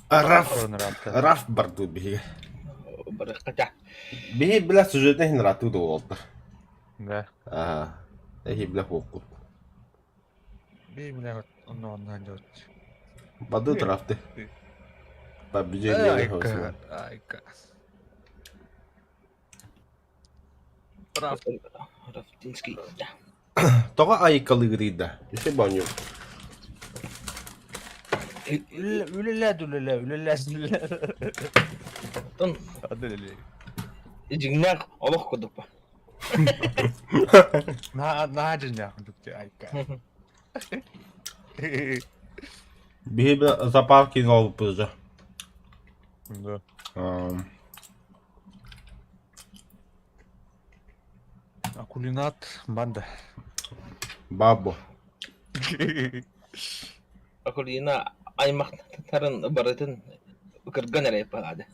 Раф. Рафта. Раф барды биһиге. Барыкката. Биһи билэ сюжетне хин ратуу да болду. Да. Эхи билэ хоокку. Би мына онноо жоо. Бады рафты. Победение хосна. Айка. Раф. Рафтинский. Тога айкалыгрида. Иши баню. Үлеле. Тон Аделе. ижигнак олох кодукпа. Наажня дукте айка. Биһи билэ запаркинг олпуза. Да. Акулинат банда. Бабо. Акулина аймактарын барытын кырган эле пагады.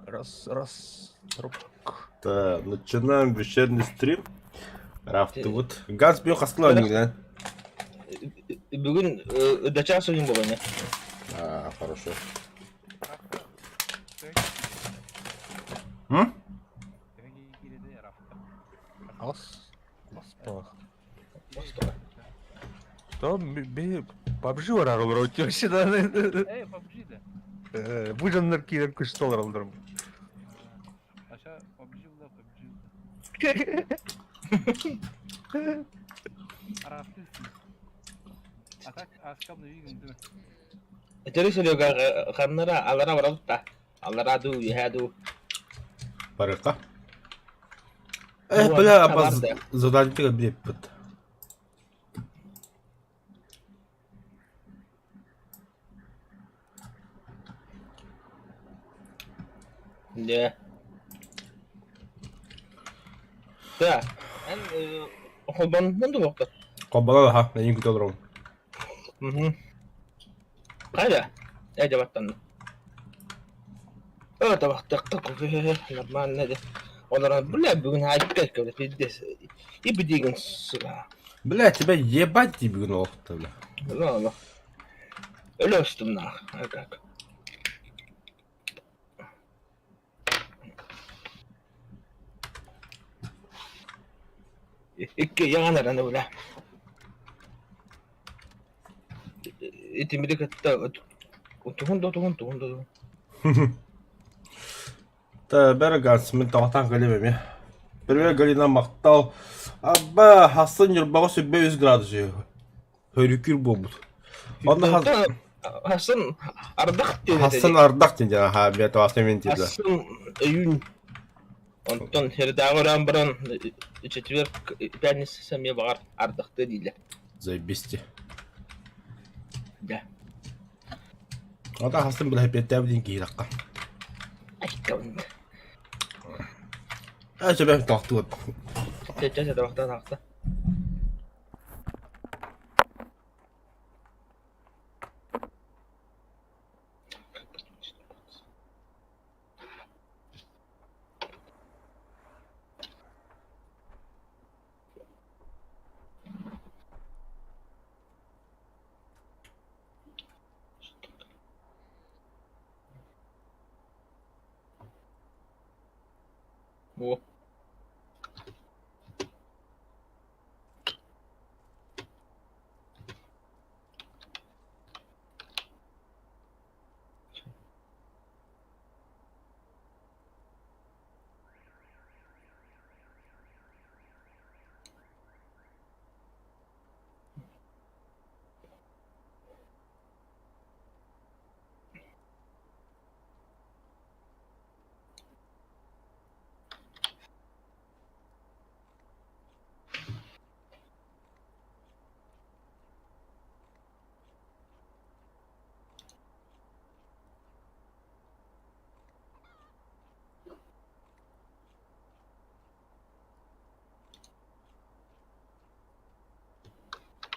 Раз. Рубок. Да, начинаем вечерний стрим. Рафты вот. Ганс бьё хаскла не. Бүгүн дача союн болгон. Хорошо. Ас. То би PUBG var aralar o yaşıdan. PUBG de. Bu canlar kiler kuştalar alırım. Aşağı PUBG bu da PUBG. Araflısın. Atak askam da iyi gün değil mi? Terus juga karena alara warata. Alara du yahadu. Парыка. Бля, абаз задание билет пыт. Ya. Да. Холбан mundu waktu. Кобала ха, я не кутал ром. Kaya. Ya jabatan. Tabaqtaqtaq normal nade. Onlara bля бүгүн айтып келет бидес. İbi деген sıra. Бля, тебя ебать тебе гнул-то, бля. Ладно. Öyle üstüm na. İki yanarın öyle. İtimide katta. Tuhun. Да, бәрі Ганс, мен тағатан қалемем, я. Бірбе Галина мақтау. Абба, Хасан жүрбағы сөйбе 100 градус үй. Хөрікір болбуд. Онда Hasan Ardak dedi. Хасан ардақ ден жаңа, ха, бет васты мен деді. Hasan июнь. Онтон хердағыран бұрын четверг, пятница сәме бағар Ардақты дейді. Заебисти. Да. Онда Хасан бұл әпетті әбден кейлаққа. Айкауында. Сөйбе тағты өт. Тәтчәсі табақта. О.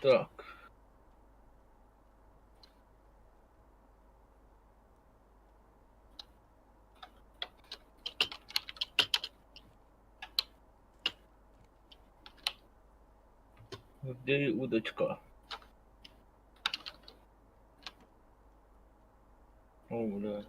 Так. Где удочка? О, бля.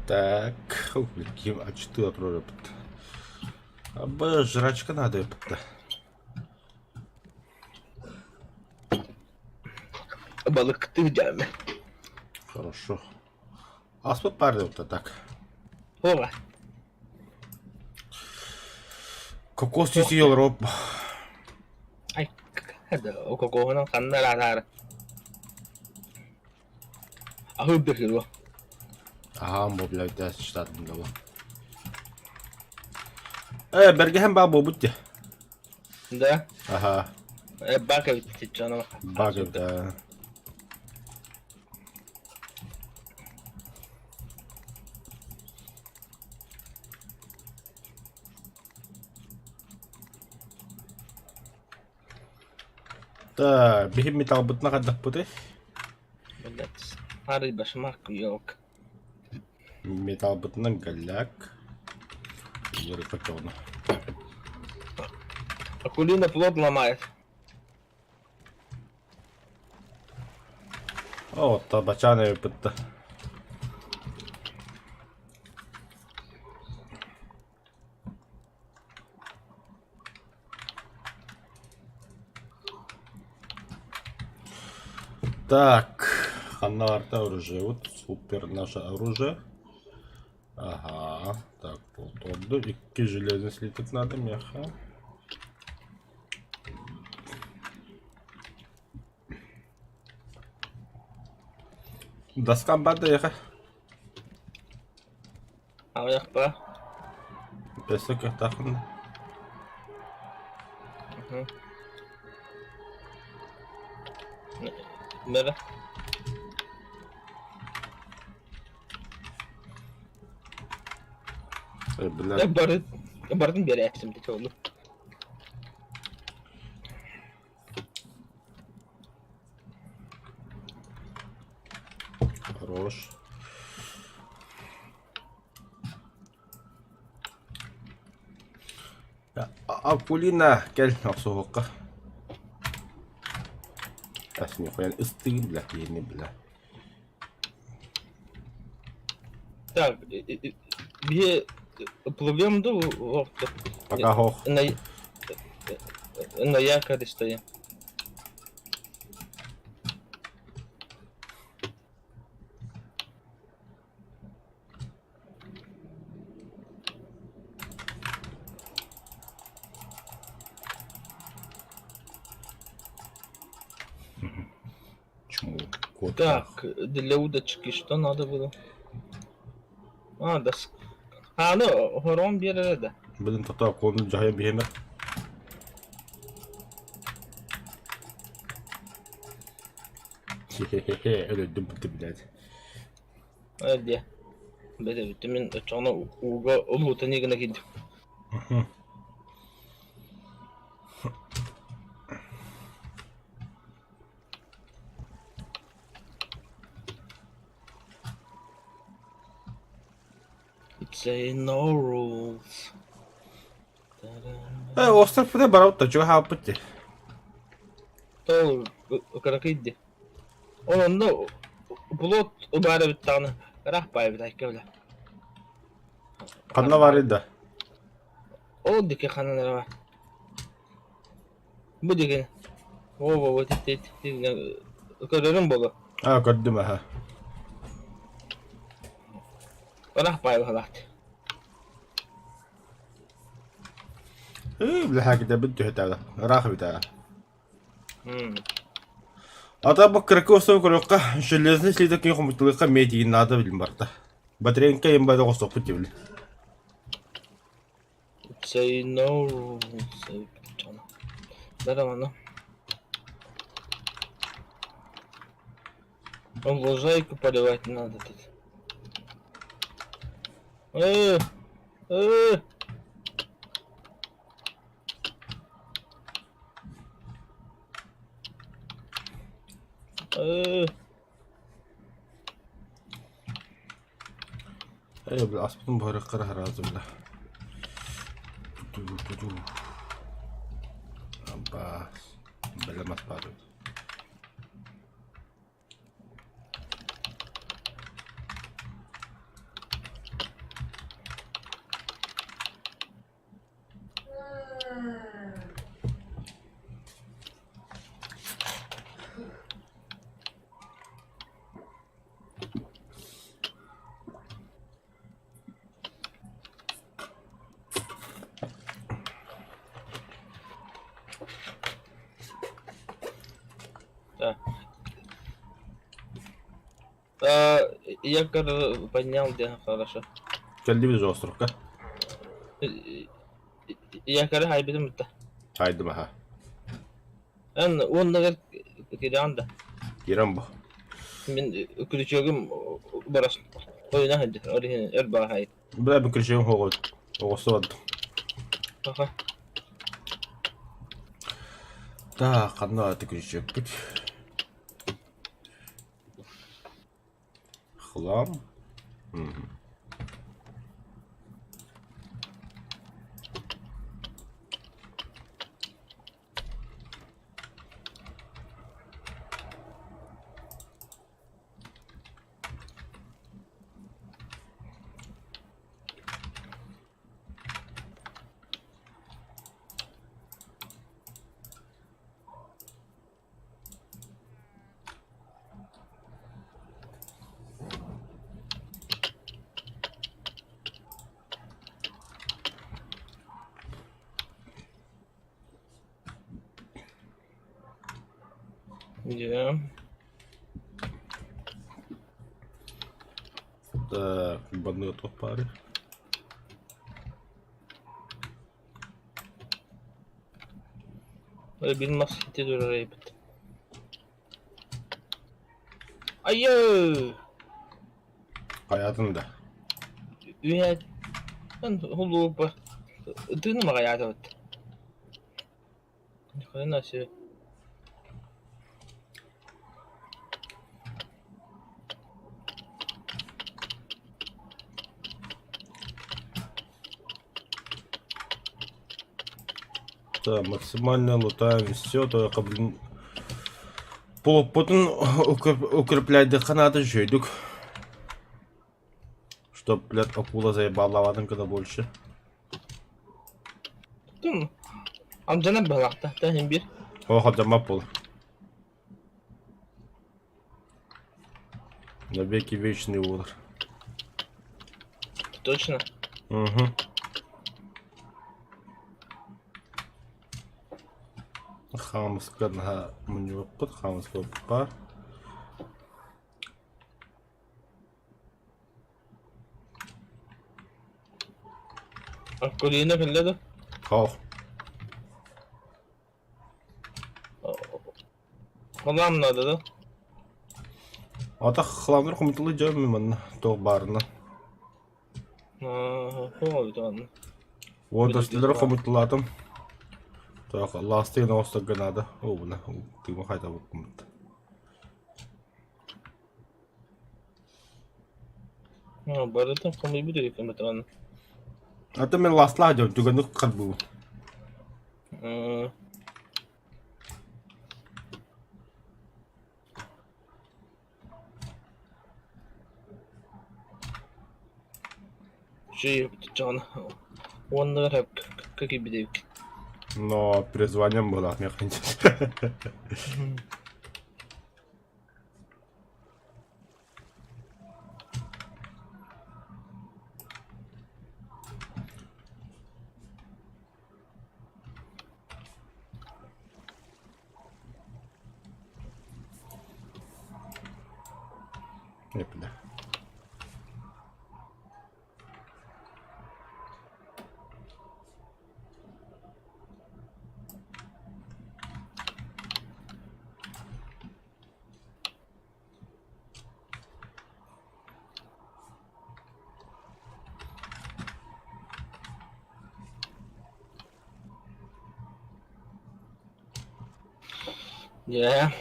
Так, Ким А4 отправил. Жрачка надо. Balıktı gelme. Хорошо. Аспа парил-то так. Ова. Кокос съел роб. Ay, hadi o koko'nun kanına ratar. Ahıl dökülüyor. Ага, блядь, да, штатным дало. Берге hem бабу будьте. Да? Ага, Baka bitti canım. багы, да. Так, бігім метал бутна каддах бути. Блять. Harbi başıma yok. Метал бутна галяк. Yürü onu. Акулина плод ломает. О, табачане бутта. Так, ханарта оружие. Вот супер наше оружие. Ага, так, полтонны. Iki железный слиток надо, меха. Доскам бадеха. Ayak ba? Песок тахын. Nere? Блядь. Barın bir yere şimdi çoğulu. Хорош. Акулина, gel Aksoğuk'a. Aslında koyan ıstığı bile yeni bile. Так, bir проблем да вот. Пока хох. На якоре стоим. Чему? Кот. Так, для удочки что надо было? А, доск. А, ну, хорон bir arada. Bilin tata kolunu cahaya bir yemek. Hehehe öyle dümbüldü bile. Öyle. Böyle vitamin çana uga umutunu yine gidiyor. Say no rules. Остров буде бараута, чого хапити? То каракиди. Onun da bulut ubare bir tane. Rahbay bir dakika öyle. Kanla var idi. O dike kanalları var. Bu dike. O tit. Görürüm bolu. Ha gördüm ha. Rahbay halat. Bile hakide bitti hata. Rakı bita. Ата бак кракосов крокка железный слиток не хомутлыка медии надо билим барта. Батарейка им бада госток битивли. Say no rules. Say çana. Nere var lan? Лужайку поливать надо тут. Э, э. بلا أصبحت مبهر قرار هذا بلا بس بلا ما تبارد Да. Якорь поднял, где хорошо. كلمني جوسترك Якорь хайбидим это. هايد معها Он навер киде анда. يرمبا Мен күрүчөгүм барас. Oyuna hadi. Oraya erba hay. بلا بكل شيء هو صوت Ага. Да, قناة كل شيء خلام Ya. Так, бандит пари. Bilmez gitti dur oraya bit. Ayy. Hayatında. Üye. Ben hulu bu. Dün mü hayatı bit? خلينا شيء. Да, максимально лутаем все, только, блин, полупотен укреплять дыхание жейдук. Чтоб, блядь, акула заебала ладно, когда больше. Dün mü? Amcana balakta. Tahim bir. О, хотя мапул. Навеки вечный удар. Точно. Угу. خامس كانها من يوقت خامس كوبار. Akkolina kalla da. خاخ. Kalam nada da. Ата хламдыр комиталы жөмү мен тог барына. Хоо да. Вот достилер комиталадым. Так, ласты на остак гнада. О, бuna. Ты ма хайта букмут. Барытын кымый бир экен батан. Ата мен ластла жөм түгөнү калбу. Şey can. Onlar hep kaki bir devk. Но призванием было мне хоть. Не бля. Ya,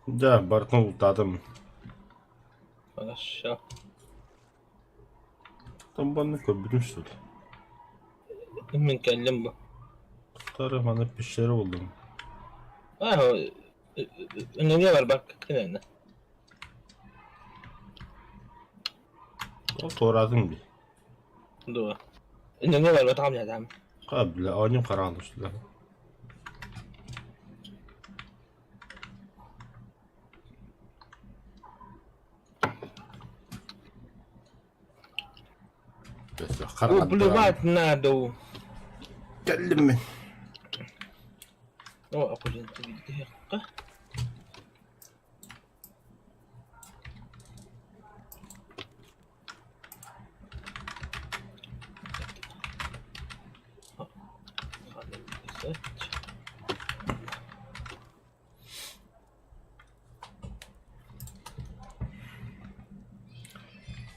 Да, бартын ултадым. хорошо. Там баны көрбүдүм что. Min kellim bu. Tarı bana pişleri oldum. Ah, önüne var bak. Yine. O toradım bir. Doğru. Önüne var bak tamam ya tamam. Kabile anım karanlıklı. O buluvat nerede? Geldim mi? O akıllı bir dakika.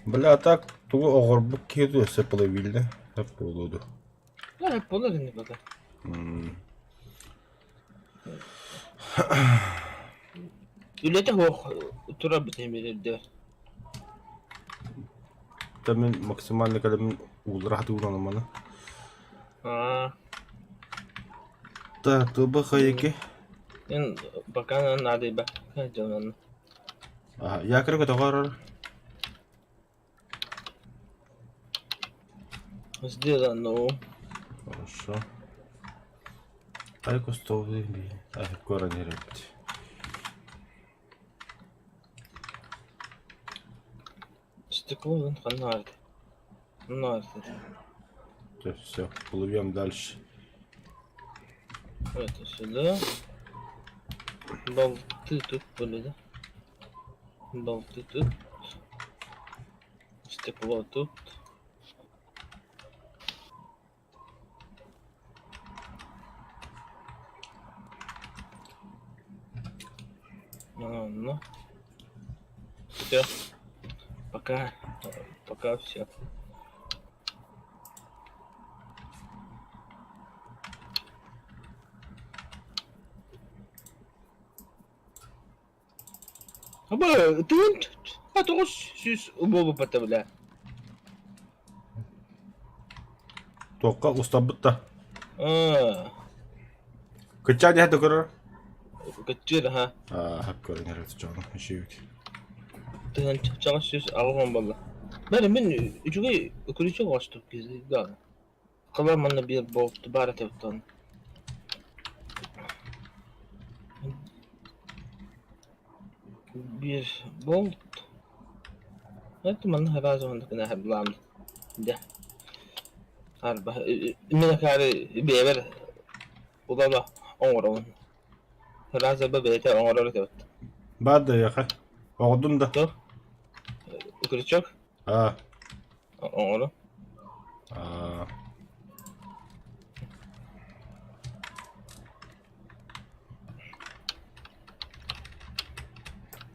Бля, так тугу оғырбық кеді өсіпілі білді. Hep болуду. Ya hep olur şimdi bak. Ülete hoş otura bitemir. Tamin maksimalne kalemin uğulrahat uğranım bana. Ha, Da, tıbı kayıki. en bakan nerede bak. Canım. Aha, yakırı kötü karar. Сделано. Хорошо. Айко стовы би. Ай, гора не репти. Стекло вон фонарь. Все, плывем дальше. Это сюда. Болты тут были, да? Болты тут. Стекло тут. Ну. Все. Пока все. Ama dün hatırız süs bu patavla. Тоққа ұстабытта. Aa, Кыча не хәді көрір? kaçır ha. Hep көрі не репти canım. İşi yok. Dün çağa süs almam valla. Ben çünkü kulüçe başladık biz da. Kalan bana bir bolt barat yaptan. Bir bolt. Evet bana her zaman da kına heblam. De. Harba. Min kare bir ever. Udala onurun. Her zaman böyle onurun evet. Bad da yakay. Oğdun da. Dur. Kulüçe Ha. onurun.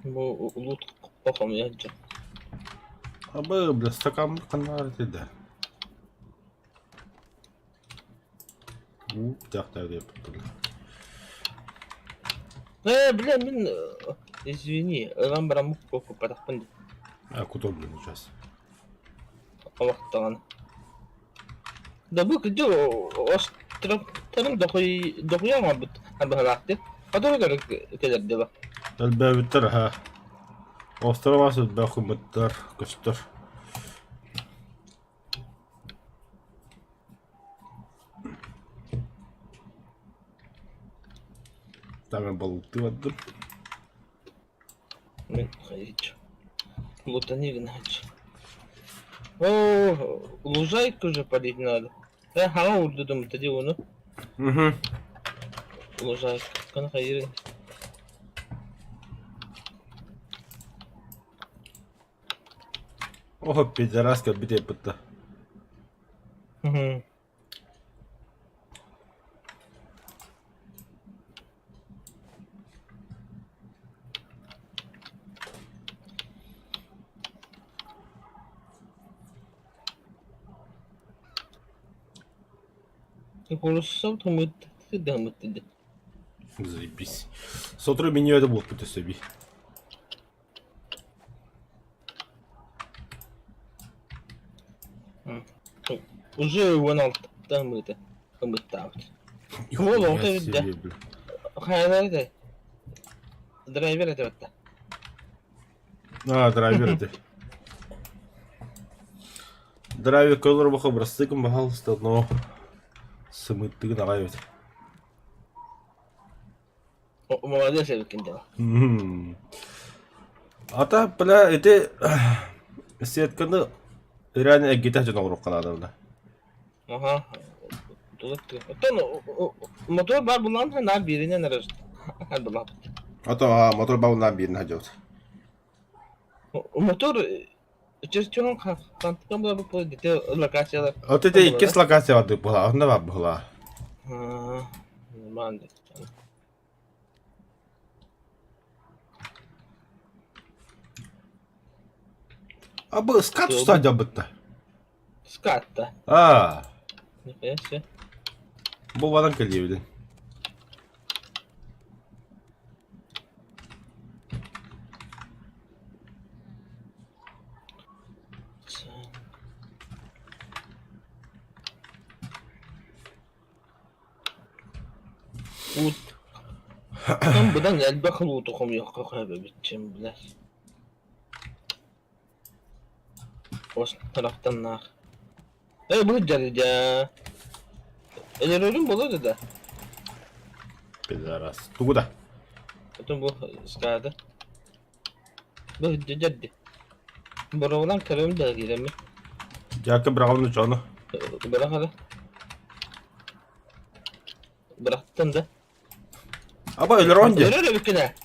Bu ulut kopamayacak. Abi bile stakam kanar dedi. Bu daktar yaptı. Блин, извини, нам прям кофе подохпанди. Куда блин сейчас? Аллахтан. Да bu где остров дохуя мабыт арбахалахты. Который kadar dela. Elbette ha. Ostravası bakımıttır, kıştır. Tamam balıktı vardım. Мен ходить. Лутани гнать. О, лужайку уже полить надо. Я хау дудum тоді воно. Hı. Лужайка. Кана хайри. Oh pidaraska bir de yapıttı. Hı. Konuşsam tamam dedi. Заебись. С утра меню это будет по себе. Уже 16'dan mıydı? Kımıttı. Oğlum, Я ты себе, бля. Hayal de. Driver evet. А, драйвер это. Драйвер, который бахал брастыком, пожалуйста, но сымыттыгын агайбет. Молодец evkinde. Ата, бля, это сетканы реально эггите жана уруп канадымда. Aha. Tuttu. Motor var bundan hemen birine neresi? Hadi bak. Ата, мотор бауынан бирин хажабыт. Motor çözüyorum kantıkan bu pozitif lokasyonlar. Вот это иккис локация барды була, онда бар була. Ha. Ben de. А бы скат что жабытта. Skatta. А, Neyse. бу вадан келебидин. Ben buradan elbe kılı tokum yok kakabı bitçim bilir. O taraftan nar. Bu jarıca. Eğer ölüm bulur da. Пидорас. Ты куда? Bütün bu skada. Bu jardı. Buradan karım da giremi. Жака брауны чону. Bırak hadi. Bıraktın da. Аба элеронде. Öyle bir kine.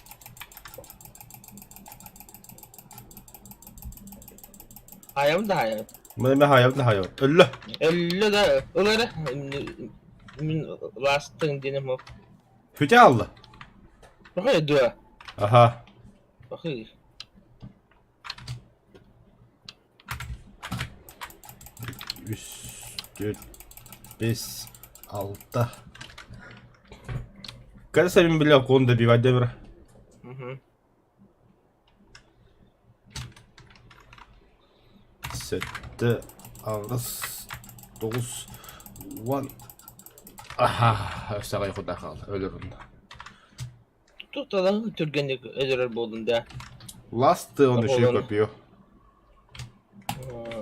Hayam da hayam. Мен хайам. Ölü. Elle de öyle min rastın dinim o. Hüte aldı. Bakıyor diyor. Aha. Bakıyor. Üç, dört, beş, altı. Kaç sayım bile konuda bir vadde bir. Hı. Sette, ağız, dokuz, on. Aha, östağay kuda kaldı. Ölürüm. Tutalım Türkiye'de özel buldun da. Lastı onu şey Olan. yapıyor.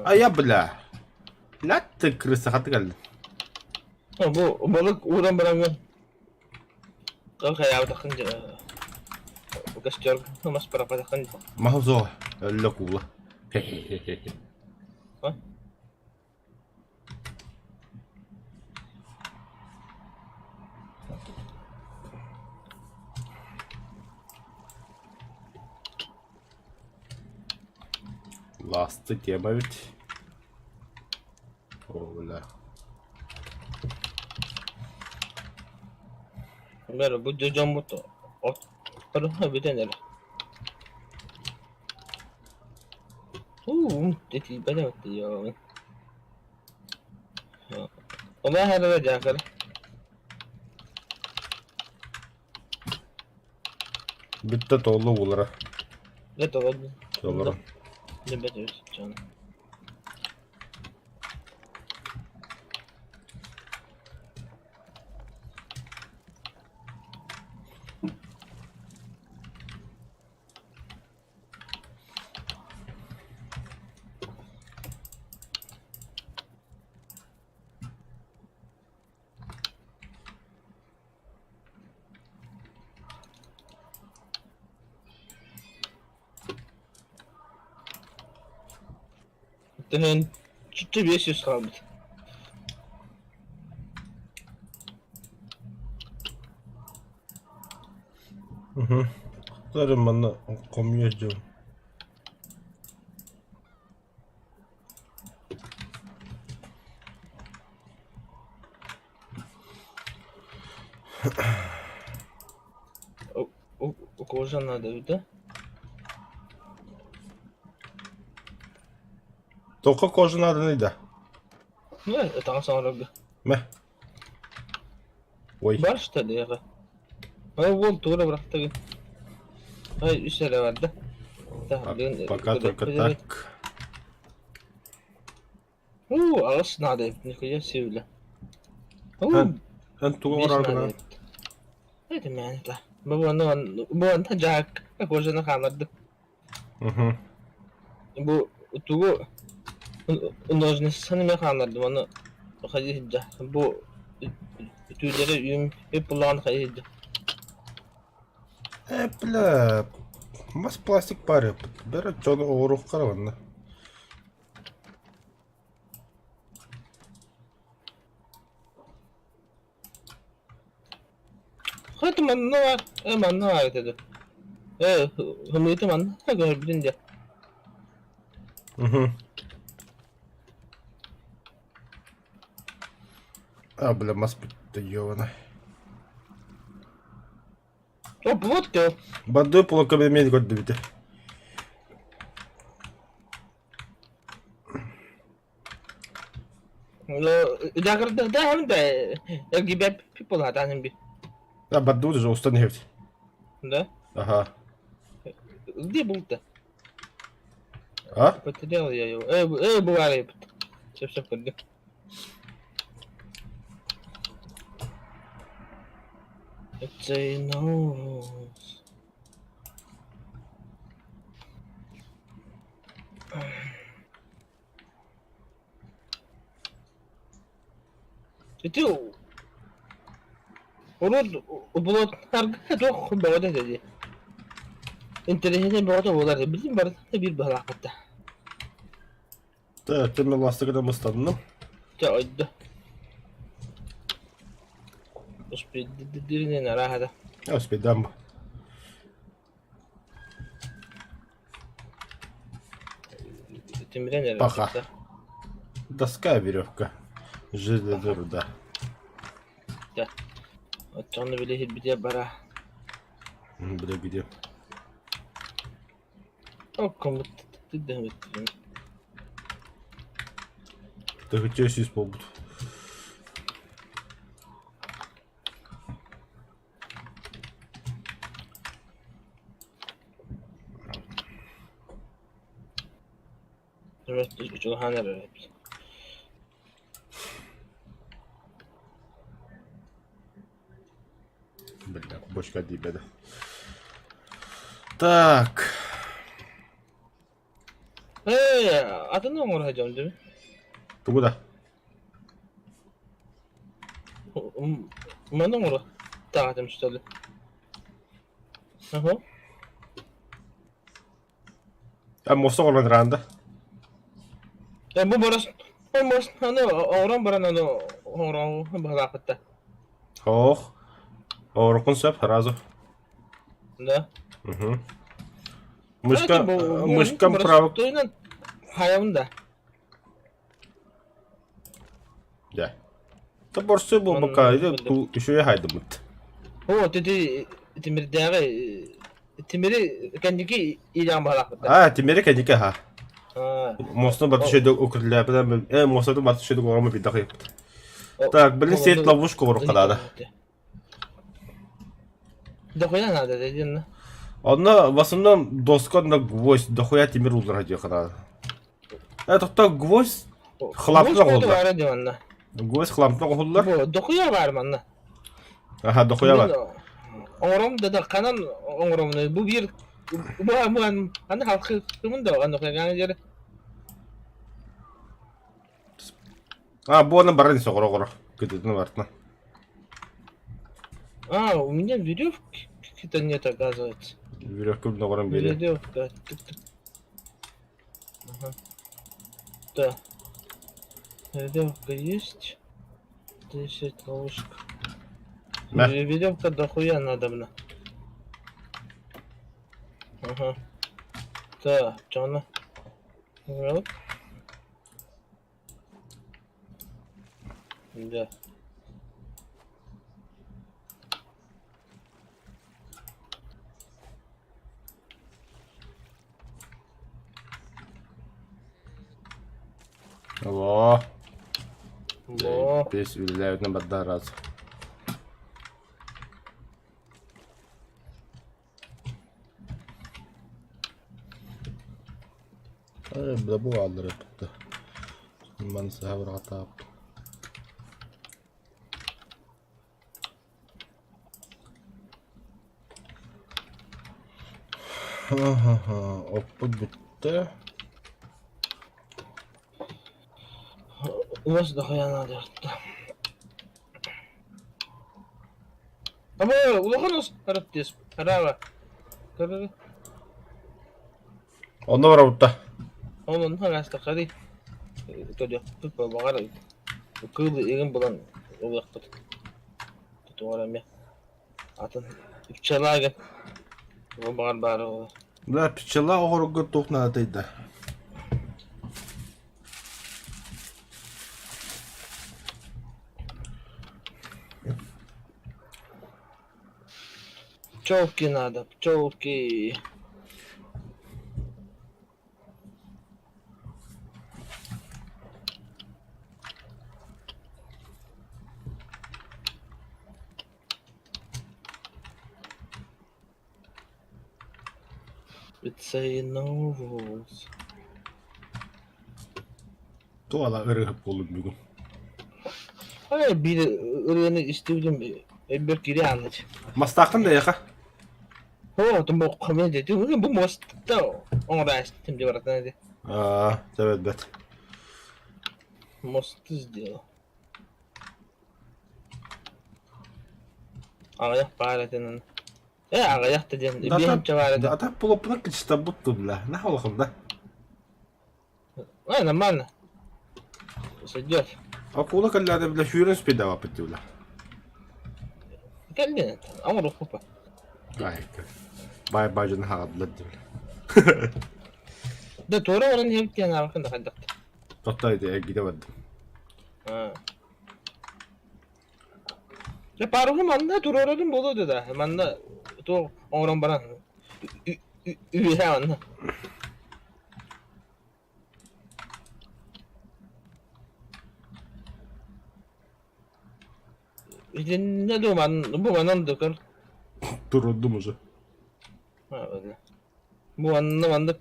Ay ya bla. Lattı kırısı hatı geldi. Bu balık uğran bırakın. Kalk ayağı takınca. Göster. Mas para takınca. Mahzo. Öyle kula. Ha? Lastı tema bit. Öyle. Ver bu cocam bu to. Ot. Para bir tane. Dedi bana baktı ya. Ona her ver jakar. Bitti tolu ulara. Ne to oldu? Dolara. Ne bedel canım. Then ciddi bir şey kaldı. Zaten bana komiyacağım. O kocan nerede öyle? Toka kojun adı neydi? Ne? Tamam sonra bir. Meh. Oy. Var işte de ya. Ол тура бıraktı. Ay üstüne vardı. Пока только так. Ağız nadı. Ne kadar sevdi. Sen tuğu orarına. Hadi yani la. Bu anda Jack. Koşana kalmadı. Hı. Bu tuğu nojne sanıma kalmadı onu. Hadi bu tüyleri hep bulan haydi. Бля. Мас пластик пары. Бәрі жоны оғыруқ қараванна. Hadi manna var. Manna var dedi. Hımıydı manna. Gördün diye. Hı. А, бля, мас биtti ёвана. Вот ты. Бадой полукабемет год бити. Да hem de gibi people hadi bir. А, бадой уже установить. Да? Ага. Где был-то? А? Потерял я его. Бывали. Все понял. It's a nose. Это урод harga çok böyle dedi. İnternette böyle olar. Bizim barda bir balakta. Да, темный ластыгыдан бастадым. Çaydı. Uspeddirine narahada. Я успею. Timren Пока. Доска, веревка. Железная руда. Отчанlı bile bir bara. Бля, где? O komut dedim. Ты хотел сесть побуд. Evet, çok haner hepsi. Бля, бочка дебеда. Так. Adını mı uğrayacağım değil mi? Ты куда? Bana mı uğra? Dağıtım üstüne. Aha. Я мосток орнан ранда. Bu burası. Bu burası. Hani oran buranın hani oran balakta. Ох. Оркун сөп сразу. Да. Угу. Мышкам правок. Tuyla hayvanında. Да. Да борсы был пока. Ту еще я хайдымыт. O dedi Timiri kendiki ilan balakta. А, темери кәдеке ха. Ha. Мостын баты шөйді өкірлі. Мостын баты шөйді орамы биді қиып. Так, блин, сеть ловушка ұрық қадады. Дохуя надо dedin. Одна, в основном, доска на гвоздь. Дохуя темир улдыр хадия қадады. Тоқта гвоздь хлаптың олды. Var diyorlar. Гвоздь хлаптың олдылар. Bu dokuya var mı? Аха, дохуя бар. Oram da kanan oramını bu bir bu hani halkı kimin de onu yani yeri. А, bu onun barın ise qora. Gıdıdını vartına. У меня веревки-то нет, оказывается. Веревка на горам бери. Веревка. Ага. Да. Веревка есть. 10 ловушек. Да. Веревка дохуя надо мне. Ага. Так, что она? Вот. Да. Во. Во. Здесь виляют на бадда раз. Bir de bu alır yaptı. Ben size bir hata yaptım. Oppa bitti. Nasıl da hayana dörttü. Ama ulakınız. Harap diyorsun. Haraba. Kararı. Onda var avutta. Onun hangasta kari. Tutuyor. Tutma bakar. Kılı egin bulan. Ulak tut. Tutu oram ya. Atın. İpçalağa gel. Bu bakar bari olur. Da piçala oğurgu tohnadaydı. Пчелки надо, пчелки. It's a no rules. Tuolla ırhıp olur bugün. Hayır bir ırığını istedim. Bir kere anladı. Mastakın da yaka. Oh, bu kamyon dedi. Bu mostta. Onu da istedim diye bıraktı dedi. Evet bet. Mostsuz diyor. Ağayak bağıratının. Ağayak da diyen. Bir hemçe bağıratın. Ata pulupuna kıçta buttu bile. Ne halkında? Aynen bana. Sıcak. Akula kallada bile şuyurun spida vapetti bile. Geldi. Ama ruhu pa. Gayet. Bay bacın hağabladı bile. Da doğru olan hep diyen arkanda kaldık. Tottaydı gidemedim. Ya paruhu manda durorun bolu da. Manda to orang baran. Üye manda. İşte ne diyor bu mandan dokar. Duruldu muzu. Ha öyle. Bu anlamadık.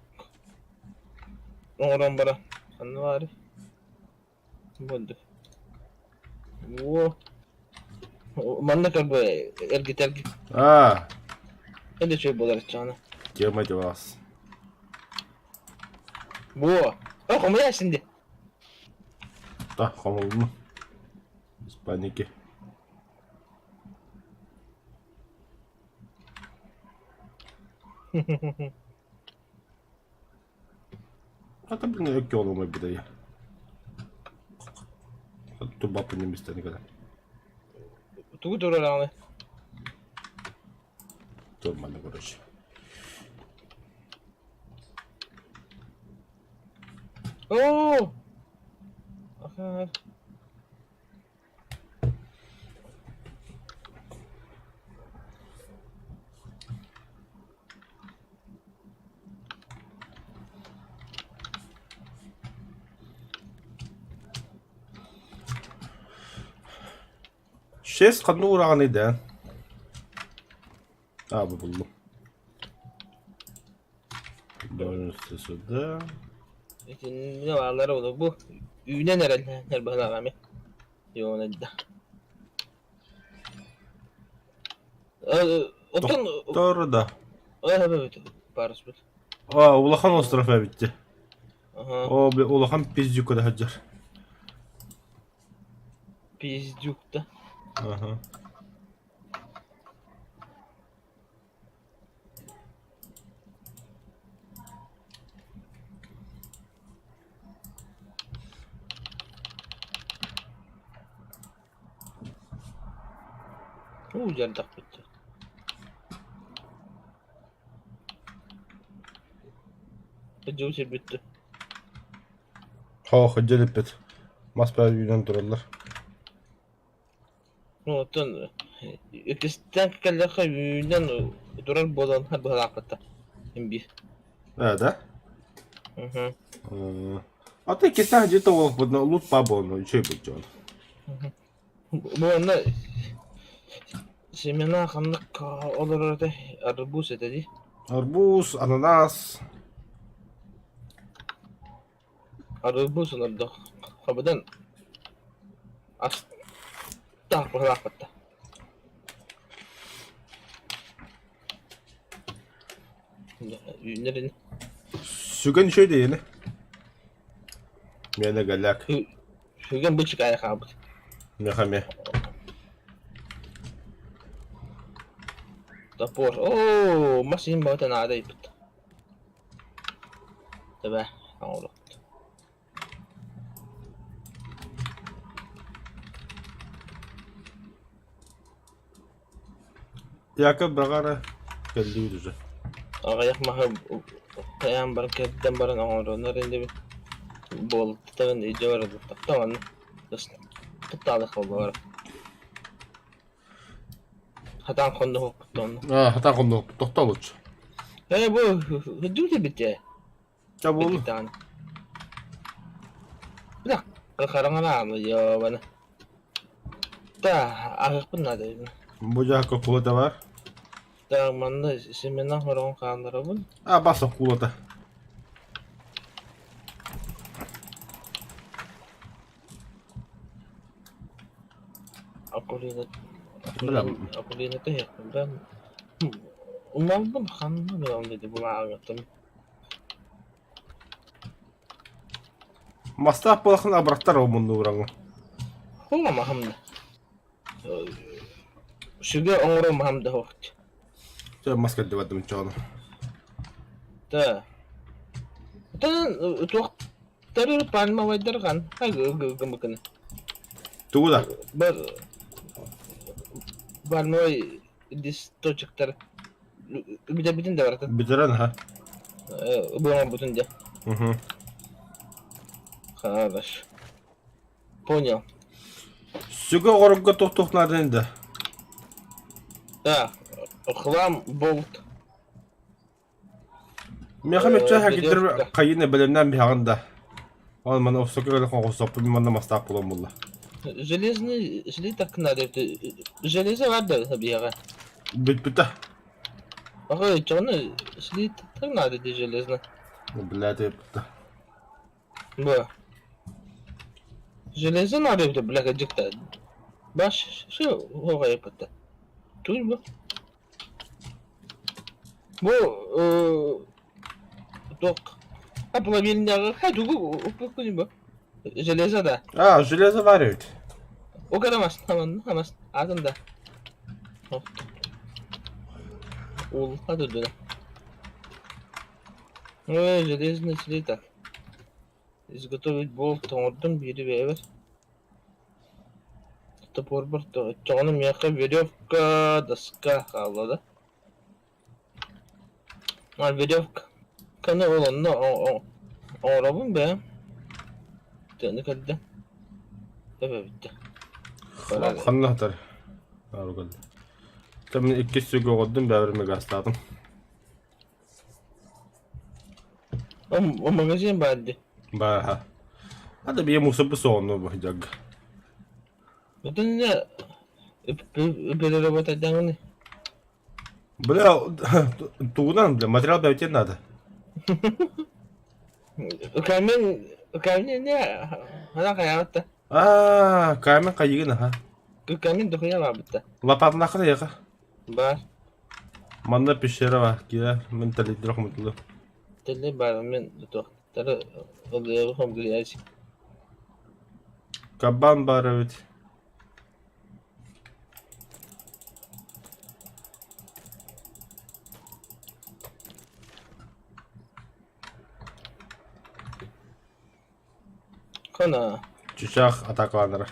Orang baran. Anne var. Buldu. Bu manda kar bu ergi. Öyle şey bolar çana. Gelme cevaz. Bu. Ama ya şimdi. Da hamur mu? İspaniki. Hatta bir ne yok ki olmama bir de ya. Dur bakayım istediğin kadar. Tu durur abi. Dur bana görüş. Oo. Akar. Şes kanı uğrağınıydı. Abi buldum. Dönüştüsü de. Ne varları olur bu. Üne nerede? Nerede abi? Yo ne de. Otan. Doğru da. Evet. Paris bu. Ulakan o tarafa bitti. Aha. O bir ulakan pizci kadar hacer. Pizdukta. Aha. Jardak bitti. Hıcı bitti. Hacer bit. Masper yüzden dururlar. Otan. İkisinden kalaka yünden duran bolan ha bolan hatta. Imbi. Evet ha. Hı. Hatta ikisi hacer de olup bunu loot babonu şey bulacağım. Bu anda semena kanlık olur orada arbuz ededi. Arbuz, ananas. Arı bu sınırda. Kapıdan as tak bırak batta. Nerenin? Sügen şey de yeni. Mene galak. Şugen bıçık ayak abi. Ne kame. Tapor. Oo, masih bawa tanah ada itu. Tabii. Allah. Yakın bırakara. Geldi düze. Ayak mah ayam berkedem barang orang nerede bir bol tutan iyice var da tamam. Tuttalı kaldı. Hatan kondu hukuktan. Hata kondu. Doktor oluç. Bu hüdüde bitti. Ya bu. Bir tane. Bırak. Karangan ama ya bana. Da ayak pun ada. Bu cahaka kulada var. Da mana semenang orang kanlara pun. Basa kulada. Aku lihat. Belum. Aku lihat tuh ya kan. Umam pun kan belum jadi bulan tuh. Mastah bolakın abraktar o mundu urangu. Hula maham da. Şuga orang maham da hoht. Sen maske devadım çoğunu. Da. Dan tuh terus pan mau wajar kan? Agak gemuknya. Tuğu da. Pan mau dis tojekter. Bir de bütün de var. Bitiren ha. Bu bütün de. Hı. Хорошо. Понял. Süge orunga tohtuk nadende. Да. Хлам болт. Mehmet çay hakidir Bedevka. kayını belimden bir hağında. Olmanı o sokuyor öyle kongu sopu bir manda mastah bulan bulla. Железный слиток надо. Железо надо бега. Bütte. Ага, чёрный слиток надо де железно. Bilade bütte. Bu. Железо надо de блягajıkta. Baş şu hava yapıttı. Tuy bu. Bu tok. Aplabildiğinde hadi bu bu. Железо da. Железо var evet. O kadar mas tamam tamam adında. Ol hadi dur. Железный слиток. Изготовить болт орден бери бевер. Топор бар тоғаны мияққа веревка доска қалады. Веревка. Каны ол онна оңырабын бе. Тәні кәдді. Эбе бітті. Kanlı atar. Ağır geldi. Tabii iki süge koydum bevrimi gasladım. O magazin vardı. Baha. Hadi bir musubu sonu bu jag. Bütün ne? Böyle robot eden ne? Böyle tuğdan bile materyal belki nada. Kamin ne? Hala kayatta. Kaymen kayıgın ha. Kamin dokuya var bitti. Lapatına kadar yaka. Var. Manda pişere var. Gider. Ben telidir mutlu. Tele var men tuh. Tarı oluyor ham gülüyor. Kaban var evet. Kana. Çuşak ataklanır.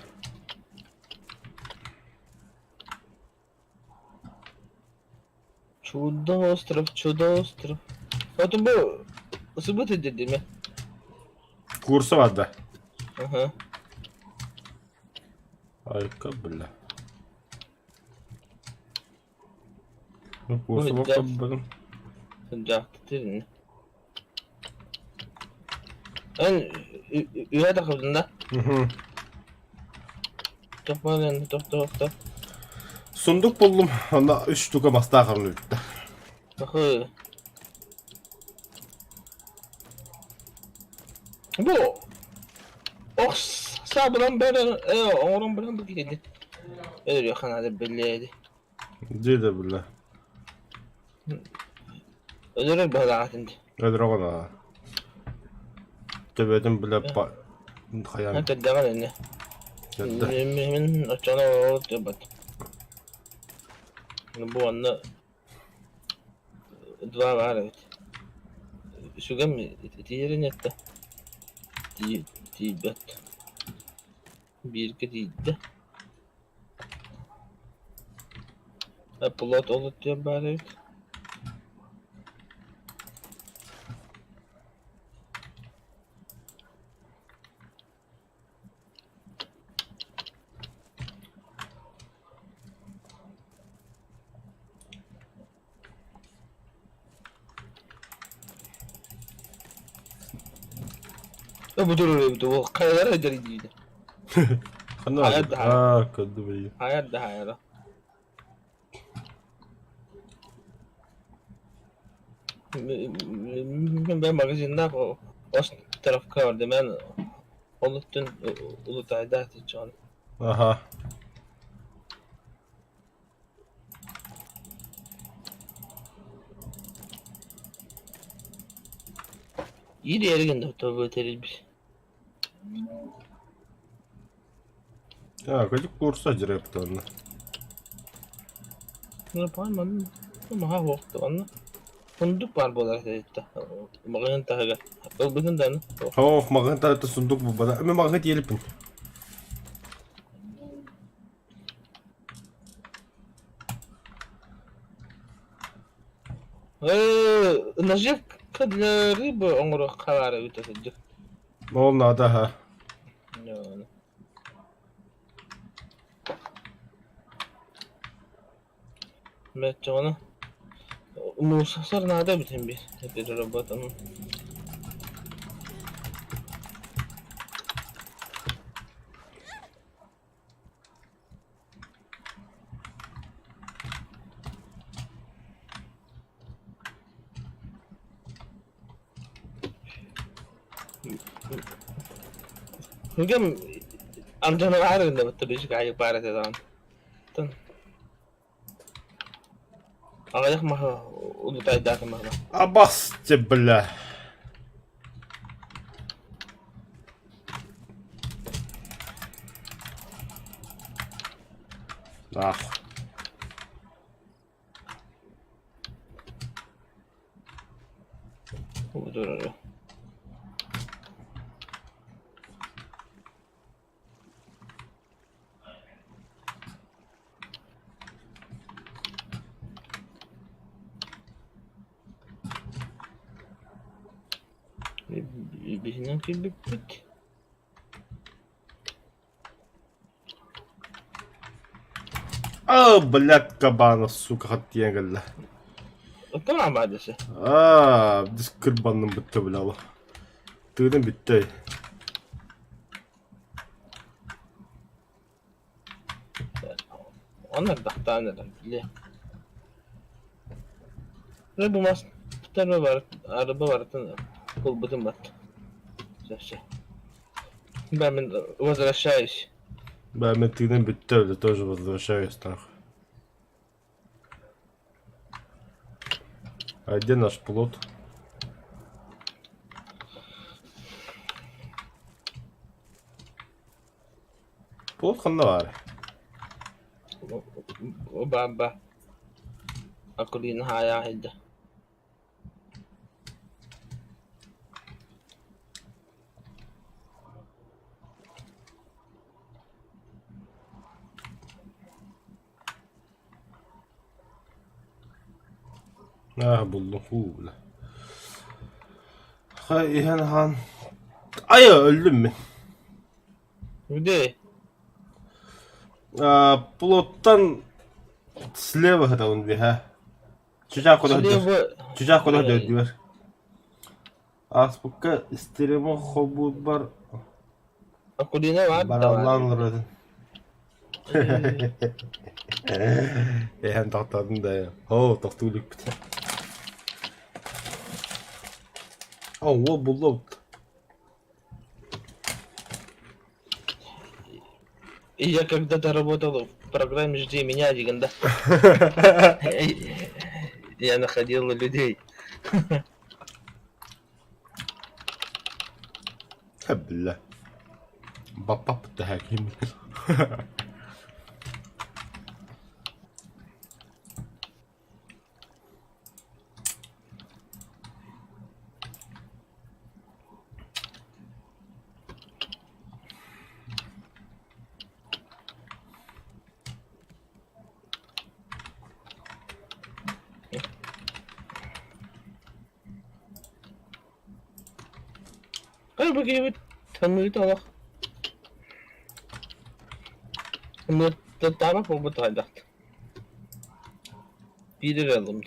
Чудо остров, чудо остров. Вот bu sebut edildi mi? Kursu vardı. Aha. Harika bile. Kursu Bu bakalım benim. Sıcak değil. En üye takıldın da. Toparlan, top. Sunduk buldum. Onda 3 tuka masta karnı bitti. Bakı. Bu Sabılan böyle oğlum bulan bu gidi. Ölüyor kanadı belliydi. Cide bile. Ölür böyle atındı. Ödür ona. Tebedim bile hayan. Hakikaten devam edin. Yedde. Min açana oldu bak. Bu anda dua var evet. Şu gam tiyerin yattı. Tibet. Bir gidiydi. Upload olup diye bari evet. Bu durur bu kayalara ederiydi. Hayat daha. Kötü bey. Hayat da hayat. Ben magazinde o taraf kaldı ben Olut'un Ulutay'da can. Aha. İyi de yere gönderdi tabii öteli bir. Ya gıcık kursa jirepti onu. Ne yapayım ama ha vakti onu. Funduk var bu olarak dedi. Magazin tahaga. O bütün tane. Oh, magın tarafta sunduk bu bana. Ama magın yelipin. Najib kadları bu onuru kararı ötesi. Ne oldu ada ha? Yani. Bence onu Musa Sarna'da bütün bir robotun. Hügem amcanı var önde bu türlü şikayet paret eden. Tın. Ağayak mı? Ulutay dağıtı mı? Abas cebile. Ah. Bu durur. Bizden ki bit. Ah, black kabana suka hatiyen galla. Tamam badesi. Ah, diskir bandım bitti bile bu. Tığdım bitti. Onlar da neler bile. Ve bu mas araba var, araba var. Kul bütün battı. Şey. Ben возвращаюсь. Ben tığdım bitti öyle. Тоже возвращаюсь нахуй. А где наш плот? Плот ханда var. O baba. Akulin haya hidde. Ah buldum. Hula. Hay han. Ay öldüm mü? Bir de Плотtan слева когда он биха. Чужак куда ходит? Слева Чужак куда ходит diyor. Aspukka istiremo hobut bar. Akulina var da var. Baranlanır. Hem tahtadın da ya. Oh tahtuluk bit. Oh o bulut. Я когда-то работал в программе «Жди меня», диганда. Я находил людей. Billah. Bap da hakim. Ay bakayım tanrıyı da bak. Ama taraf o bu tayda. Bilir alım.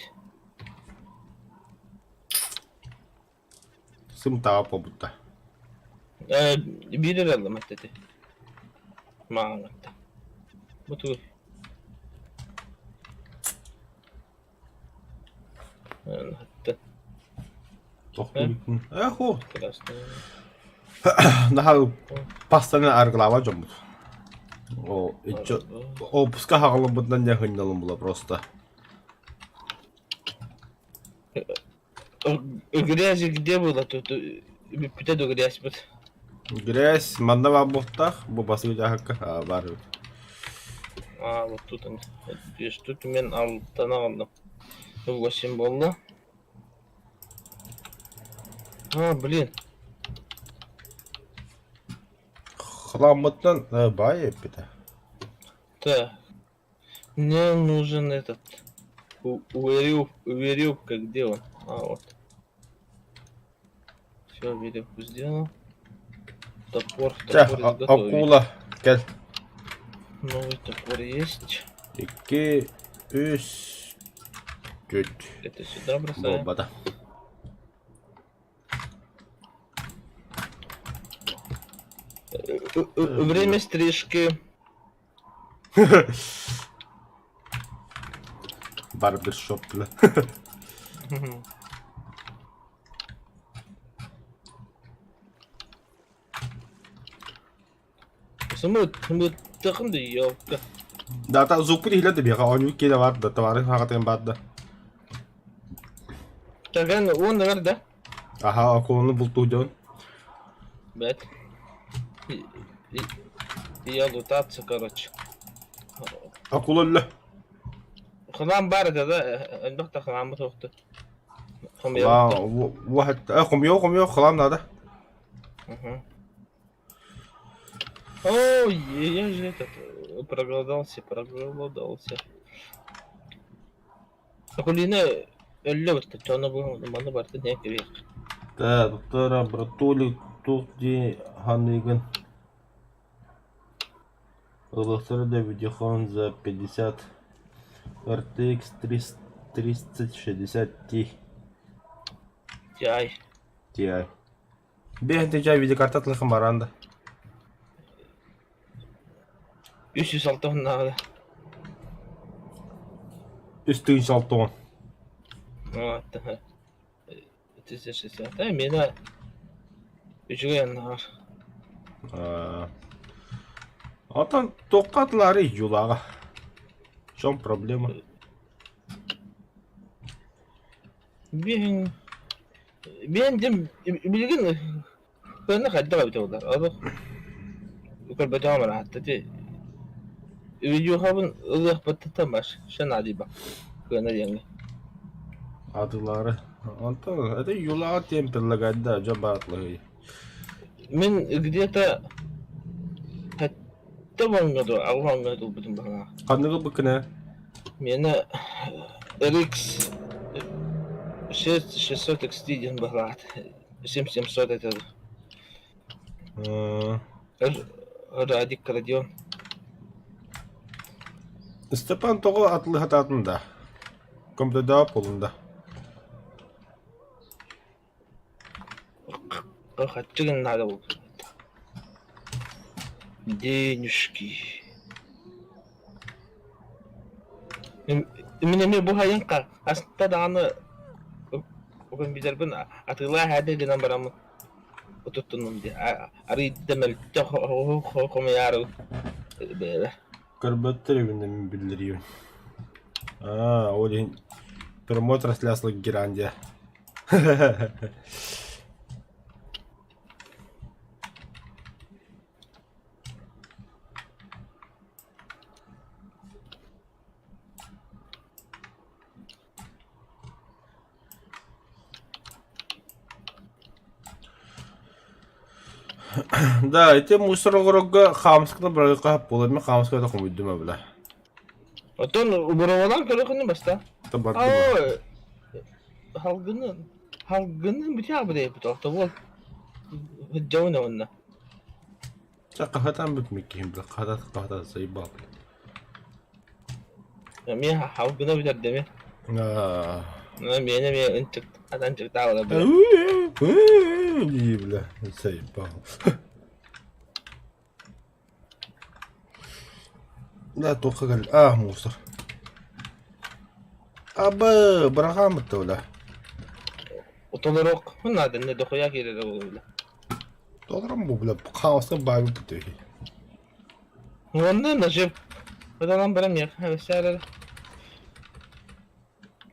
Sim tava pobutta. Bilir alım dedi. Mağarakta. Bu tu. Hatta Tohtum. Ho. biraz Nahal pastana arglava jomut. O пуска хагалым bundan ne hınnalım bula просто. Грязь где была тут? Питаю грязь вот. Грязь, манда var muhtar. Bu basıcı hakkı. Ha var. А, вот тут он. Видишь, тут мен alttan aldım. 8 oldu. А, блин. Хламытtan бай еппите. Так. Мне нужен этот. Веревка, где он? А, вот. Все, веревку сделал. Топор изготовить. Akula gel. Новый топор есть. 2 3 4 Это сюда бросаем. Бобада. Время стрижки. Barbershop bile. Мы таком да елка. Data zupri hila de biha onu kile var da var hakikaten badda. Таган он nerede? Aha akulunu buldu diyorsun. Бет. Я лутаться, короче. Akul öyle. خلام باردة ده النقطة خلام بتوقته. خم Aa, يوقته. واحد قم يو خلام هذا. Ой, я же этот проголодался. Акулина лёвт, то она была на борта не кривик. Да, доктора братули тут где Ханиган. Лосарда видеохон за 50 RTX 360 Ti. Тяй. Ti. Ben de cay videokartı atlıkım var anda. 306 надо. Üstü 360 10. Вот. 360. Да, меня. Üçgen var. Atan tokatları yulağa. Şom problema. Ben de bilgin ben kadar bitiyorlar. Adı yukarı bitiyorlar hatta de video habın ılah batatamış. Şen adi bak. Kana yangi. Adıları. Atan hadi yulağa temperle gadda acaba atlığı. Men где-то hatta bangadı, alvangadı bütün bana. Kanıgı bıkına. Mena RX 600 XT din bahlat. 7700 это. Ради крадён. Stepan Togo atlı hatatında. Komple daha polunda. Хатчиган надо было. Денежки. Мне бухаянка. Аста даны. Bugün bizler bunu atıla hadi giden baramı tuttunum diye. Arı demel çok yarı. Bebe. Кырбаттар evinde min bildiriyor. O deyin прямой трансляция Герандия. Да, эти мусорогорога хамскны бирге кап болот, мен хамска да кумдум била. Отон убуровалан көрөкүнү баста. Табар. Halgının bir tane buraya bir tuhafta bol. Hıccavına onunla. Çakahatan bitmek kim bile, kahta sayı bak. Ya miye halgına bir dert mi? Aa. Miye ıntık. Adam çıktı ağla bile. İyi bile, sayı bak. La toka gel, musor. Aba, bırakamı da Otolar ok. Bunlardan ne dokuya gelir o bile. Doğru bu bile, kaosla bayi bitiyor. Ondan da şey. Odadan bana mı vesaire.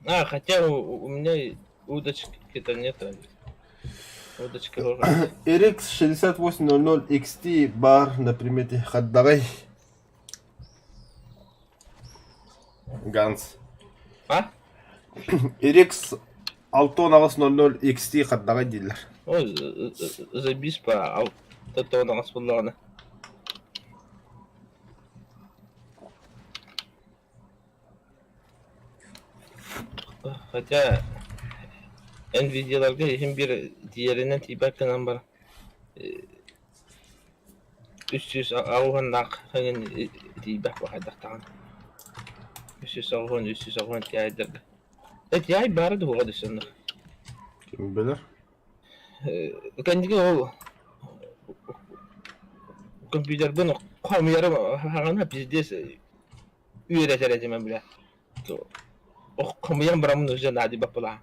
Хотя у меня удочки какие-то нет. Удочки рожа. RX 6800 XT бар на примете Хаддагай. Ганс. А? RX 6900 XT Хаддагай дейділер. Ой, забись по автотонам расположено. Хотя Nvidia'larga hem bir diğerinden tibakkanan var. 300 avhannak hangen tibak bahadaktan. 300 avhan tiyaydır. Tiyay barı da bu kadar sanır. Kim bilir? Kendiki o kompüterden kamyarım hangen bizdes üretereceğim bile. O kamyarım buramın üzerinde hadi bakla.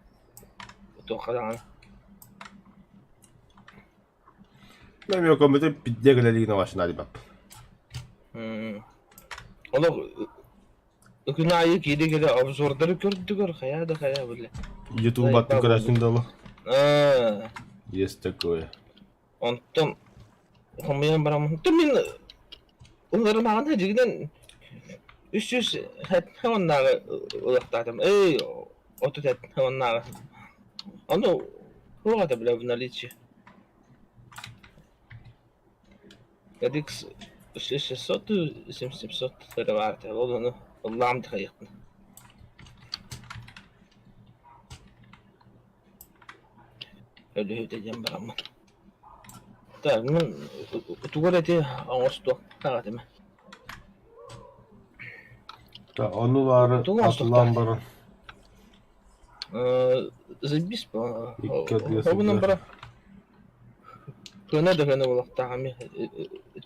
O kadar. Ben yok komüte bittiye geleliğine başına hadi bak. Onu günahı gidi absurdları gördük kaya da kaya böyle. YouTube battı karşında dolu. Есть такое. Ondan kamyarım buramın. Tüm onların ağına cidden 300 hemen ulaktadım. Otu hemen onu o kadar bile bunlar içi. Dedik 600 700 lira vardı. Onu Allah'ım tıkayıktı. Öyle ödeyeceğim ben ama. Tabii tuvaleti ağustos kağıdı mı? Da anıları atılan barın. Забис по. İkkatli Bunun bara. Kına da kına olak tami.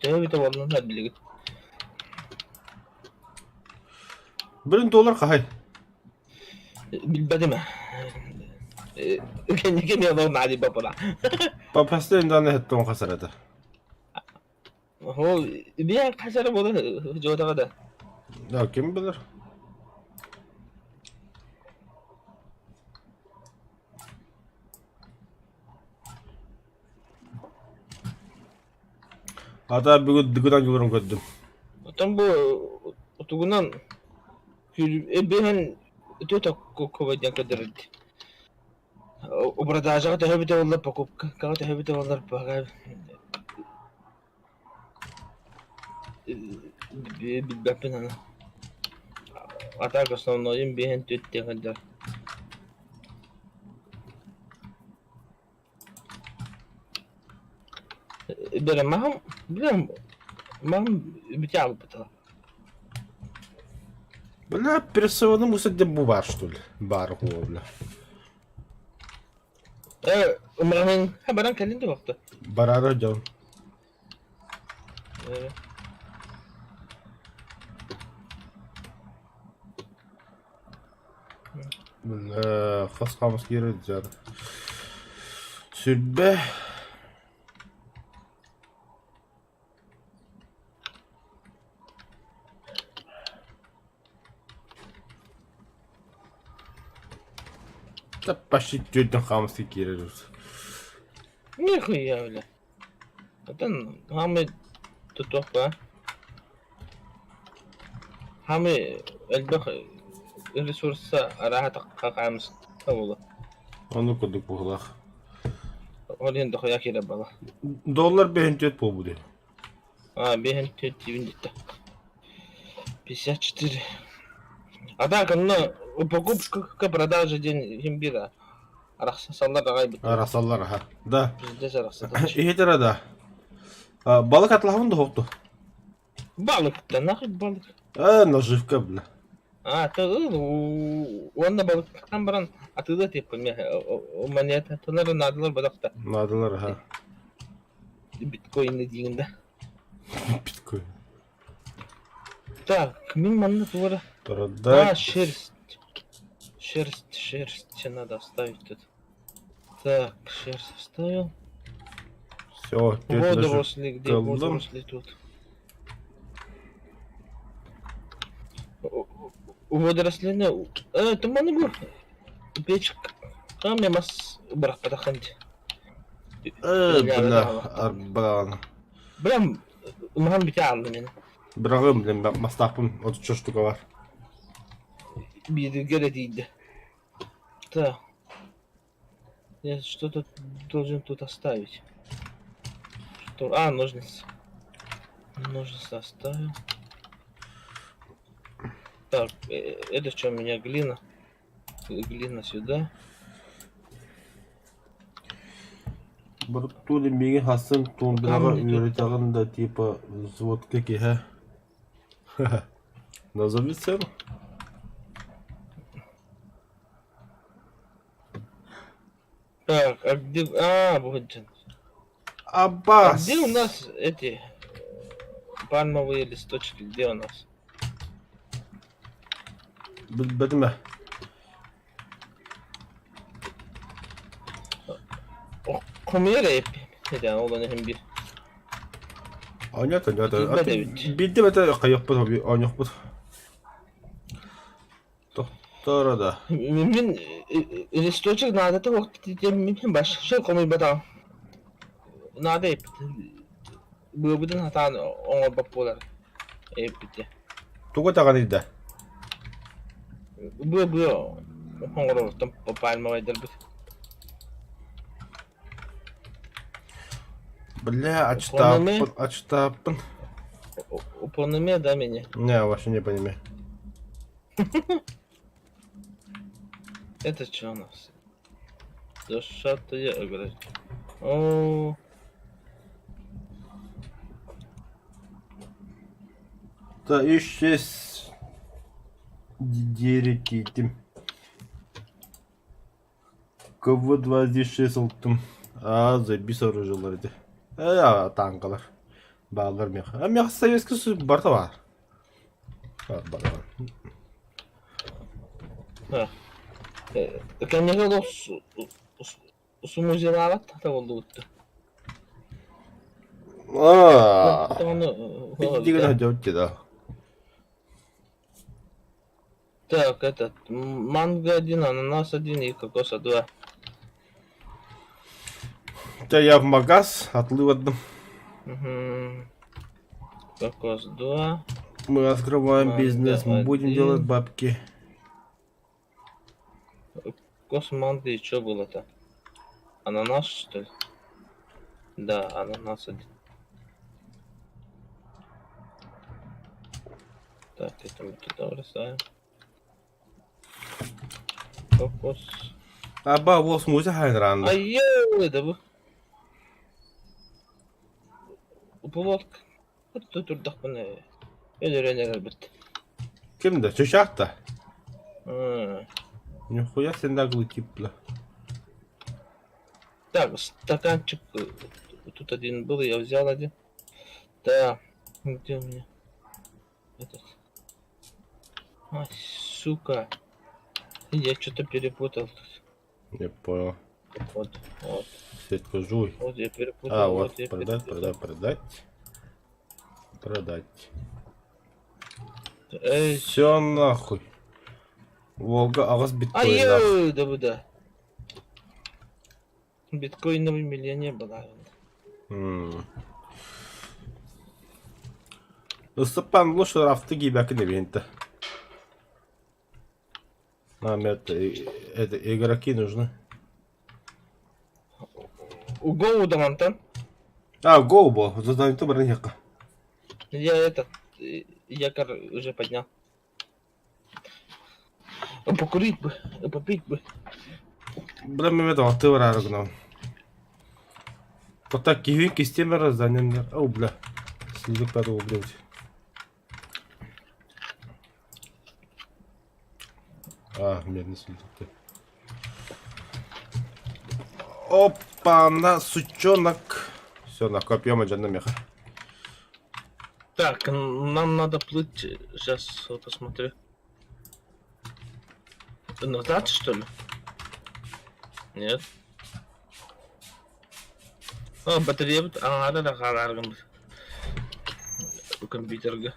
Tabii de vallahi bilgi. $1 kahay. Bilmedim. Kendi yalan hadi baba. Papasta imdan ettim o kasarada. O bir kasara bola joda kada. Ya kim bilir? Hatta bir gün dıgıdan yolurum gördüm. Tam bu otugunan ben öte kovacak kadar. O burada aşağı tabi de ollar pakop kağıt tabi de ollar pakay. Ben ana. Atak основной ben tütte kadar. Böyle maham bilmem bir tane bu. Бля, пересыланы мусор bu var что ли? Бар бля. Umarım haberan kendinde baktı. Barara can. Bля, хас хамас geri canım. Sülbe. Да почти тётен хамский кирерус. Нихуя, бля. Атан хамы тутук ба. Хамы элбэх ресурса арахата какамс табула. Onu kuduk buğlaq. Олен дохуя кире бала. Доллар бehen тёт пол буде. Бехен тетивин дитта. 54. А так, ну, покупка, продажа день имбира. Арахсалар агай бит. Arasallar ha. Da. Bizde жарахсалар. İhetera da. Balık atlağın da hoktu. Балык, да нахуй балык. Наживка, бля. Ты, он на балык там баран, а ты да типа, монета, то, наверное, надо балык-то. Nadılar ha. Биткоины дейгенде. Bitcoin. Так, min манна тура. Продать. Шерсть. Шерсть надо оставить тут. Так, шерсть оставил. Все, Водоросли, где калдым. водоросли тут? Водоросли, это манго. Печка. Там я мас брак потаханти. Бля, арбан. Прям махам битял мен. Брагым, блин, мастапым 33 штука var. Бир гере дейди. Так. Я что-то должен тут оставить. Что? Ножницы. Ножницы оставил. Так, это что у меня глина? Глина сюда. Бұрттулы меге хасын туындыраға Камни тут. үйретағын да типа взводка кеха. Назови цену. Так, а где... вот. А Аббас! где у нас эти пальмовые листочки? Где у нас? Bilmedim. Kumyere hep. Neden olan hem bir. Oynat. Bilmedim. Bildi bete kayıp bu tabi oynat bu. Doktora da. Min листочек надо то вот тем başka konuyu bana. Надо hep. Bu bütün hata ona bakıyorlar. Hep bitti. Tuğu tağanıydı. Bu Hongro tam palmavaydır bu. Бля, Упомяни. очтапын. Упомни да меня. Не, вообще не понимаю. Это что у нас? Душатая игра. О. Да, исчез. Дерекитим. КВ-26 ұлттым. Забис оружияларды. Танкалар. Балдар мех. Мех советский суд барта бар. Конечно, сумузилават та болду. Биддигэн хөдөөд да. Так, этот манго 1, ананас 1 и кокос 2. Да, я в магаз отлывадым. Кокос 2. Мы открываем бизнес, мы будем один. делать бабки. Косманды и что было-то? Ананас, что ли? Да, ананас 1. Так, это мы туда бросаем. Кокос. Аба, вот смузи хайнранды. Ай-ё, да вы. Булатка. Вот тут турдак бана. Öldürenler elbette. Kimde? Çöşakta. Нихуя себе наглый тип, бля. Так, стаканчик. Тут один был, я взял один. Да. Где у меня? Этот. Сука. Я что-то перепутал тут. Не понял. Вот. Сетка жуй. Вот я перепутал. Вот, я продать. Все нахуй. Волга, агас биткоин нахуй. Ай-ё, да. Биткоиновый миллионер была. Ысыппан лучше рафты гибяки не бенте. Нам это игроки нужны. Угол удамантан. Гоубо, задание то броняка. Я этот якорь уже поднял. Покурить бы, попить бы. Бля, мы это вот ты врагнул. Вот так кивинки с теми разданиями. Ау, бля. Следик пару блядь. Медный следик. Опа, на сучонок. Все, накопьем один на меха. Так, нам надо плыть. Сейчас посмотрю. Назад, что ли? Нет. О, батарея. Да, хараргам. У компьютера.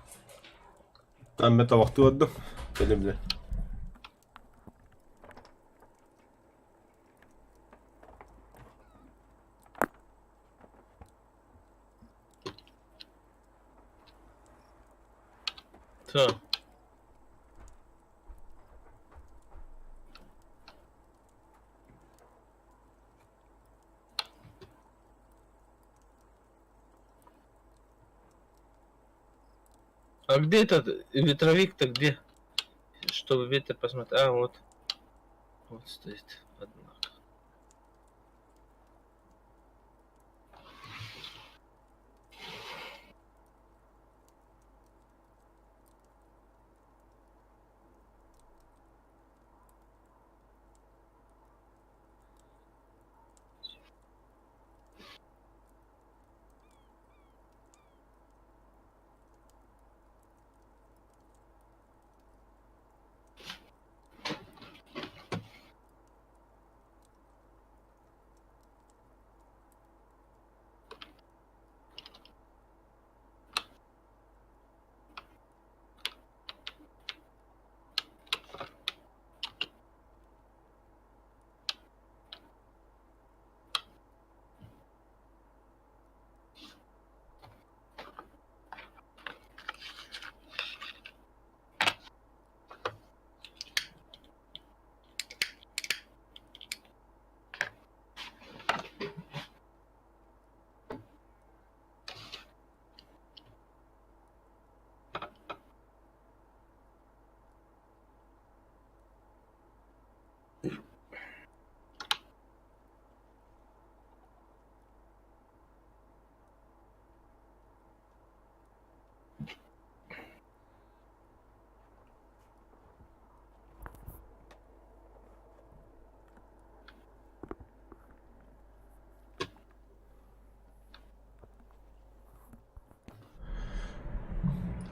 Там это вахты отдым. Или, бля. Все. А где этот ветровик-то где? Чтобы ветер посмотреть. А, вот. Вот стоит. Однако.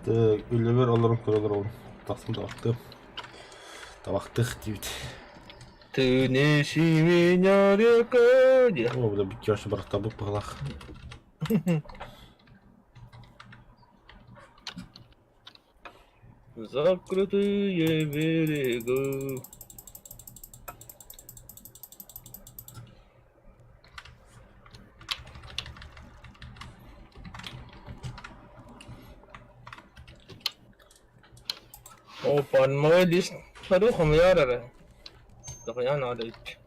Üllever alırım kuralar oğlum. Tasım da baktım. Da baktık deyip. Ты неси меня, река. О, бля, bir yaşı bırak da bu pıhlak. Закрытые берега. Опа, мой лист. Рухом ярara. Так я надо идти.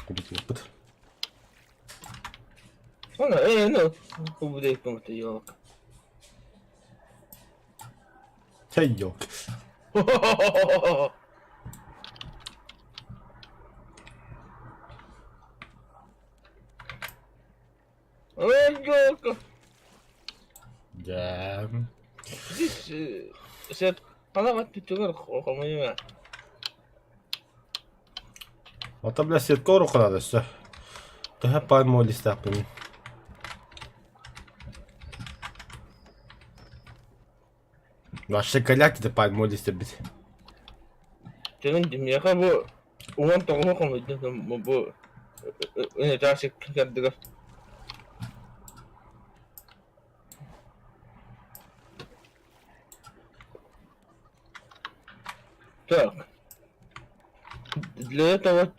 Кубик yapıt. Sonra ну, убей кому-то ёлок. Hey yok. Ой, ёлка. Jam. Здесь сет. Она вот тут хомая. Ota bля сетка урухана да все. Ты хапай мой лист yapayım. Вообще коляки ты пай мой лист бит. Тэгэн димяха бу уун тогохом идэх бу энэ жашиг гэдэг. Так. Для этого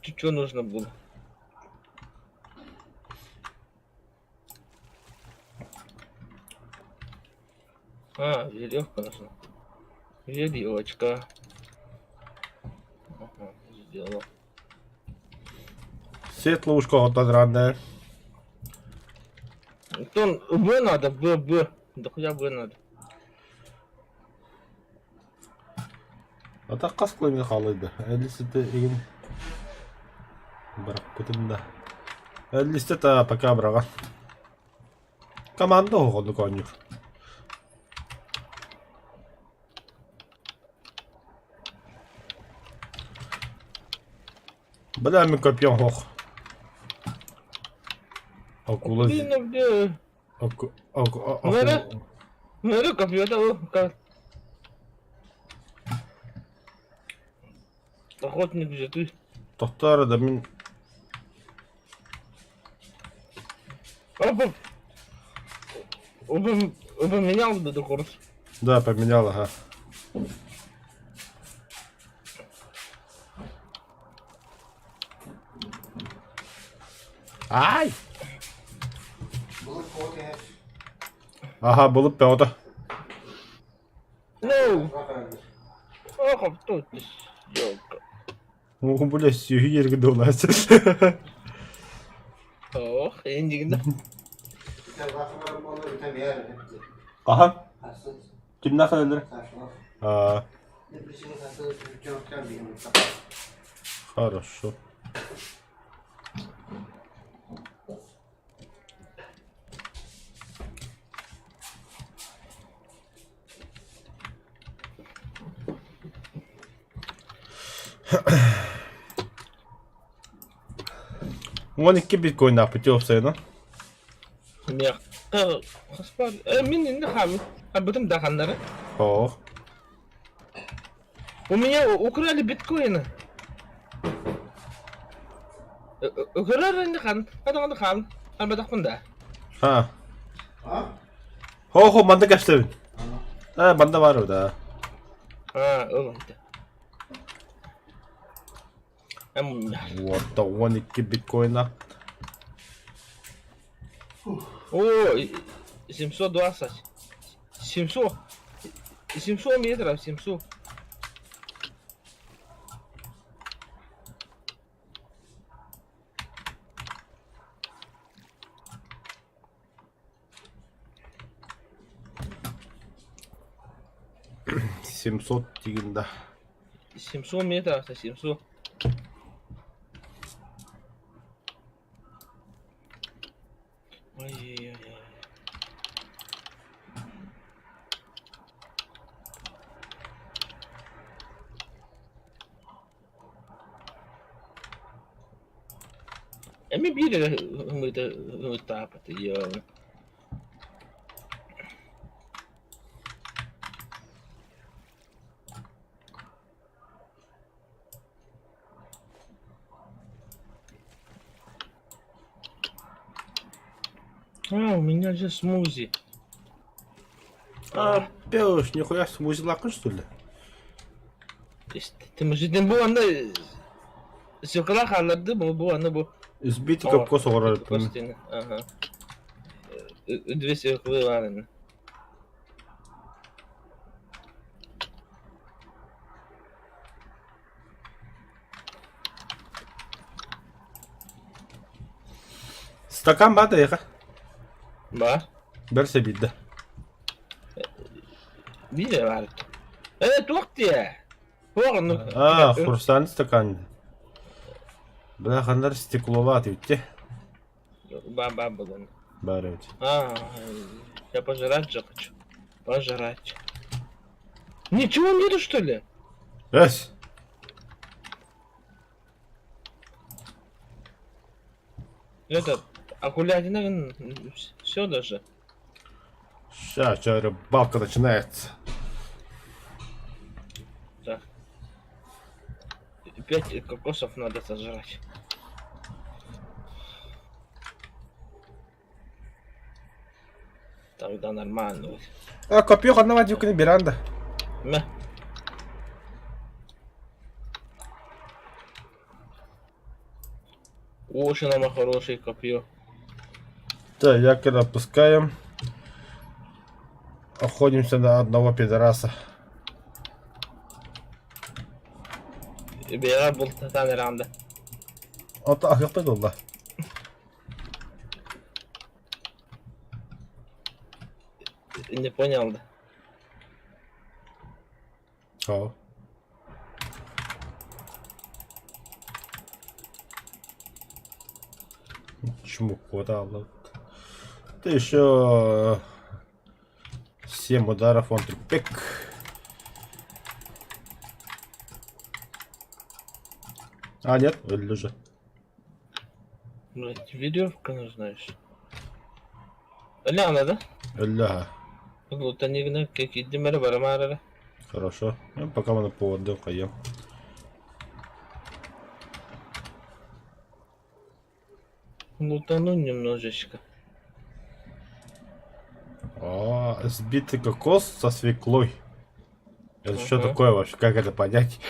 что нужно было? А, веревка нужна. Веревочка. Ага, сделал. Светлушка отодранная. То Б надо, Б. Да хуя Б надо. Ата қас қылымен қалайды. Әлісіті егін. Бірақ бұтында. Әлісті та пока бұраған. Команда оғылды конюр. Бля, ми копьем оқ. Акула... Блин, где? Смотри, копье-то, охотник же ты. Тоқтар да мен... Поменял да курс. Да, поменял, ага. Ай! Ага, болып па ода. Ну! Ох, а тут ёлка. О, бля, сүйі ергіде олайсы. Ох, ендігінде. Аха, kimden söyledin? Aa, хорошо. Он 2 биткоин напытел sayını. Мех. Хаспар. Мен енді хамid. Бүтін дақандары. Ох. У меня украли биткоины. Украли енді хан. Қадағанды хан. Арбадақпын да. Ha. Ho, banda kaçtı. Ha, banda var orada. Ha, öyle. Вот, 12 биткоина. О, 720. 700 метров, 700. Семьсот дегенде. 700 метров, 700. Ой-ой-ой. Ми били мы тапати, йо. А, у меня же смузи. А, пёс, нихуя смузи лакын, что ли? Ты мужиден bu anda sokala hallardı bu anda bu. Избитый капкос оғырар. Костина. Ага. Две соколы var. Стакан бар да яқа. Var. Берсе бидді. Bir de var. Evet, yok diye. Оғын. А, хрустальный стакан. Бля, қандар стекловатый өтте. Баба бүгін. Бар өте. А, я пожрать же хочу. Пожрать. Ничего нету, что ли? Өс! Это, акулятина, все даже. Сейчас, что рыбалка начинается. Так. 5 кокосов надо сожрать. Тогда нормально будет. А, копье одного дюка беранда. Мя. Очень нам хороший копье. Так, якорь опускаем. Охотимся на одного пидораса. Бера бултатан herhalde. Ата акылтайды ол да. Не понял да. Ау. Чему хватало? Ты еще 7 ударов, он пик. А, нет, или же. Блять, веревка нужна еще. Ляна, да? Ля. Вот они гна какие демеры барамары. Хорошо. Ну, пока мы на поводу поем. Лутану немножечко. А, сбитый кокос со свеклой. Это что Ага. такое вообще? Как это понять?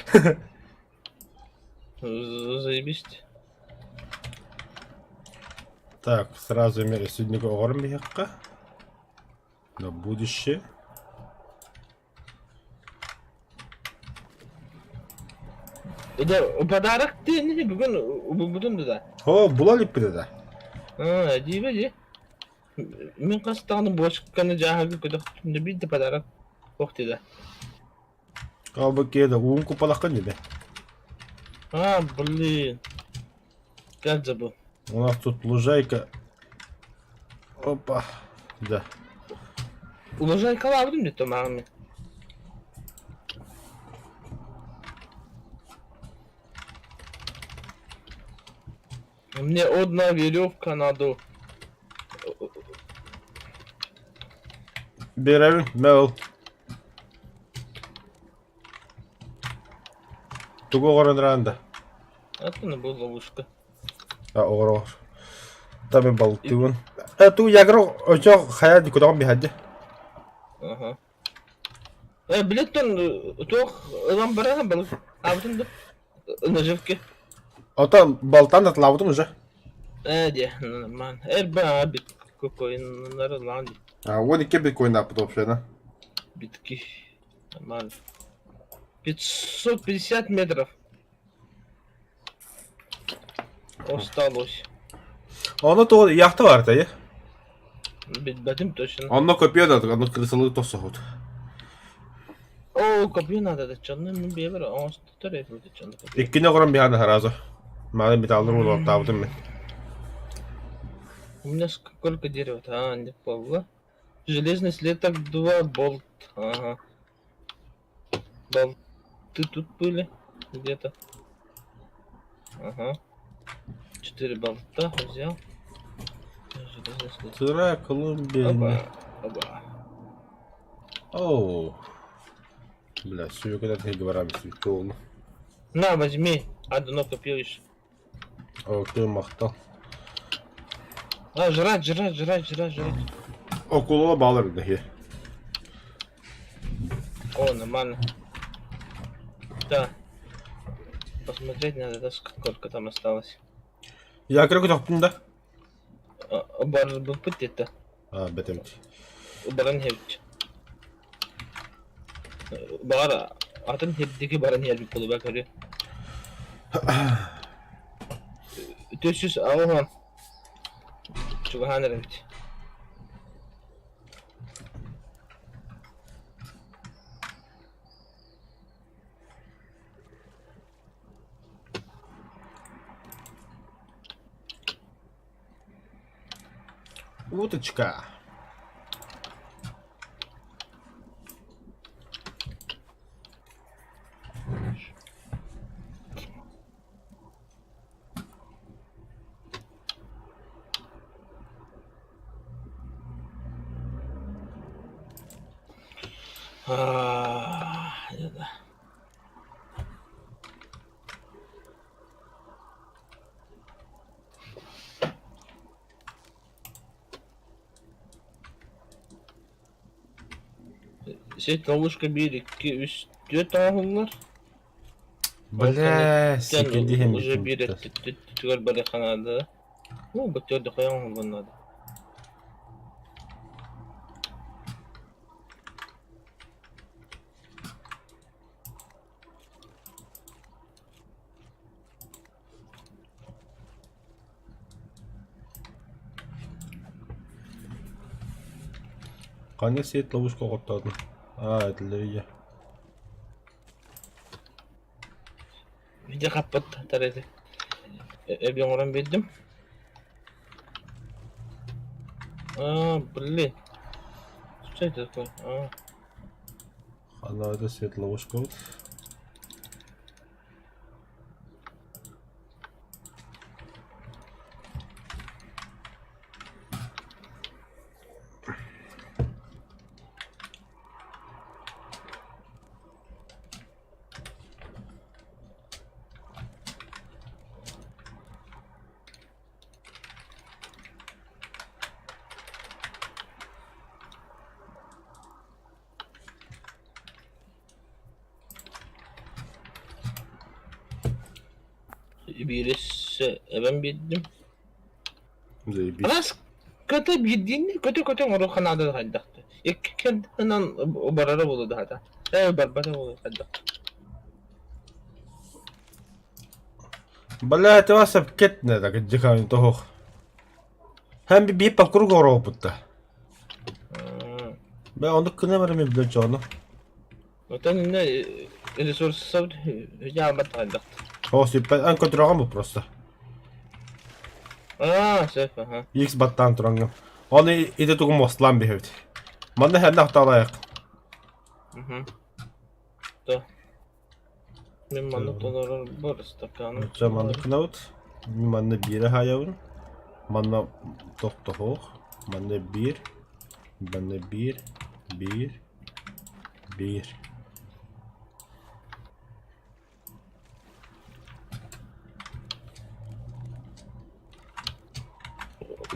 Заебись. Так, сразу сегодня говорим на будущее. Да, подарок ты не бүгін да. О, была ли преда? Дибе де. Мен қастағының бошыққаны жағағы көдіқтімді бейді подарок қоқты да. А бы кеда, ум купалака не да. Блин. Как забыл. У нас тут лужайка. Опа. Да. Улажай калавдым де томағымен. Мне одна веревка надо. Берем, мел. Туго горен ранда. Это не была ловушка. А, оро. Там и балтывын. Ту ягро, очо хая ди кудаган бихадди. Ага. Билет тох ламбара был. А вот он наживки. Ота балтан атлавдым уже. Де, нормально. Эрба бит какой нарланди. А, вот и кебит кой напад вообще, да? Битки. Нормально. 550 метров. Осталось. Оно то яхта var da ya. Битбатым точно. Оно копия да, оно крысалы то сохот. О, копье надо да чанны мен бевер. Он стотор вроде чанны копье. Ikkine горен бихада харазо. Madem bir aldım onu taptım ben. У меня сколько дерева-то? Не было. Железный след так 2 болт. Ага. Болты тут были где-то. Ага. 4 болта взял. Железный след. Sıra Колумбия. Оба. Оу. Бля, suyu kadar tek var abi suyu çoğunu. На, возьми. Одно копье еще. Okey maktal. Жрать. Okula bağlarım dahi. О, нормально. Да. Посмотреть надо, да, сколько там осталось. Ya kırık taktın da. Бар был путь это. Ha betemti. Баран хевч. Бар атын хевдеки баран хевдик болу бак көрү. 400 алган. Чугахан ревч. Уточка. Да. Şey lовушка 1, 2, 3, 4 ağırlar. Бля, секенди hem Уже bitim bir bitti. tütügör bari kanadı. Bu götürdü koyan bunlar. Kanka seyit lavuşka kottadın. Edileri ya. Bir de kapat tarafı. Bir oran bildim. Блин. Что это такое? Kanada seyit lavuşka ot. Birisi ben bildim. Zaybis. Anas kötü bildiğini kötü onu kanada kaldaktı. Kendinden barara buldu hatta. Barbara buldu hatta. Bля, ты вас кетне так дикан toho. Hem bir pakuru goro putta. Ben onu kınamarım bile canı. Otan ne resursu savd hücamet kaldaktı. O süper en kötü rakam bu prosta. Sefa ha. X battan turangım. Onu ide tuğum oslan bir hevdi. Manda her nahta alayak. Da. Ben manlık dolar burası da kanı. Manda kınavut. Manda bir hayavun. Manda tohtoğuk. Manda bir. Manda bir.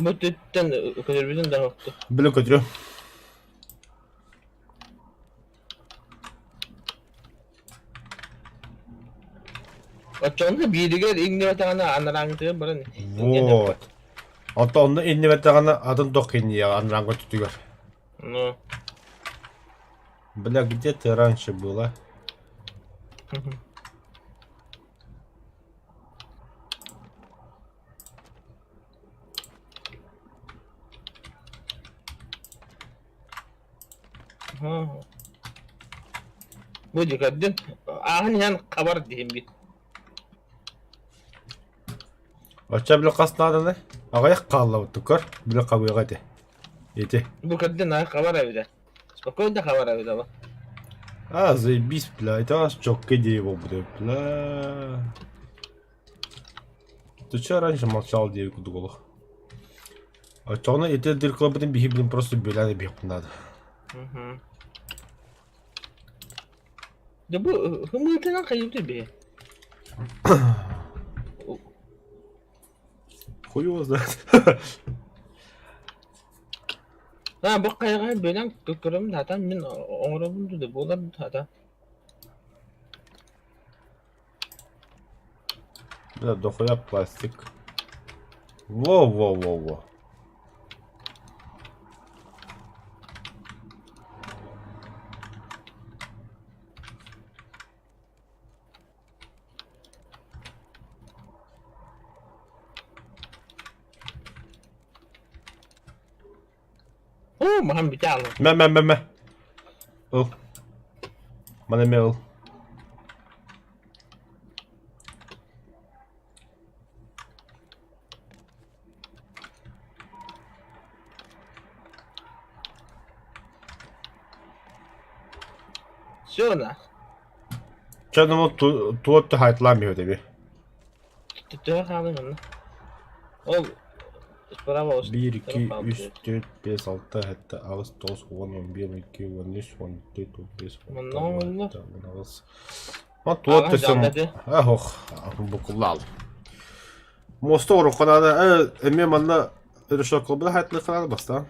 Bu tütten kadar bizim de yoktu. Bile götürüyorum. Açığında biriger İngilizce tane anlarangı barın. Вот. Hatta onda inni vetagana adın dok inni ya anran götürüyor. Ну. Бля, где ты раньше была? Bu dikkatin. Yan kabar diyeyim bir. Açça bile kasna adını. Ağayak kalla bu tukar. Bile kabuya gade. Yedi. Bu kadın kabar evde. Spokojno da kabar evde bak. А, заебись, бля. Это у нас чётко дерево будет, бля. Ты чё раньше молчал, девку дуголох? А чё она это дыркла блин, беги, блин, просто беляны бегать надо. Ya bu hımıltıdan kayıptı bir. Хуй его знает. Ha bu kayığa böyle kıkırım zaten ben onu buldu da bu da zaten. Бля, дохуя пластик. Во. Maham bir tane. Mä. Ul. Mana me ul. Sonra. Canım o tuvatte hayatlanmıyor tabi. Tutuyor kaldım onu. O bravo olsun. 1, 2, 3, 4, 5, 6, 7, 8, 9, 10, 11, 12, 13, 14, 15, 16, Ne oldu? 19. Ha tuvatte Ağaç sen. anladı. Bu kulal. Mosta oru kanada emme manna rüşak kolbada hayatlı kanada basta.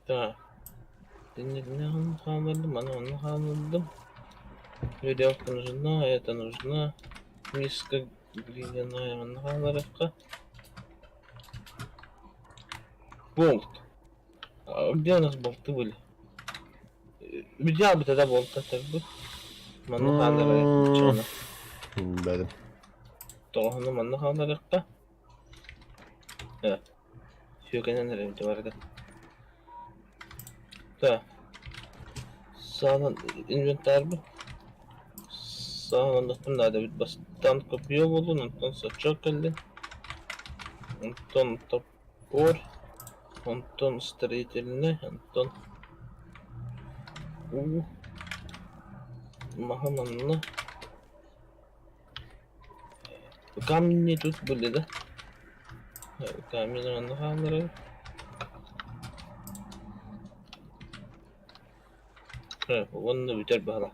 Da. Dinle kaldırdım, bana onu kaldırdım. Video konusunda, hayatın ucuna. Miska Green'in ayağını kaldırıp Bolt. Где у нас болты были? Где бы тогда болт так бы? Манна калдырып чана. Bilmedim. Тоғаны манна калдырып та. Сүйкенен ревде бар экен. Да. Sağdan inventar bu. Sağdan da bir bastan kopuyor oldu. Ondan sonra çok geldi. Ondan topor. Ondan строительный. Ondan Mahamanlı. Камни тут были, да? Камни на хаммеры. Onu biter bana.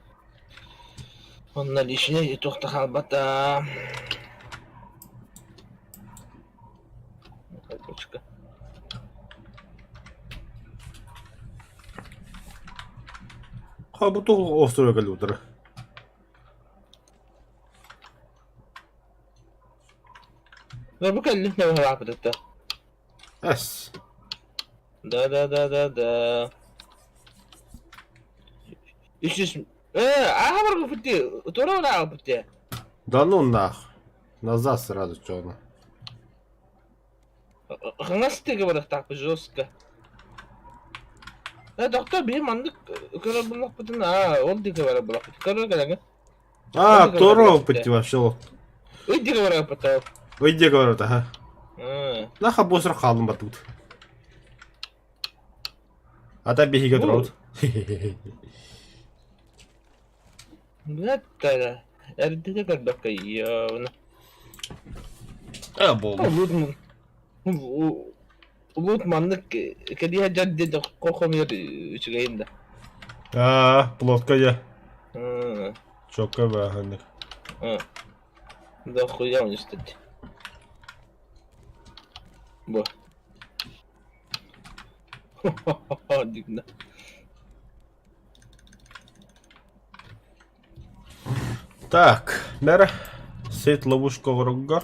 Onlar işine tokta kalbata. Kalbочка. Ha bu da ostroga kalıyor. Ver bakalım ne var yapıda. Es. Да. İşte var bu fıttı. Doğru mu fıttı? Да ну нах. Назад сразу что она. Nasıl teke var tak жестко. Doktor benim anlık kara bulak pıtın oldu ki var bulak pıtı. Kara kara. А, второго путевошел. Öyle ki var pıtı. Выйди, говорят, ага. Нах обосрал халм тут. А та беги гадрот. Hatta erdi de kadar bakıyor. Abo. Ulutmanlık kediye caddede kokuyor üçgeyinde. Плоткая. Чока ваханник. Да хуя он istedi. Bu. Dikna. Так, нера. Сеть ловушка врага.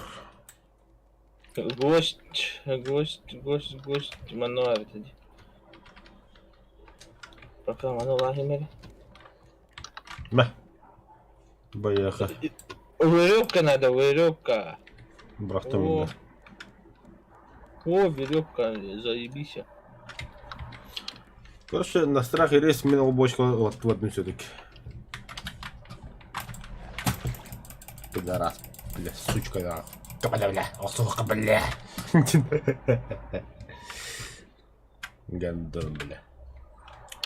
Гость. Мануар dedi. Bakalım Manуар mı? Ма. Бояха. Веревка надо, веревка. Брахта меня. О, веревка, заебись. Короче, на страх и рейс минул бочку вот в одну все-таки. Пидорас. Бля, сучка, да. Бля, осуха, бля. Гандон, бля.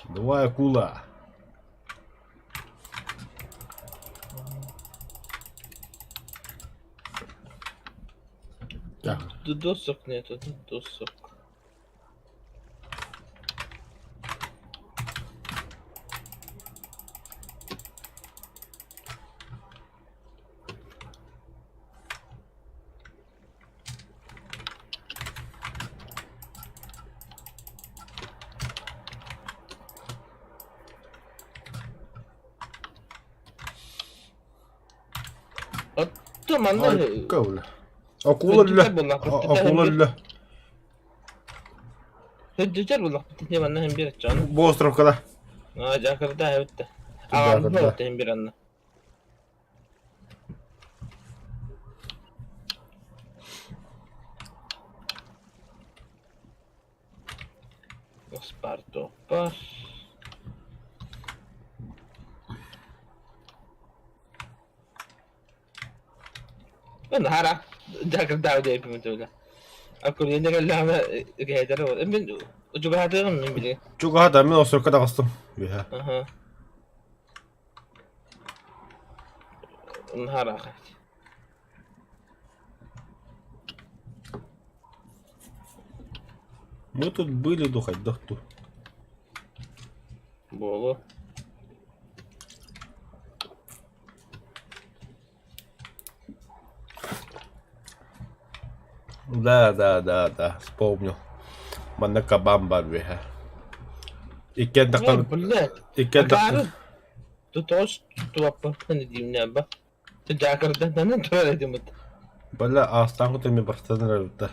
Давай, акула. Так. Досок нету, досок. Tamam lan. Акула. Акула. Hüccücer bu laf bitince benden hem bir canım. Bu остров когда? Jakarta evet de. Jakarta. Ne oldu hem bir anla. Sparto par. Ben hala Jakarta öyle yapayım öyle. Aku yeni geldiğimde gayet var. Ben juga ada kan bile. Чуга хата, мен остров когда кастым. Биха. Aha. Hala. Мы тут были, духать, да тут. Bolu. Да, вспомнил. Манакабамба, биха. İkken dakika. Bulle. İkken dakika. Akarı. Tutos tutup ne diyeyim ne ba. Jakarta ne tuvar edim. Böyle aslan kutemi başladın herhalde.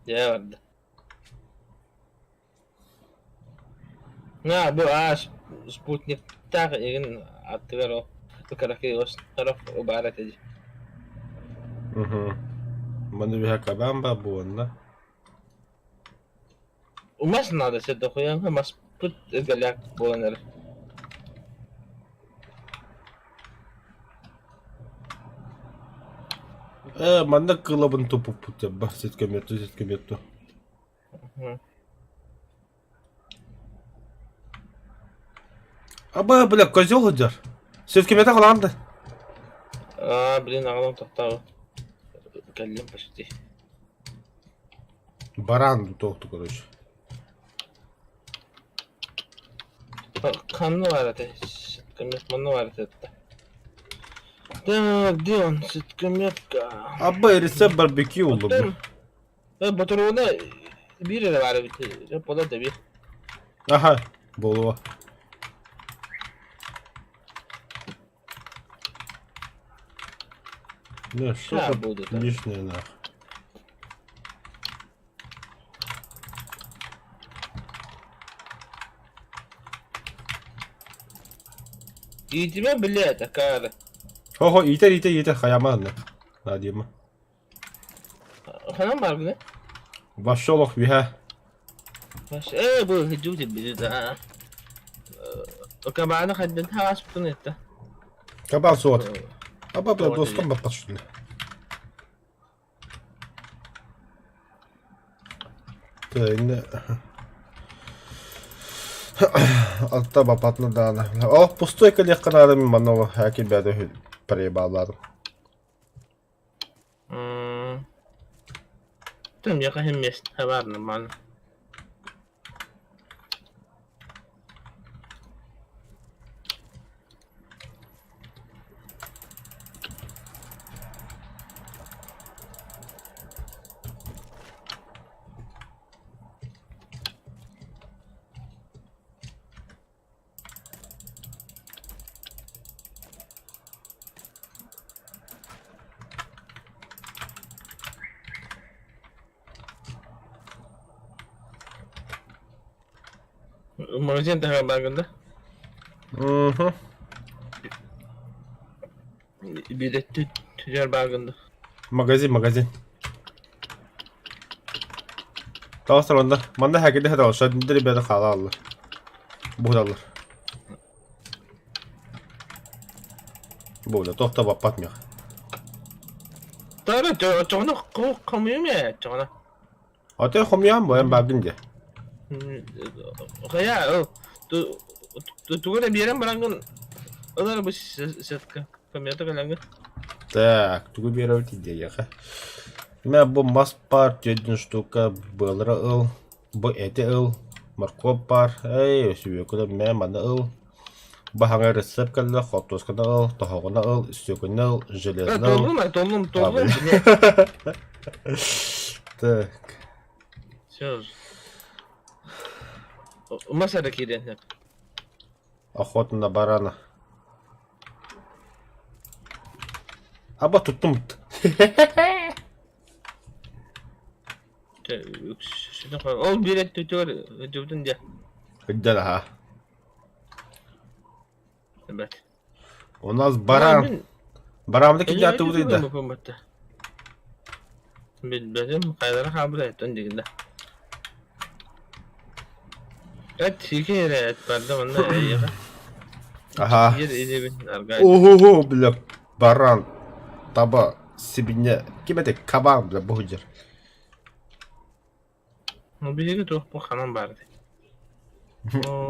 Ya vardı. Ne bu aş Sputnik tak egin attılar o. Bukarakı o taraf o barat edi. Bana bir hakaben var bu anda. Umas nada se dokuyan ha mas put galak bolanır. Manda kılabın topu put ya. Bahset kömürtü. Aba böyle kозел hocar. Siz kemete kalandı. Блин, ağlam tahta. Kallim почти. Baran toktu короче. Kanlı var ate. Sıtkımlık manlı var ate. Diyon sıtkımlık. Aba erisi barbekü oldu bu. Ben Batur'una bir yere var bir. Rapoda da bir. Aha. Bolu. Ne şu Ha, kadar buldu da. lишнее нах. Yitime bile takar. Ho yeter hayama ne. Hadi mi? Hanım var bu ne? Başolok bir ha. Baş bu hücum bir de. O kabağını kadın havas tutun etti. Kaban soğut. Aba Doğru bla dostum bak şunu. Töyne. Altta bapatlı dağına. Oh, пустой коллега надо мимо нового хаки беды проебал. Tam yaka hem mes haber normal. Magazin takar bagında. Bir de tüccar bagında. Magazin. Daha sonra manda hakede hada olsa dindiri bede kala Allah. Buğdalar. Buğda tohta bapatmıyor. Tara çoğunu komuyor mu ya çoğunu? Ate komyan bu en bagınca. Kaya o tu da bir yere bırakın. Onlar bu setka. Kamyata kalangın. Так, тугу берете деяха. У меня был масс пар, один штука, был ыл, был эти ыл, морковь пар, эй, себе куда меня мана ыл. Баханга рецепт калла, хотос када ыл, тохогона ыл, истекона ыл, железно ыл. Толдum. Так, Söz. Masadaki de. охота на барана. Aba tuttum. Şunu koy. Ol bir et tutuyor. Tütün diye. Güzel ha. Evet. У нас баран. Baramdaki jatı buraydı. Bizim kaydara kabul et öncekinde. Evet, hikaye et barda bana ya. Aha. Yer edebin argay. Oho, bile baran. Taба sibinye. Kime de kabağım bile bu hıcır. Ну бери то по ханам барда.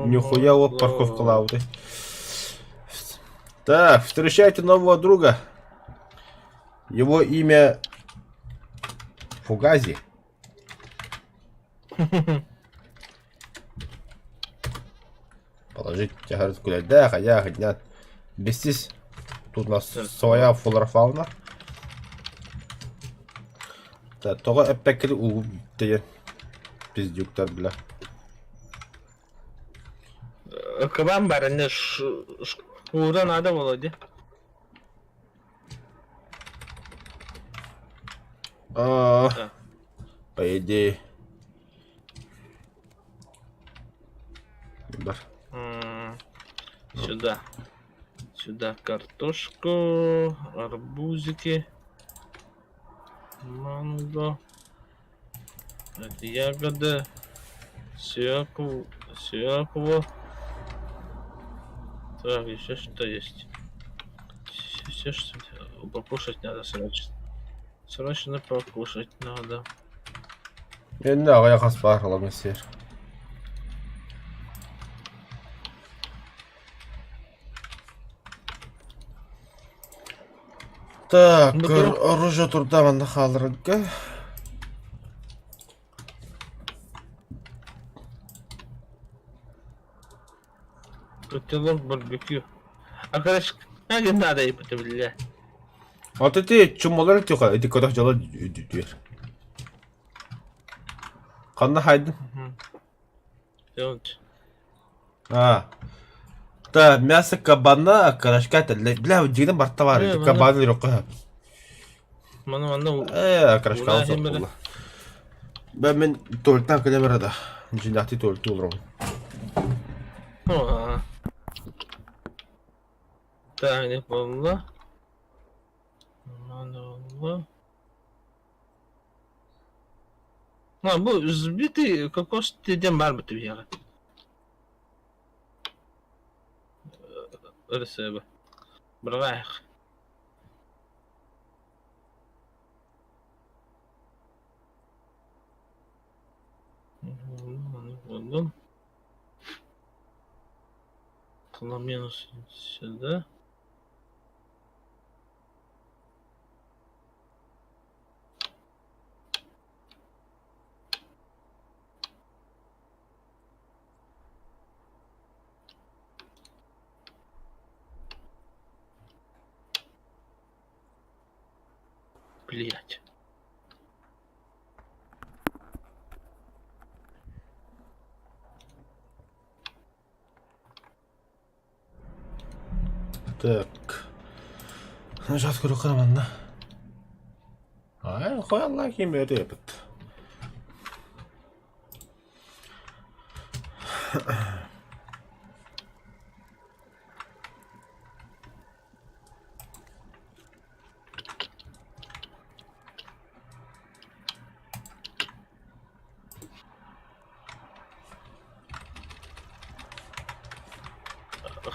Нихуя вот парковка лауды. Так, встречайте нового друга. Его имя Фугази. Положить тягар гулять. Да, хотя нет. Бестись. Тут у нас своя флора-фауна. Так, тоға әппәкілі ұғып дейін. Пиздюктар білі. Кабан бар, не шкура надо, Володя. А, Да. по идее. Бар. Сюда. Сюда картошку, арбузики, манго, это ягоды, свеклу. Так, еще что есть? Все, что покушать надо срочно. Срочно покушать надо. Endi ağaya kas var alamaz ser. Так, Ну-ка. оружие турда манда халырга. Котелок барбекю. Arkadaş, hangi надо yapabilir? Вот эти чумолар тюха, эти кодах жала дүйер. Қанна хайдын? Делать. Да, мясо кабана, карашка тәлі. Бля, жегден барта бар, Бля, кабаны жоққа. Мана Карашка Ура, алсақ хемері. болды. Мен туалеттен келе барада. Жинақти туалетті олырым. Ага. Так, не помню. Bu збитый кокос теден бар бит бияга. Örsebi. Bırak. Buldum. Kullanmıyoruz sürede. Блять. Так. Ну, сейчас көрі қыраманда. Ай, қой алла кейін бәрі епіт.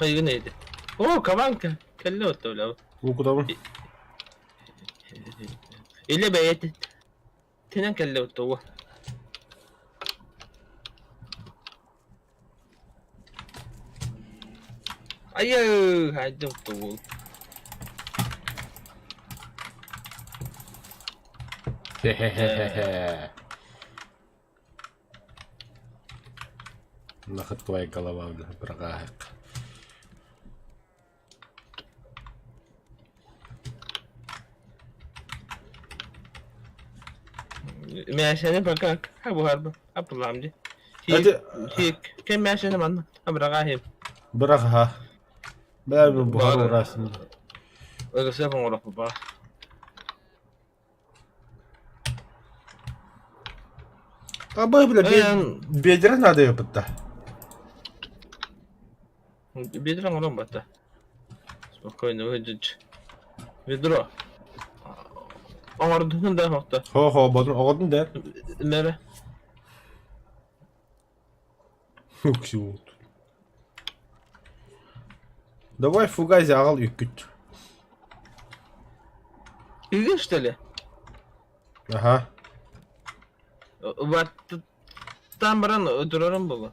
Kayı neydi? Oo kavanka. Kelle otu öyle. Bu kudamın. İle beyeti. Tenen kelle otu. Ayy, hadi otu. Хе-хе-хе-хе. Нахат твоя голова, бля, брагак. Meşene bakak. Ha bu harbi. Abdullah Hadi. Kim meşene bana? Ha bırakayım. Bırak ha. Ben bu buhar Bari. uğraşsın. Öyle sefen olarak bu bak. Ama bile bedire nerede yapıp da? Бедром ром бата. Спокойно выйдет. Ведро. Аңардын да вакытта. Ho, badın oğudun der. Mere. Çok iyi oldu. Давай фугази ağal yüküt. Үйгө что ли? Aha. Вот там баран өтөрөрүм болу.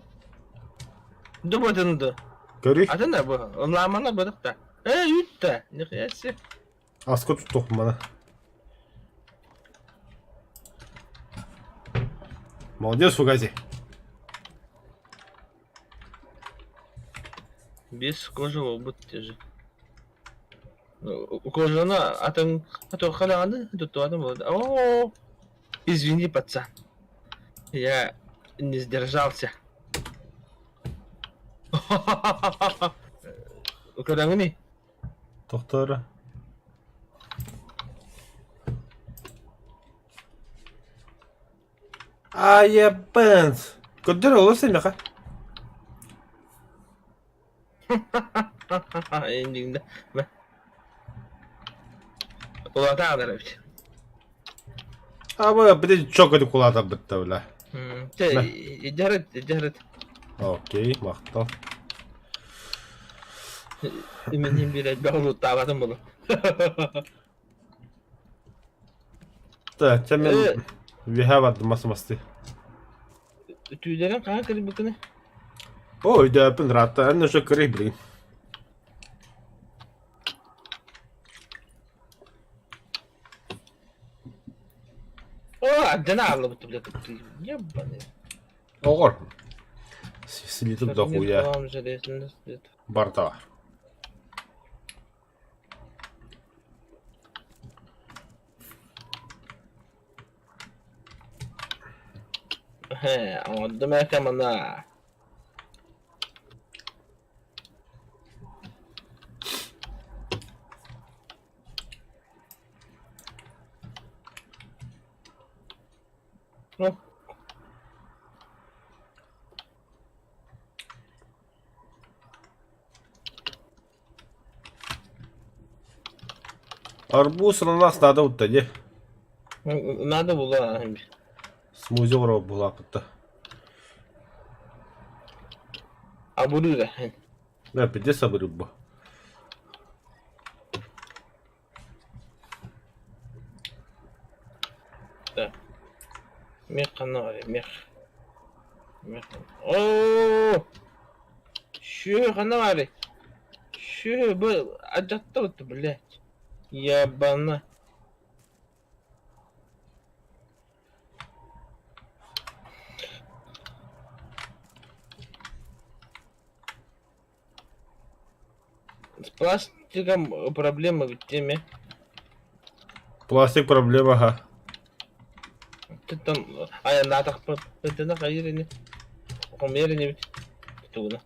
Дубатынды. Görük. Атын да бу. Ламана бадык да. Üttä. Нихаясы. Askı tuttuk bana. Молодец, фугази. Без кожи обут те же. Кожаны атың қалағанды тұттуадым болды. О, извини, пацан. Я не сдержался. Көрәңі не? Тоқтары. Ебанс. Көдір олы сәмеға. Ендігінде. Улата ағдар әбіт. Абы біде чок өді құлата бітті білі. Жарыт. Окей, мақтал. Менен бері бағылуытта ағатын болу. Так, мен веха барды масы-масты. Түйдерін қаға кіріп бүкіні? Ой, да, әпін ратта, әнні жо кірей білген. Жана ағылы бұтты біле күтті. Еббаны. Оғыр. Слитіп да хуя. Жаресінде. Барда бар. Anladım ekranına. Hop. Арбуз на нас надо вот тоді. Надо было. Смузи ұрау бұла бұтты. Абуру да. Мен піде сабыры бұ. Да. Мех қана var ya, мех. Ооо! Şu қана var ya. Şu bu acatта вот, блядь. Ебана. С пластиком проблема в теме. Пластик проблема, ха. Ты там... А я на так... Это на хайрене. Умерене ведь. Туда.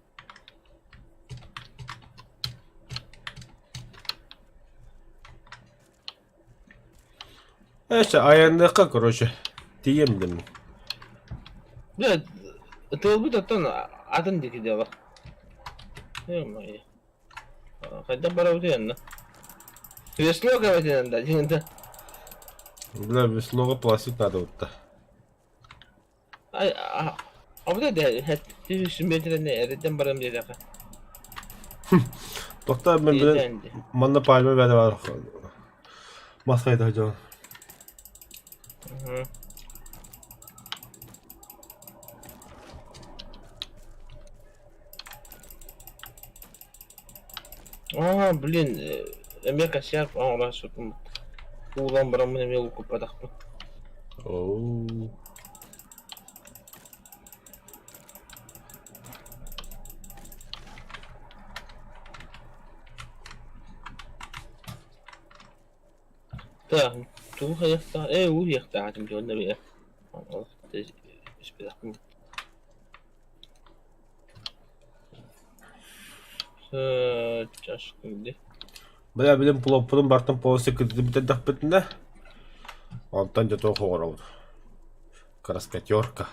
Эше, аяндыққа, короче. Тиемдім. Да, ты бы тон атын деки дела. Ё-моё. Хотя барауден, да? Весло говорит, да, да. Бля, веснова пластик надо вот та. А вот это, ты метріне әріден барам дейді аға. Тоқта мен білен манна пальма бәді бар. Масқайды жауын. Блин, мен косяк, раз шутым. Улан барам мен мен оқып падақпын. Оу. Так, тух яхта, уехта, атым жонда бе. Спидақпын. Чашкынды. Бля, білем пулаппының бартын полысы кірді бітендік бітінде. Онтан жа тоқ оғыр ауды. Краскатерка.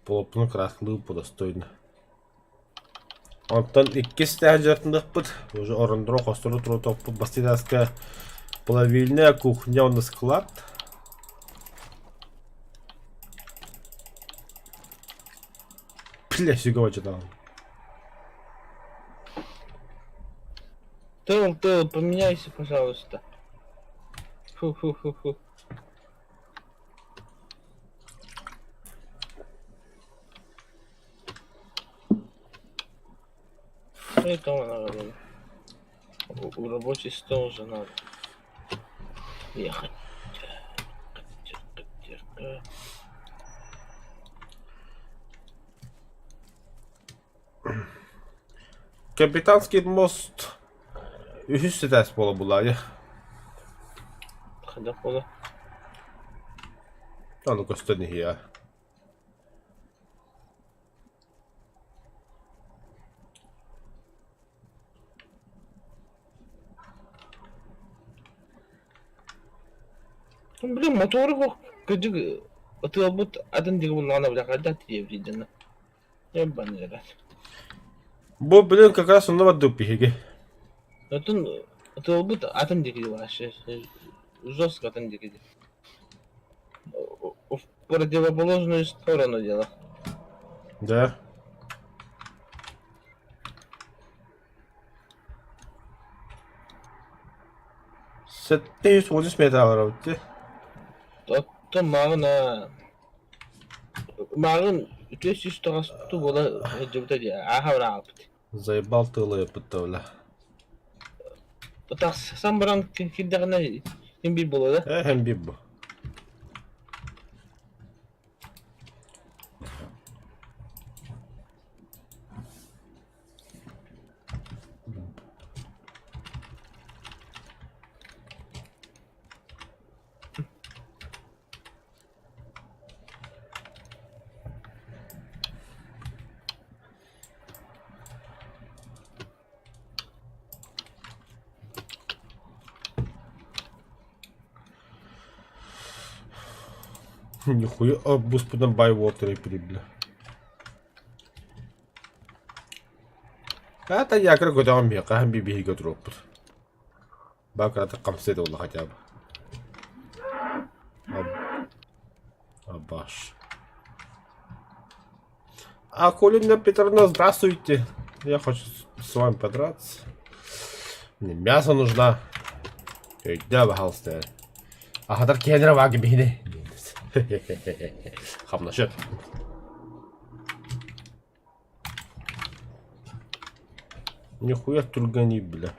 Пулаппының краскындығы по достойны. Онтан иккес тәң жартындық бұд. Уже орындыру қостыру тұру тоқпы. Бастинаска половильная кухня, он склад. Бля, фигово что-то. Ты поменяйся, пожалуйста. Фу. Это надо. У рабочий стол уже надо. Ехать. Капитанский мост. Üst test bola bulaya. Қадақ бола. Onu gösterdi ya. мотору бок кыжык ытылбыт атын диги булгана бляка тиевриден. Ебанера. Bu bilen как раз onda var dupihige. Атын ытылбыт атын диги ваше. Жестко атын диги. В противоположную сторону дело. Да. Сетте 130 метр var bitti. Тоттон магын 300 тагасту бола жебде ахавра алып. Заебал тылы yapıttı Так сам баран кирдагына ким бир болот да. Hem bir bu. Нихуя, господом байвотера прибли. Это я как то он бег, а би биги дроп. Бакра так камсет والله хотя бы. Абаш. Акулина Петровна, здравствуйте. Я хочу с вами подраться. Мне мясо нужно. Да, пожалуйста. А хадар кенера ваги бихне. Хамнашып. Нихуя тургани, бля.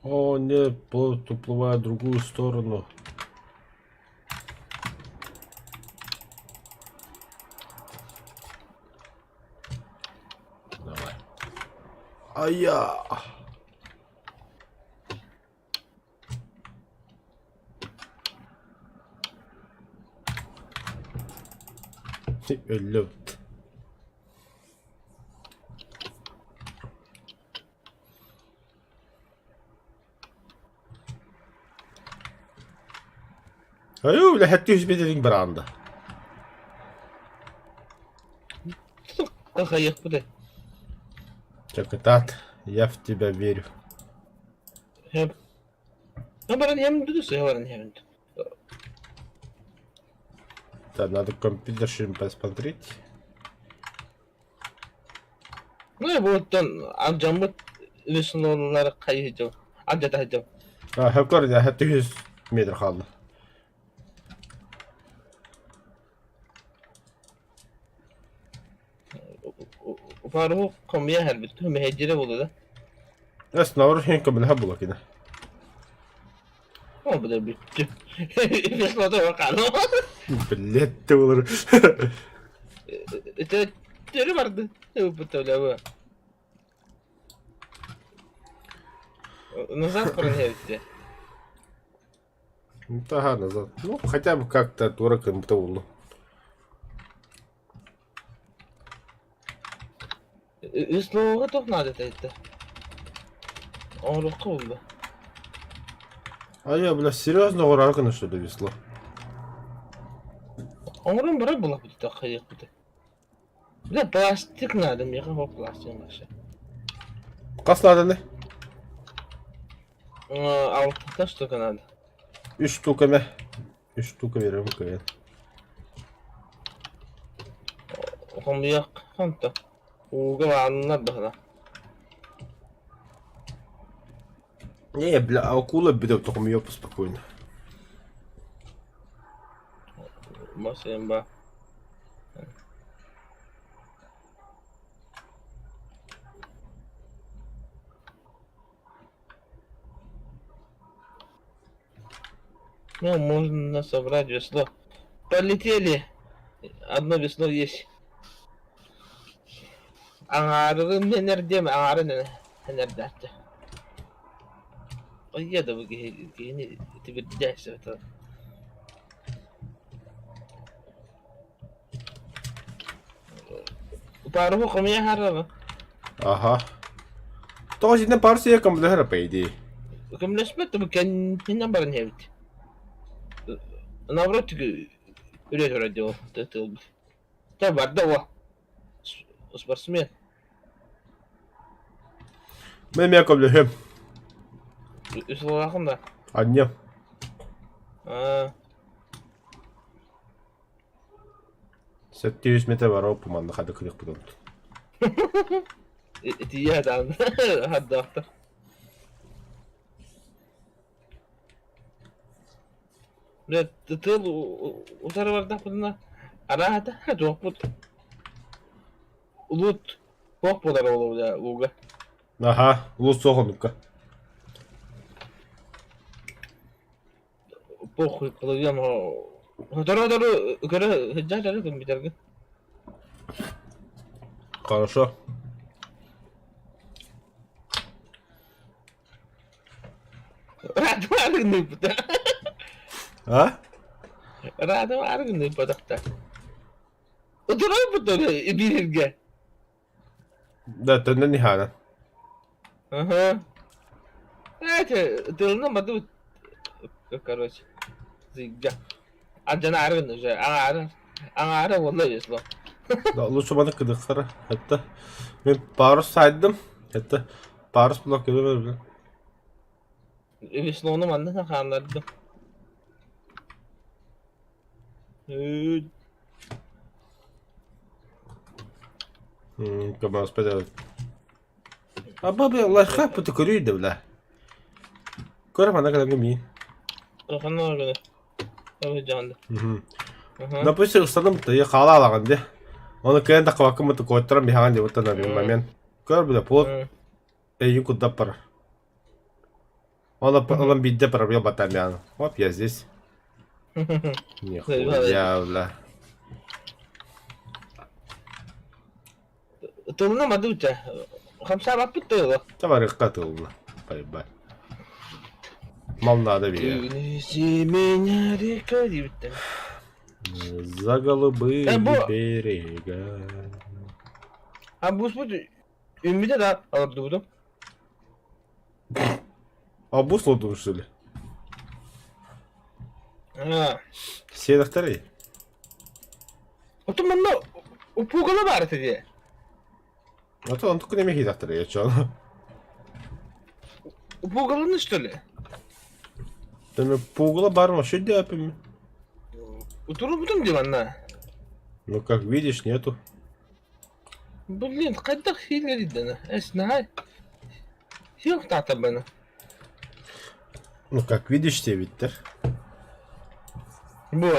О, нет, плот уплывает в другую сторону. Давай. Ай-я! Ölüm. Ayuu lähet yüzmedin bir anda. Кахаях куда? Чакатат, я в тебя верю. Я баран хем дудус, я баран хем. Да, надо компьютер фильм посмотреть. Ну я вот он амжамут веснулар кайжо. Амжата хажо. Hökör ya, hatta 100 metre kaldı. Faru komya helbet. Mehecire bulu da. Esnavur hinka bilha bula kine. O bu da bitti. Vesnoda bakalım. Billetti olur. Teri vardı. Bu tövbe bu. Назад проверьте. Ага, назад. Ну, хотя бы как-то дурак им было. Üsluğu çok nadet etti. Onu oldu. А я, бля, серьезно урагана что ли весло? Onun bırak bulak bir dakika yaptı. Bir de plastik nerede mi? Yakın o plastiğin başı. Kas надо ne? Altı штука надо. 3 штука me. 3 штука veririm kaya. Onu yak. Kanta. Uğga var anlar daha da. Не, бля, акула бедов только ее поспокойно. Masayım bak. Ну, можно собрать весло. Полетели. Одно весло есть. Аңарығым нелер дем, аңары нелер дәрті. Ya da bu gene tibet derse ta. Paru ko kami harap. Aha. Toh sini parsi ya kamu dah apa ini? Kami lesmet tu bukan number ni hewit. Navrot öyle radio. Ta vardı o. Sportsmen. Ben mi kamu hem? Üstüne bakın da. Annem. Aa. 700 metre var o pumanda hadi kırık bir oldu. Diye adam. Hadi aktar. Ne tıl utar var da bunda. Ara hadi hadi okut. Ulut. Bok budar olur ya Uga. Aha. Ulus soğuk. Bok kılacağım o. Dur göre hıccar dedim bir dergi. Хорошо. Rahat var günü bu da. Ha? Rahat var günü bu da. Oturuyor bu da bir Da tenden nihana. Ага. Знаете, дълномаду, короче, зига. Acana arın уже, ara vallahi yeslo. Da ulus bana kırık kara. Hatta ben Paris saydım. Hatta Paris blok görüyorum. Yeslo onu mandan kanlardım. كمان سبيدر. بابي الله يخاف بتكريد ولا. كره ما نقدر نجمي. Kanlar öyle. Tabii canlı. Na pus ustadım da ya kala alağındı. Onu kendi kavakım mı koytaram bir hangi vatan abi mamen. Kör bile pol. Ey kudda para. Он беде пробил батальон. Вот я здесь. Нихуя, бля. Dълномаду че. Хамса бапыттı. Товарищ катыл. Бай-бай. Мал надо бе. Унеси меня река дивитте. За голубые бо- берега. Ha bu ümide de alırdı bunu. А бус лодун что ли? Ha. Все докторы. Otomanla upugala var diye. А то он только не мехи докторы, я чё? Upugalanın işte. Там пугало барма, что делаем? Oturup budum diyor anne. Ну как видишь, нету. Блин, قدك هي جدا. اسمعي. Yok تعتبرنا. Ну как видишь, тебе Виктор. Bu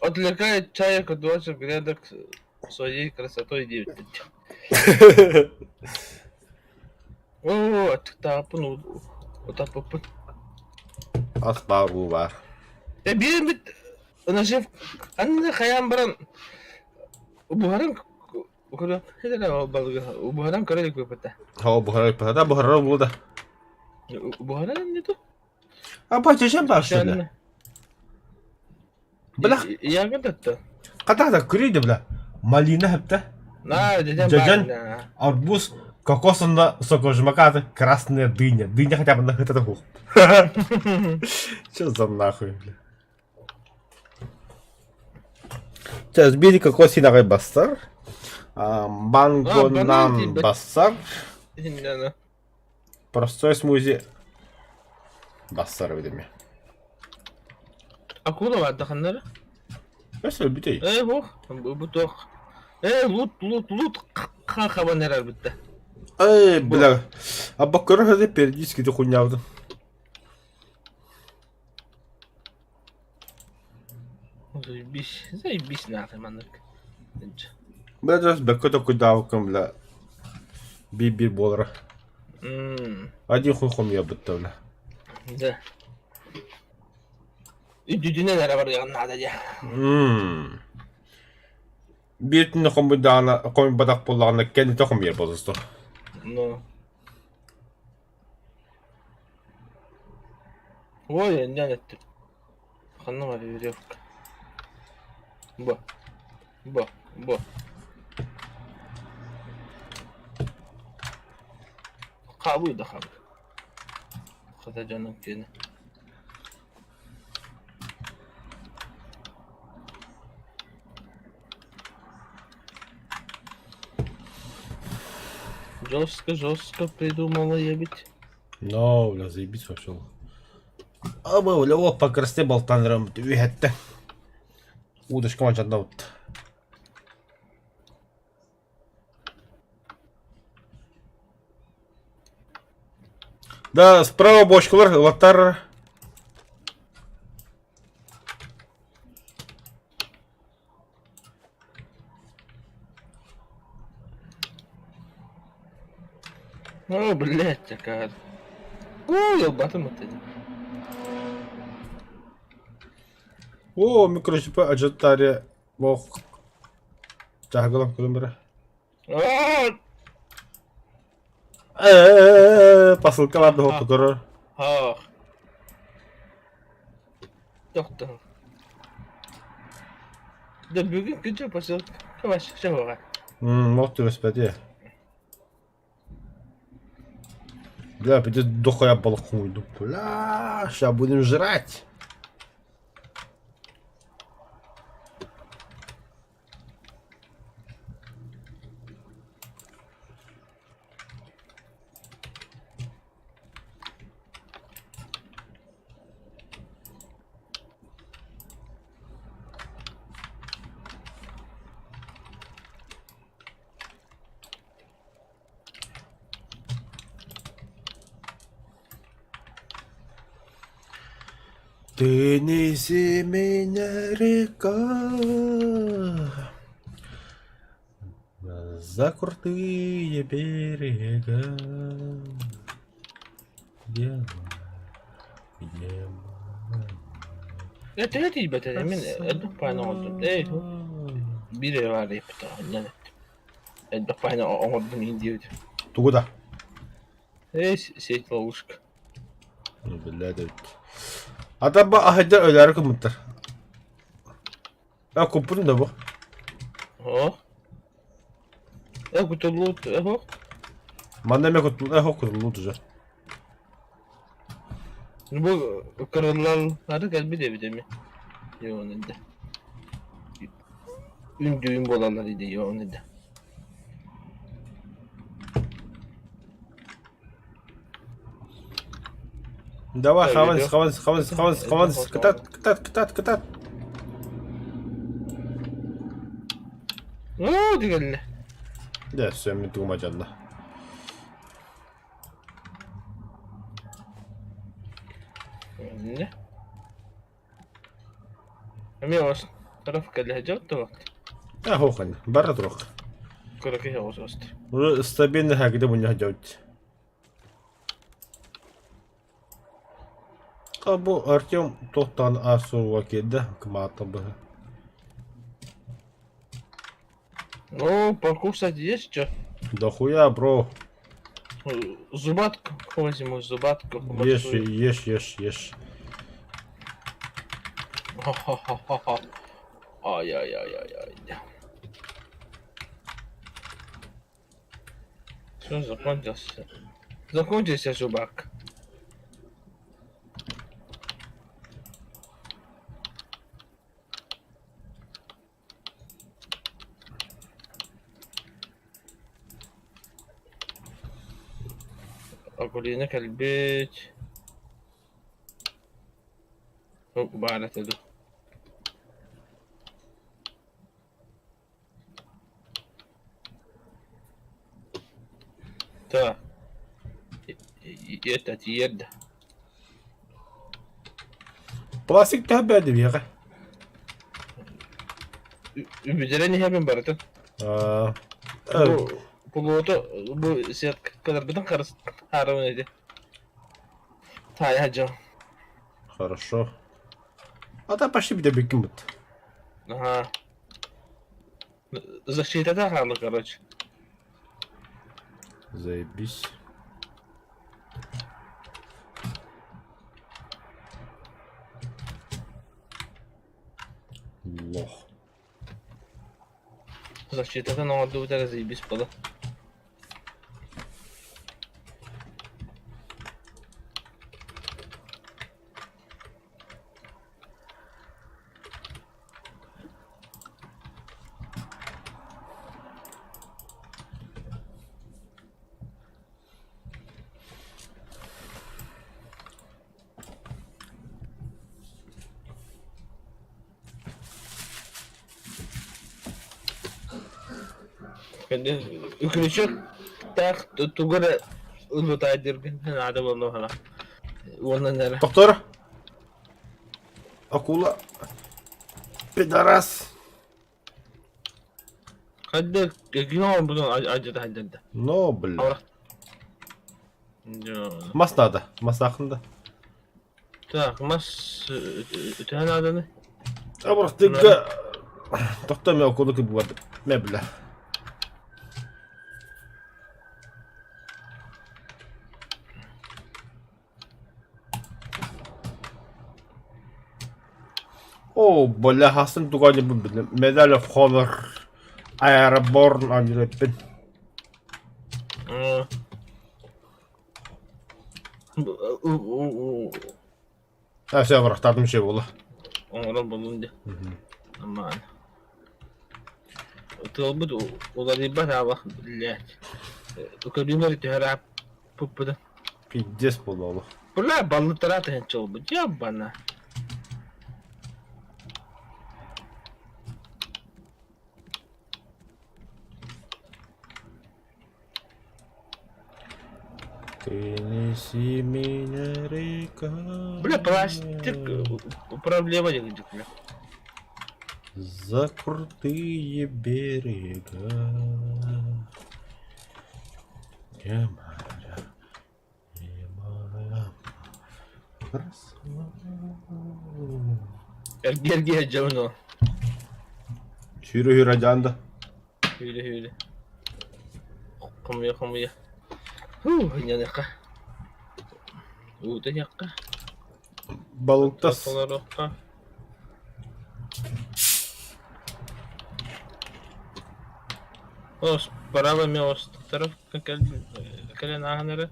отвлекает человека от ваших грядок своей красотой девять. О, tapın o tapın. Asbaru var. Bir انا شايف انا خيام برن وبهران وكده هذا وبهران كره كويبتا Ha buhara pada buhara burada. وبهران نيتو Apa çeşen başladı. Bırak. يا قدرت Kadar da kriydi bile. Malina hepte. لا جدًا Jajan. Арбуз. Кокосunda сокожмакаты. Красная дыня. Дыня хотя бы на это хух. Что за нахуй, бля? Сейчас бери кокос и нагай бастар. Бангонан банан, бастар. هنا Простой смузи. Бастар видимо. акула var دخلنا Nasıl bir şey? ايه هو بتوخ ايه لوت خابن herhal bitti. Ай, бля. А бакара hadi периодически ты хуйня вот. Zajebiście na tym manek. Бля, сейчас баката кудавкам, бля. Bir болра. Один хуй хом я бытта, Güzel. Düdüğüne nere var yanına ya. Bir tane hom budana, hom badak bulana kendi de hom yer bozuldu. No. Ой, önden ettim. Kanım var yürü yok. Bu. Bu. Kabuydu kabı. Kadar canım gene. Жестко придумала я ведь. No, бля, заебись вообще. Aba öyle o pakarste baltanlarım üyette. Удочка мачанда вот. Да, справа бочкалар, латтар. О, блядь, такая. Ой, я батом это. О, микрочипы аджаттари. Бох. Чахгалам көлөмбөрө. Посылкаларды хопты көрөр. Ha. Doktor. Da bugün günce pasal. Kavaş şey var. Мокты веспеди. Бля, пойди дохуя балаху иду. Бля, ща будем жрать. Ты неси меня, река, за крутые берега. Где Ya değil be demin eduk payına oldu. Değil o. Biri var yaptı. Ne? Eduk payına oldu mu diyor. Ты куда? Сеть ловушка. Бля, да. Adam bu ahide öler kımıttır. Ya kupun da bu. О. Кутулут. О. Mandeme kutlu, kutlu tuca. Bu kırılanları gel bir de mi? Yoğun ede. Düğün bolanları da yoğun ede. Давай, Так, хаванс, катат. Oo diğerine. Ya sen mi durmacanla? Ne? Ama olsun. Taraf gelecek de vakti. Ya hokan, barra трох. Kırık ya olsun. Уже стабильно где будем делать. А bu Артем тоқтан асуға келді, кіматы бы. Ну, покушать есть что? Да хуя, бро. Зубатку возьму, зубатку. Ешь. Ха-ха-ха-ха. Ай-яй-яй-яй-яй. Все, закончился. Закончился зубак. أقول لك البيت فوق بعرة ده تا يد Plastik daha beğendi bir yere. Ümidireni hemen baratın. Evet. Bu siyat kadar bütün karısı harım neydi? Tayacı. Хорошо. А да почти bir de beklim bit. Ага. Защита да harlı короче. Заебись. Allah. Защитадан орду утага заебись было. Ükülüşük так тугара улутайдыргын надо было хала. Онна нера. Доктор. Акула. Пидорас. Хадда гион bunu acıdı haddende. No, бля. Авра. Жо. Мас надо. Мас ақында. Так, мас өтен аданы. Абрах тыгга. Доктор мен акула кіп барды. Мен бля. О, бля, хасын туганы бұл медаль ховер. Airborne angreppen. Все, врахтардым şey bola. Оңрон болунду. Аман. Тылбыт оларды бар абак билет. Көдүмөр төрап пуппуда. Пиздец болду oğlum. Була баллытара тенчол бу. Жабана. Принеси меня, река. Бля, пластик проблема не будет, бля. За крутые берега. Не моя красота. Ergi canım o. Yürü canda. Hüyle. Kımıya. Yanaka. Da yakka. Balıktas. Solar okka. Os, parava meu os taraf aquele nahanere.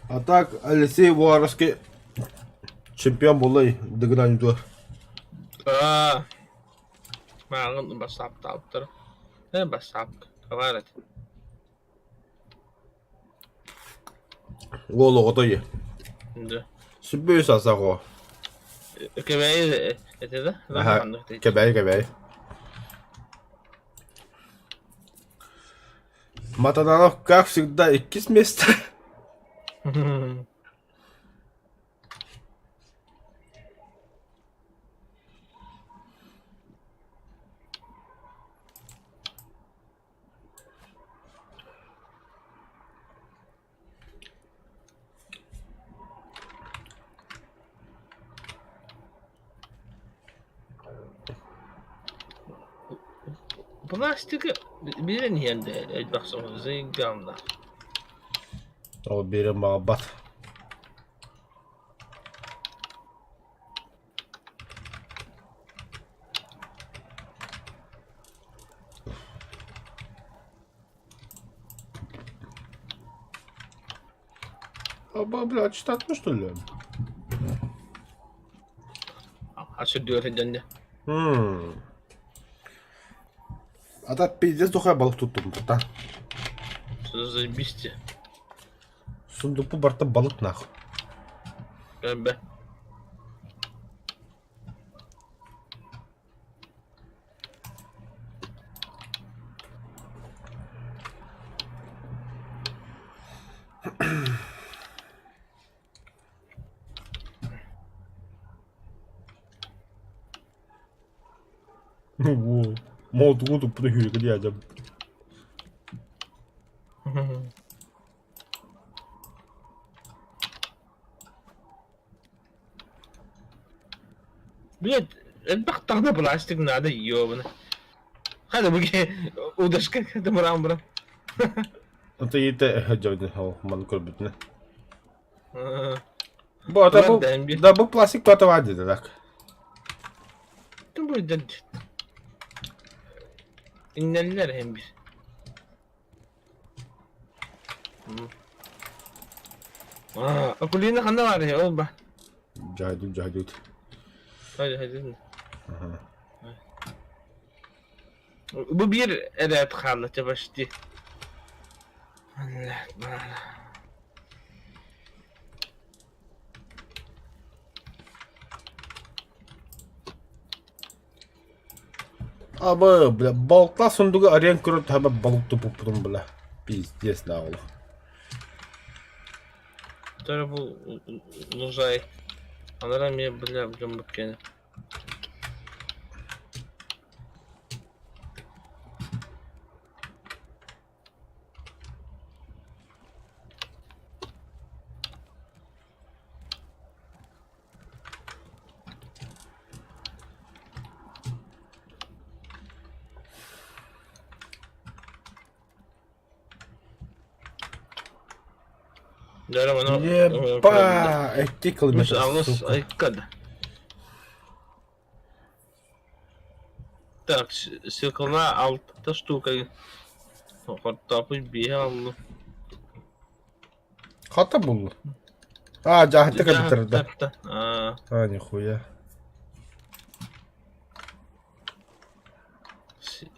А так, Алексей Воровский чемпион болай дыгынан дур. Mağın basap taptır. Ne basap? Kavaret. Ол отой. Indi. Sübüyü sasak o. Kebeği etedi. Aha, kebey. Матаданов, как всегда, иккис места. Пластик bilen yende baksana zingamda. O biri mağabat. Аба, блядь, штатно, что ли? Açı diyor edende. А так пиздец тухай balık tuttum buradan. Zabisti. Сундуку барта balık нахуй. Be. 오, 뭐 누구도 부대 휴일이 하자. Блядь, البختة بلاستيك نادي يوبنا. هذا بقى ودشك ده مرام. انت يته جودن هو من كل بتنا. Bu da bu plastik kutu vardı dedik. Tüm bu yüzden İnneller hem bir. Akulina kanda var ya oğlum bak. Cahidut. Hadi. Bu bir edet kaldı baştı. Allah. Abi balıklar sunduğu arayan kuru tabi balık topu bile. Pizdes ne olur. Sonra bu luzay. Anlarım ya bile cımbık gene. Жарам оно. Епа, эти километры. Алыс айкады. Так, силкана 6 штука. Хаттапы бие алды. Хата был. А, Cahit'te bitirdi. А, Нихуя.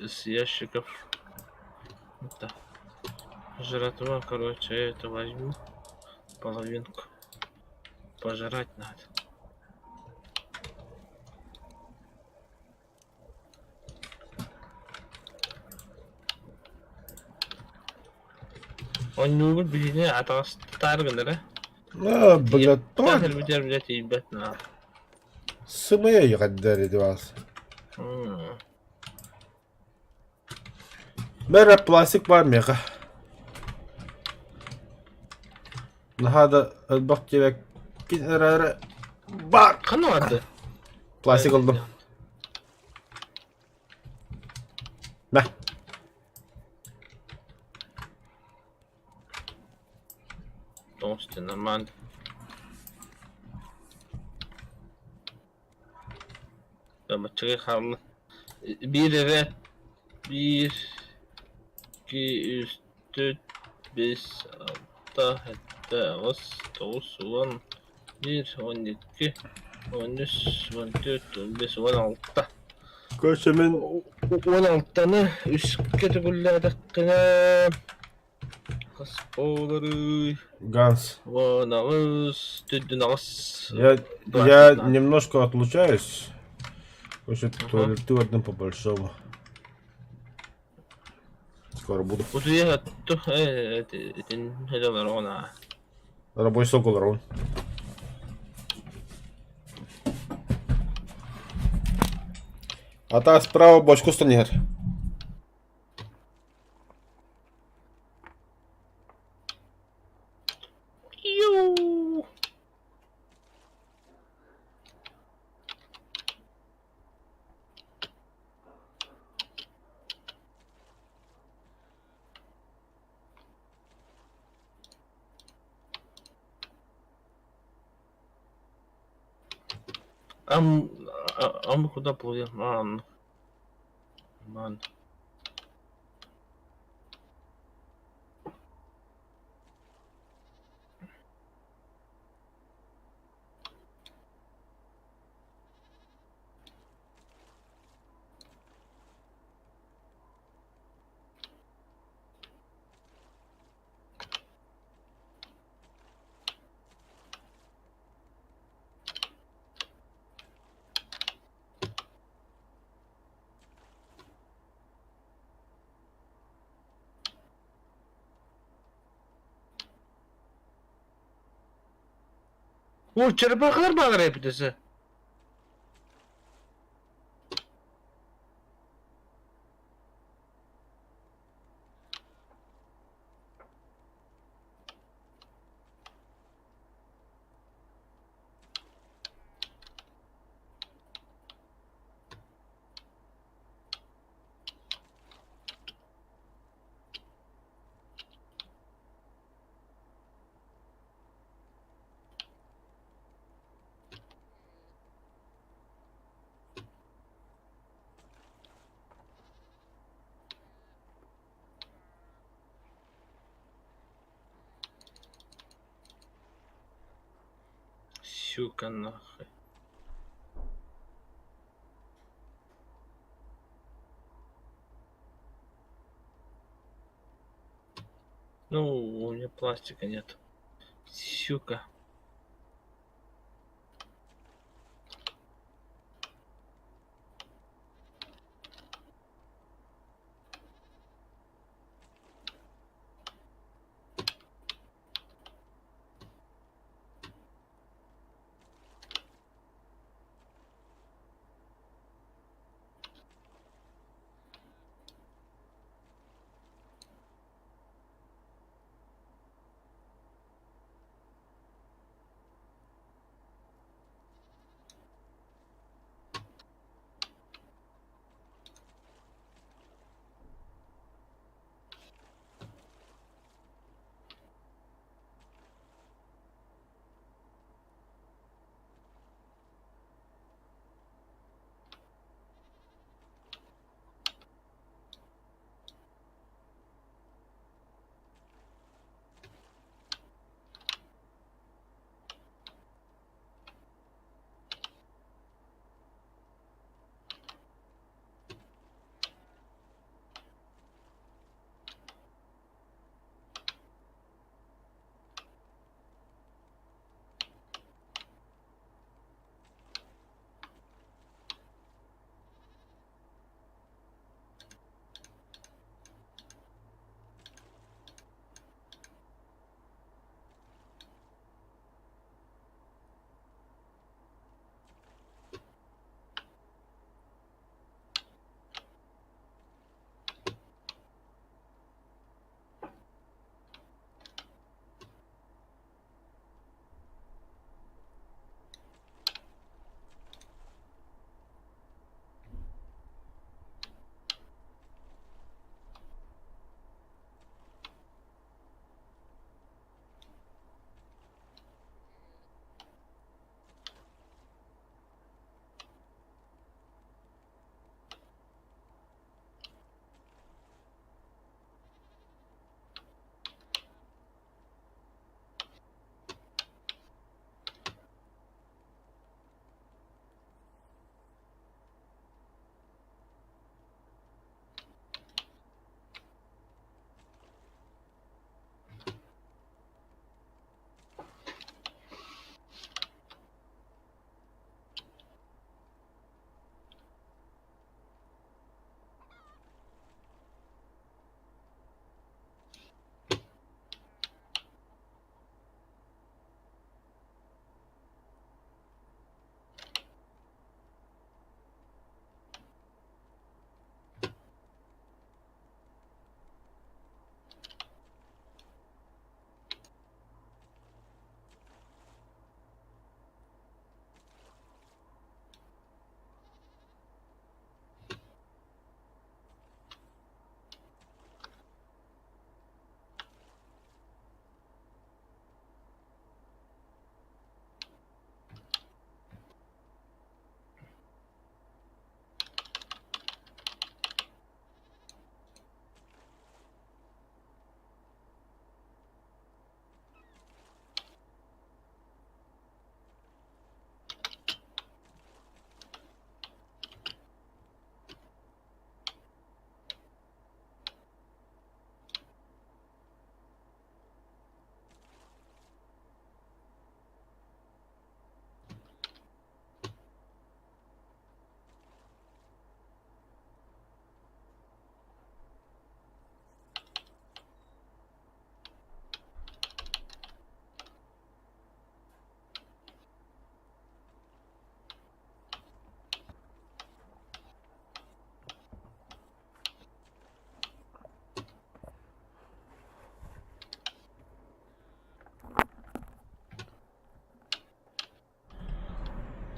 с ящиков. Да. Жратва, короче, это возьму. Половинку. Пожрать надо. Он не будет бежать, а то старый, да? Блядь, Тахер блядь, ебать надо. Сымая يقدر вас. Merhaba plastik var mı ya? هذا البق جبك كده بار خلنا واحدة. plastik aldım. Ne? Dost normal. Lama çıkıyor harlı. Bir eve. 1 2 3 4 5 6 7 9 10 11 12 13 14 15 16. Koşumun 16 tane üst kategoriler hakkında Косполары, Ганс. Ванагас, Теддинагас. Я немножко отлучаюсь. Хочет туалеты одним по большому. Скоро буду. Вот я то это не рона. Рабой сокол рон. А та справа бочку станет. Ю. Мы куда плывем? Ман. О, черепахалар багыр эпидесе. щука нахуй. Ну, у меня пластика нет. Щука.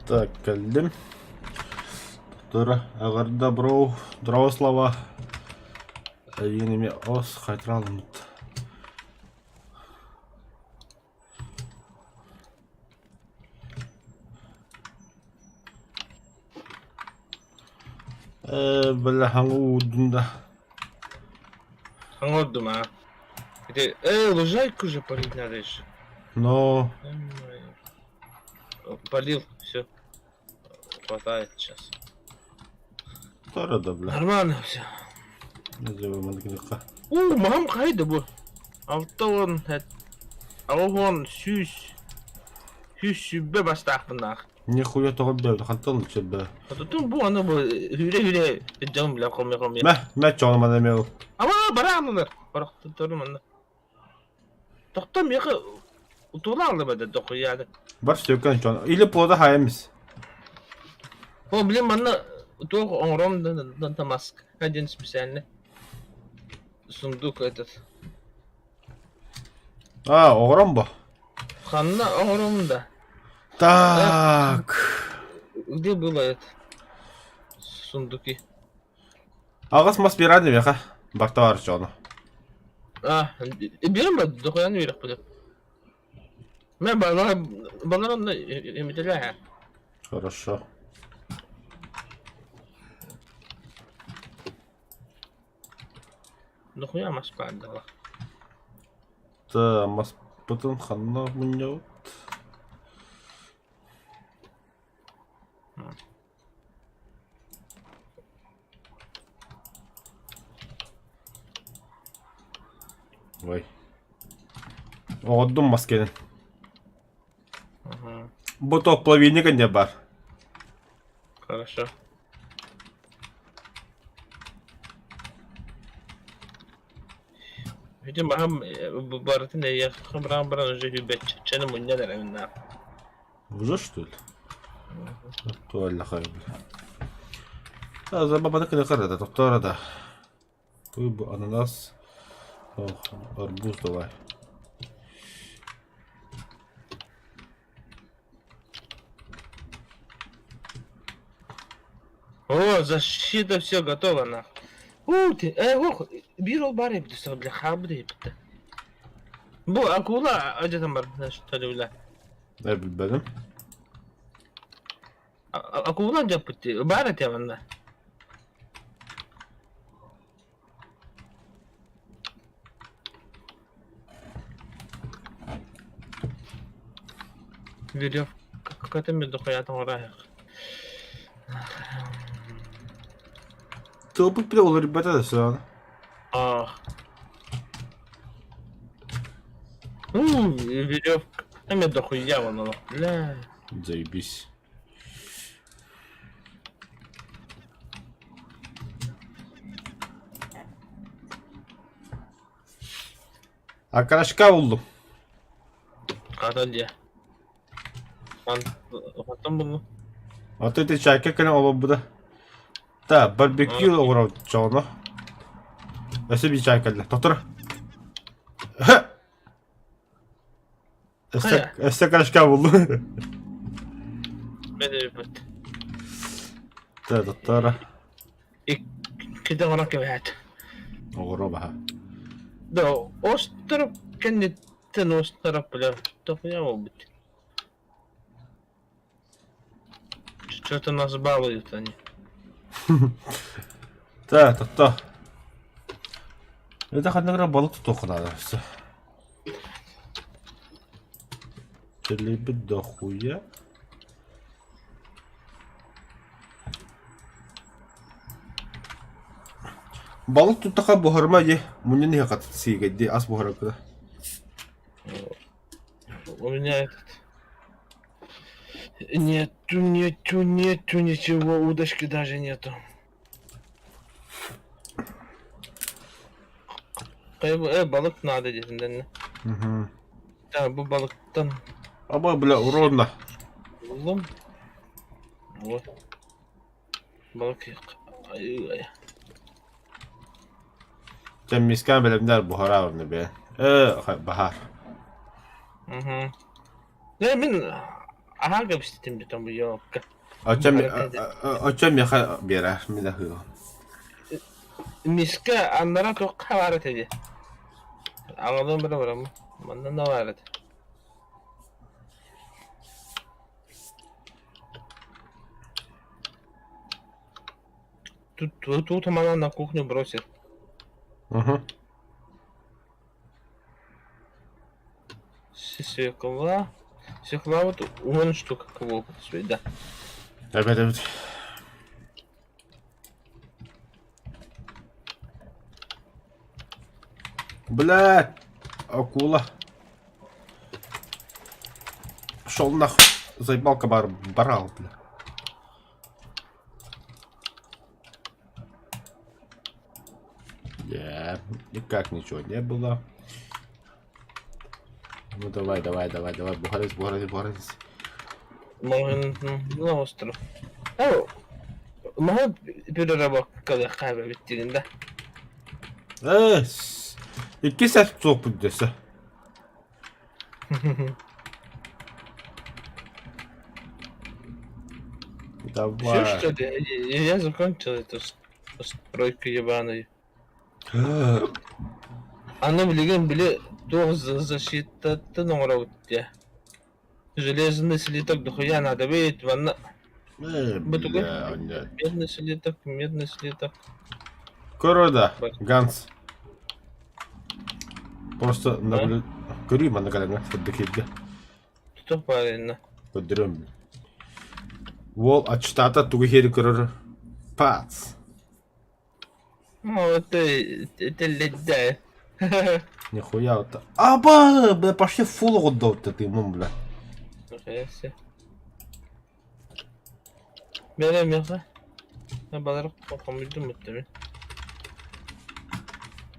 Так, geldim. Dur, agarda bro, Dravослава. Yeni mi os kaytralım. Böyle hangi udunda? Дома. Где... лужайку же полить надо еще. No, полил, все. Хватает сейчас. Sonra da bile. Нормально все. Ne zaman gidecek? Мам кайда bu? Altta on het. Алгон сүз. Сүз сүббе бастақпынақ. Нихуя тоғын бәуді, қантын ұлчы бә. Tutun bu anı bu hüre canım bile komik. Mə çoğulma demək o. Ama bara anılar. Barak tutarım anı. Doktor miyaka utuğla aldı bende doktor yani. Var sökən çoğun. İli poda hayemiz. O bilim bana utuğ onrom da mask. Hadi ismi seninle. Sunduk этот. Oğram bu. Kanına onrom da. Так. Где было это? Сундуки. Ağız mas bir adım ya. Bakta var çoğunu. Берем бы дохуя наверх пойдем. Ben bana onu emitler ha. Хорошо. Дохуя mas падала. Та mas потом ханна мынау. Vay. Oğudum maskenin. Bu toplaviğini ne var? Хорошо. Видимо, bu baratın da ya kabran önce hübet çenem oynadılar evinden. Уже что ли? Туалла хайбл. Забаба da kadar da doktora da. Bu ananas. Арбуз давай. О, защита все готово на. Ты, ох, бирол баре бдуса бля хабды бдуса. Bu akula acıdan var что ли бля. Ne bilbenim. Akula capıttı. Baret ya bende. Веревка. Какая-то между хуятом урая. Topuk bile olur ribete de şu an. Веревка. Там я дохуя вон оно. Бля. Заебись. Arkadaşka buldum. Hadi. Потом bunu. Вот этой чайка kana olabilir. Da barbekü uğradı çoğunu. Nasıl bir çayka? Doktor. Este arkadaşka buldum. Ben de yapıyorum. Da doktora. كده وراك بعد. Uğrabaha. Да, остров, конечно, остров, бля. Дохуя убить. Что-то нас балуют они. Da doktor. Ne kadar balık tutuyor kadar. Şöyle bir dokuya. Balık tutaka buharma ye. Bunun ne kadar sigedi az buhara kadar. У меня этот... Нету ничего, удочки даже нету. Balık надо dediğinden ne? Ya bu balıktan Ama bile uronna. buldum. Bu. Balık yok. Ay. Sen miskan bilimler buhara var ne be. Bahar. Ne ben aha gabistim de tam bu yok. Açam ya birer mi de hıyor. Miska anlara çok havaret ediyor. Anladın bile var ama. Benden ne var et. Тут мама на кухню бросит. Свекла. Стекла вот вон штука кого да. Evet. Блядь! Акула. Пошел нахуй. Заебал кабар. Барал, бля. Никак ничего не было. Ну давай. Бухарец. На остров. Могу переработка когда хаве биттигин да. İki saat sohbet dese. Все Давай. что ли? Я закончил эту стройку ебаную. Аны билген биле тоғыз защита номера өтті. Железный слиток дохуя надо бейт ванна. Бля, нет. Медный слиток. Корода, Ганс. Просто наблюдаю. Görüyorum ben kadar fıddıkıydı. Что правильно? Подырım. Вол açtata тугу хери көрөр. Пац. Ну, это ледая. Нихуя вот. Аба, бля, почти фул отдал ты, бля. Нихуя. Берем я. Я баларок покомbildim muhtemelen.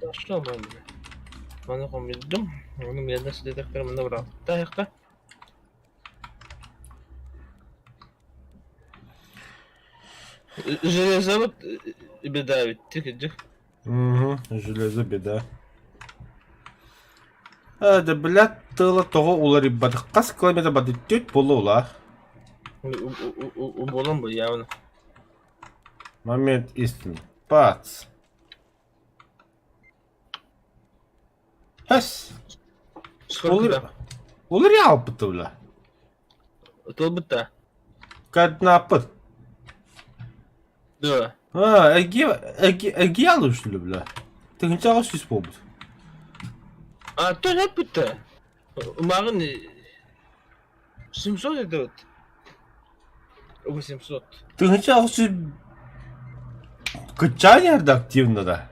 Başla böyle. Bana kombildim. Onun yerine dedektörümü de bıraktım. Dayakta. Железо вот беда ведь тихо. Угу, железо беда. Да, блядь, тыла того улари бады. Қас километр бады тет болу ула. Болон bu явно. Момент истины. Пац. Хэс. Сколько там? Улари алпыты, бля. Толбыта. Каднапыт. Да. Эги алу, что ли, бля? Ты не чего здесь побыть? А то не пыта. Магн 700 это вот. 800. Ты не чего здесь... Качание активно, да?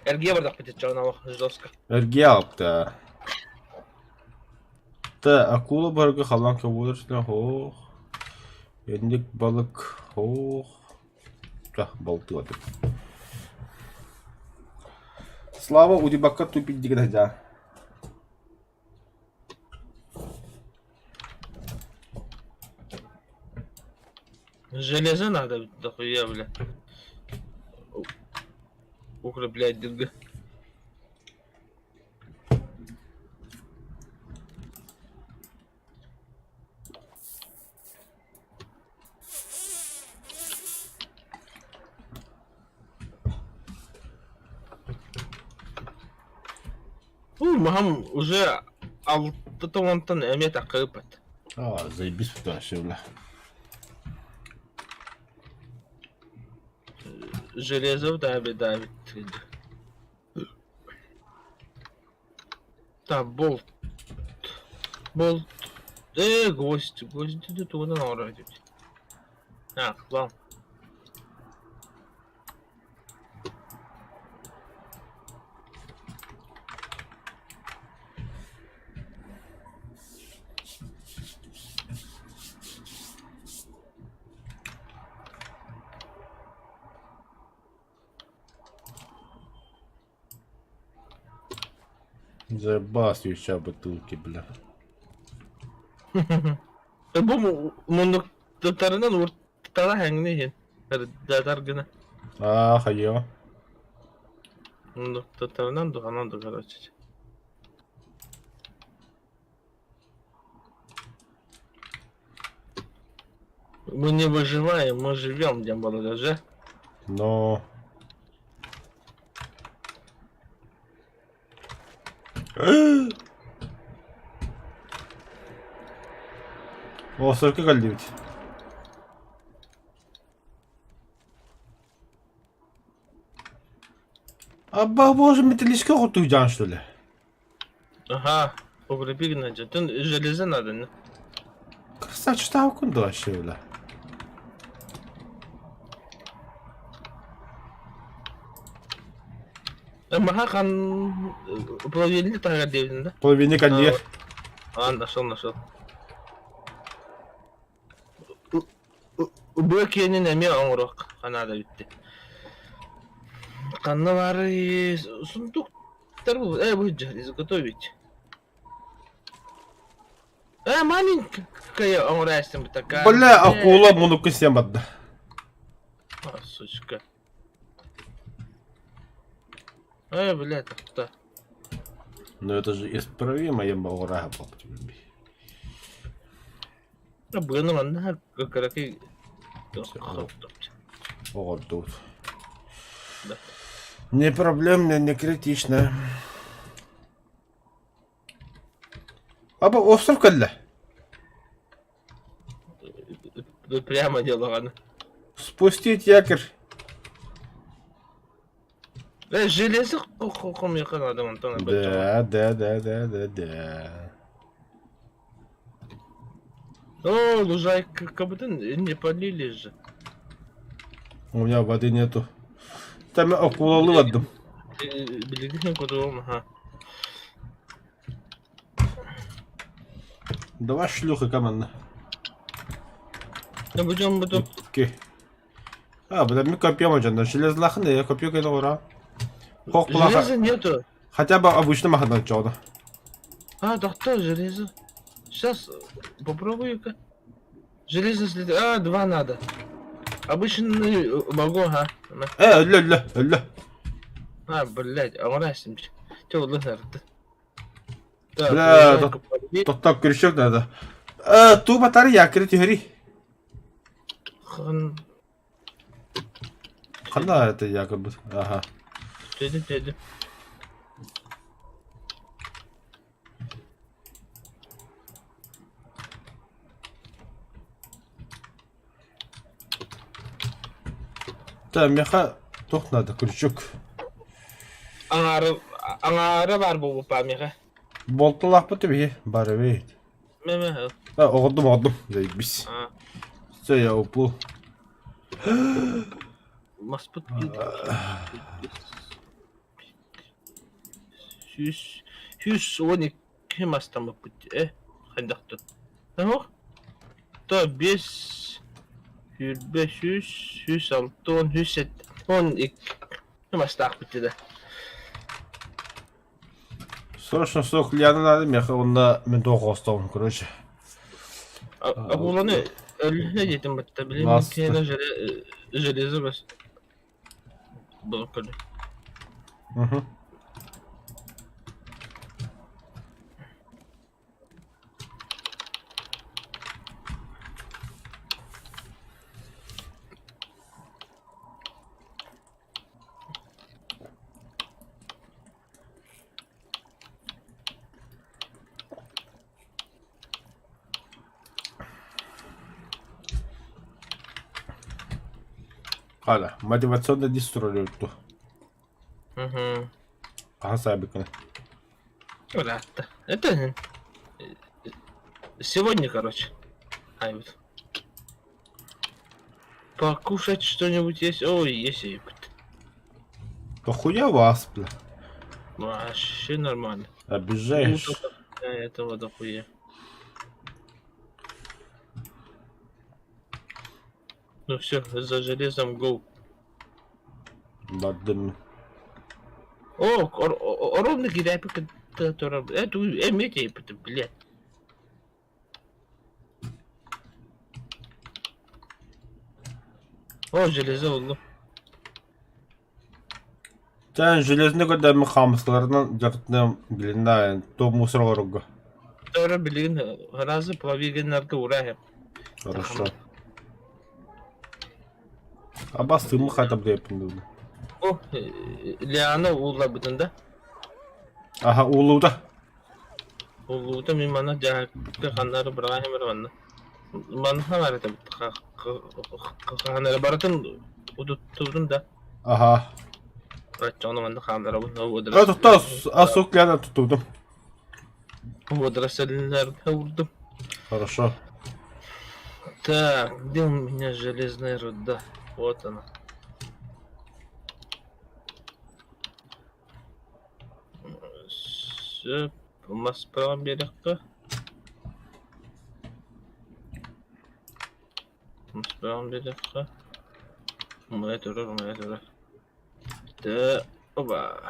Эрге бардак бітет жағына жестко. Эги алпты. Та акула барга халан кабулырсына хох. Ендик балык хох. Да, болты вот. Слава удибака тупить дигдя. Железо надо дохуя, бля. Укреплять дырга. Махам уже алты вантан эмет акыпат. Заебись фотография, бля. Железо да беда. Да, болт. Гвоздь идут туда на уровень. План. Заебас еще бутылки, бля. Bu munduklarından ortada hangini dadar gına. Hayır. Munduklarından doğanan da короче. Мы не выживаем, мы живем, где было даже. Но... О, 40 kaldı. Абба боже металлический хоту жан что ли? Ага, погребили на тон железо надо, не? Красавчик что кунда вообще бля. Маха хан половину тага девин, да? Половинник один. Нашел. Бөкенин эме оңрок канада битти. Канна бары сундуктар бул. Бу изготовить. Маленькая оңрайсың такая. Бля, акула мунуку семадда. Сучка. Бля, так-то. Но это же исправимо, я могу рага попать. Буганы манда караки. Вот тут. Да. Не проблемно, не критично. Аба остров калла. Прямо дело. Спустить якорь. Железо хохом якын адам Антон. Да. Лужайка как будто не полили же. У меня воды нету. Там акулалы вадым. Билигин кудум, ага. Давай шлюха команда. Будем. Окей. Бля, мы копьем аджанда. Железлахны, я копью кайда ура. Железа нету. Хотя бы обычно махадан чода. Доктор, железо. Сейчас попробую-ка. Железо следует. 2 надо. Обычно могу, ага. Ля. Блядь, оңрайсың. Чё лыхарды. Бля, тоқтап крючок надо. Ту батарея якорь тихори. Қанда это якорь будет? Ага. Деді. Так, меха тоқ надо крючок. Аңары бар бұл памиға. Болтылақ бітіп бары бейт. Меме. Оғырдым. Заебись. Все, я уплыл. Маспыт. Хюс 12 мастамы путь. Қайдақты. Та 5 106 107 12 мастақ бітеді. Срочно сок ляна надо, меха онда мен тоқ остауым, короче. Бұланы өліне жетім бітті. Білемін кені железі бас. Бұл көрді. Hala, мотивационный дистролер тут. Ага, сабиканы. Рад-то. Это сегодня, короче. Вот. Покушать что-нибудь есть? Ой, есть и Похуя вас, бля. вообще нормально. Обижаешь. Этого дохуя. Ну все, за железом гоу. Бадым. Ровно гиряй, который... Это эмети, блядь. Железо oldu. Sen железный года мы хамсларынан жартынан билинда то мусор орога. Sonra bilin razı plavigenlerde uğrayım. Хорошо. Абасы мы хотя бы yapın. Liana uğla bütünde. Aha uluda. Uğluda min bana cahakta kanları bırakayım bana. Bana var tabi. Kanları baratın uduturdum da. Aha. Onu bende kaldıra bu. Ha tutta asok yana tuturdum. Водорослинler vurdum. Хорошо. Так, где у меня железная руда? Вот она. Все, mas правом берегка. Mas правом берегка. Умая durur, умая durur. Да, оба.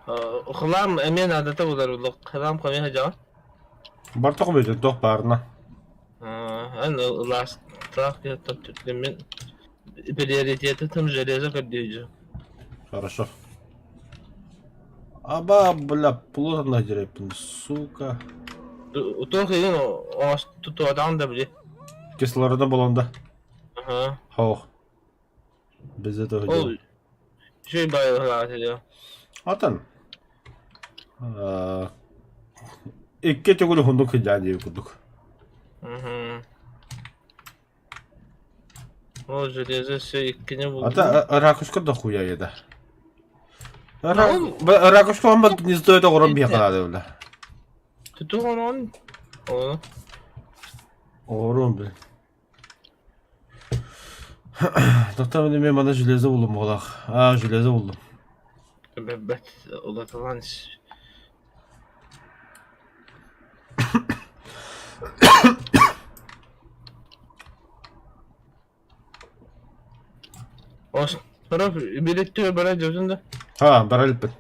Хлам, мен адата булар улы. Хлам ками хажа. Барток бөтен тох барына. Ан ласт трак я там мен приоритеты там железо кадыжы. Хорошо. Аба, бля, плотно дерепин, сука. Утох ин ос туту адам да били. Кислорода болонда. Ага. Хох. Bizde de Ол öyle. şey bayılır ediyor. Atan. İkke çokulu hunduk hicadi kuduk. Hı. O железо şey ikkini buldu. Ата ракушка да хуя еда. Oğlum. Ракушка ama гнездо это гором бияқалады öyle. Tutu onun. Onu. Ором бля. Doktor ben bana железо buldum oğlak. Железо buldum. Bebet ulatılan iş. Olsun. Taraf birlikte böyle gözünde. Baralip ben.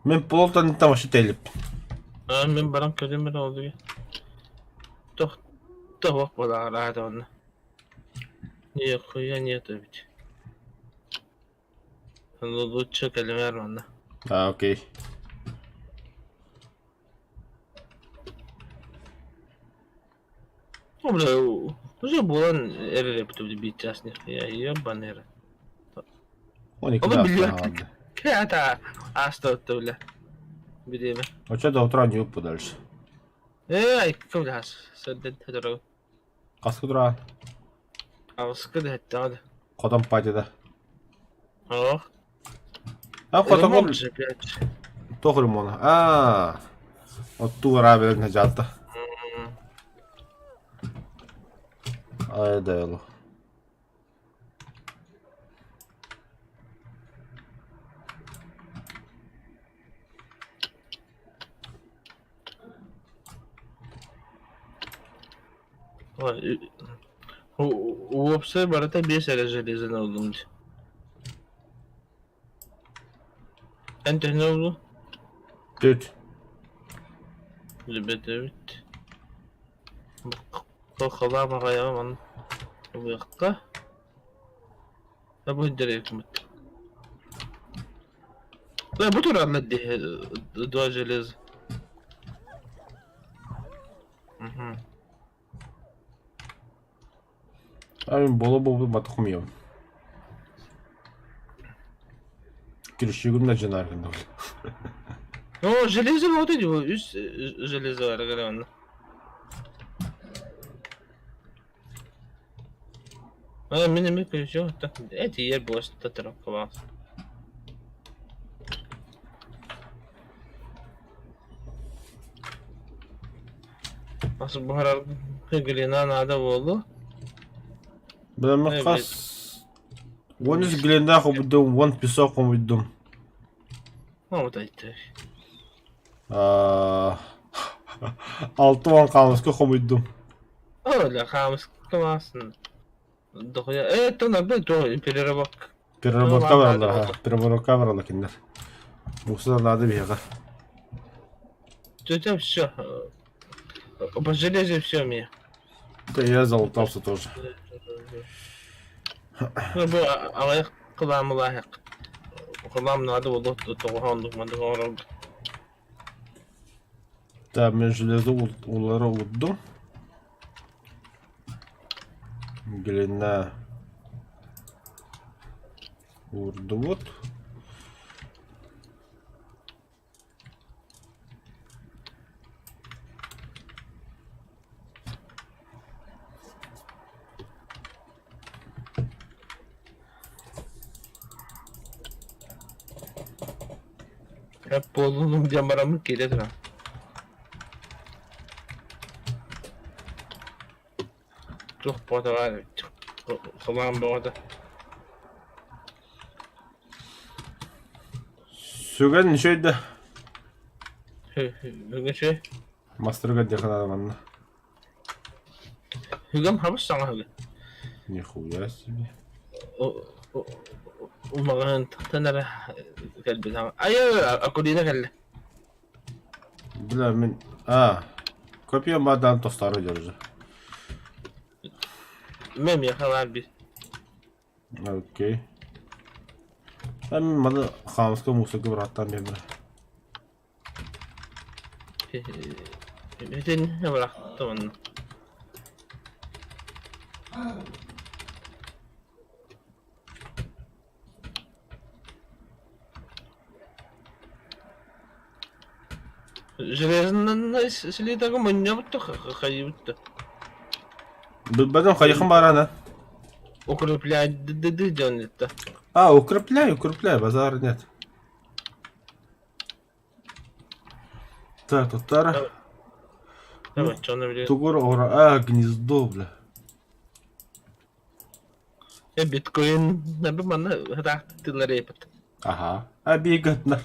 Men poltan tamaşı telip. Ben baran közüm ben oldu ya. Toch. Toch bak bana rahat onu. Niye koyuyor niye tabii ki. Bu çok elime ver bana. Okey. Бля, уже булан эрер птуди битясни. Я ебаный эрер. 12 Oğlum dakika biliyor. kaldı. Kata hasta oldu bile. Bileyim. Hoca da oturan yok bu ders. Ay kıvdı has. Senden tedoro. Kaskı dura. Avskı da hatta hadi. Kodam payda. Oh. Kodam ol. olacak ya. Tohurum onu. O tuğra abi necatta. Ay dayalı. Вообще барата бесера железно oldu. Ente ne oldu? Düt. Libet evet. Kokala makaya man. Bu yakka. Ya bu direkt mi? La bu tür anladı. Doğa железо. Abi bolu batıkmıyorum. Girişi de can arkında. Ну, железо вот эти вот, железо реально. Benim bir şey yok da. Eti yer boşta tarafı var. Nasıl bu harar hıgılına nada oldu? Ben Evet. kas. Вон глинда хобдум, вон песок хобдум. Ne oldu işte? 6 won kalmışka hobdum. Öyle kalmış kıvarsın. Doğuya. Evet ona bir doğu imperiale bak. Переработка varlar ha. Переработка varlar kinler. Bu sırada bir yaka. Тетя все. По железе все мне. Да я залутался тоже. Bu ayak kıvamı layık. Kıvam nadı oldu. Doğuhanduk madı oldu. Да, мен железо улары улдum. Глина. Урду вот. Hep bolunun camaramı geliyor lan. Çok boda var. Çok kulağım boda. Sügen şeyde. Hügün şey. Master'a yakın adamın. Hügün hamış sana hügün. Nihуя себе. Umarım tanere geldi zaman. Ay akulina geldi. Бля, мен... А, копия мадан тостары держи. Mem yakalar bir. Окей. Hem bana Hamska Musa'yı bıraktan bir. Bütün ne bıraktım onu. Железный слиток мы не вот так ходит. Benim kayıkım var ana. Укреплять дыдыдённый-то. А, укрепляй, базар нет. Так, Тутара. Давай, что на время? Тугур ора, а, гнездо, бля. Биткоин, наби мана рахтылар епет. Ага. А, бегатна.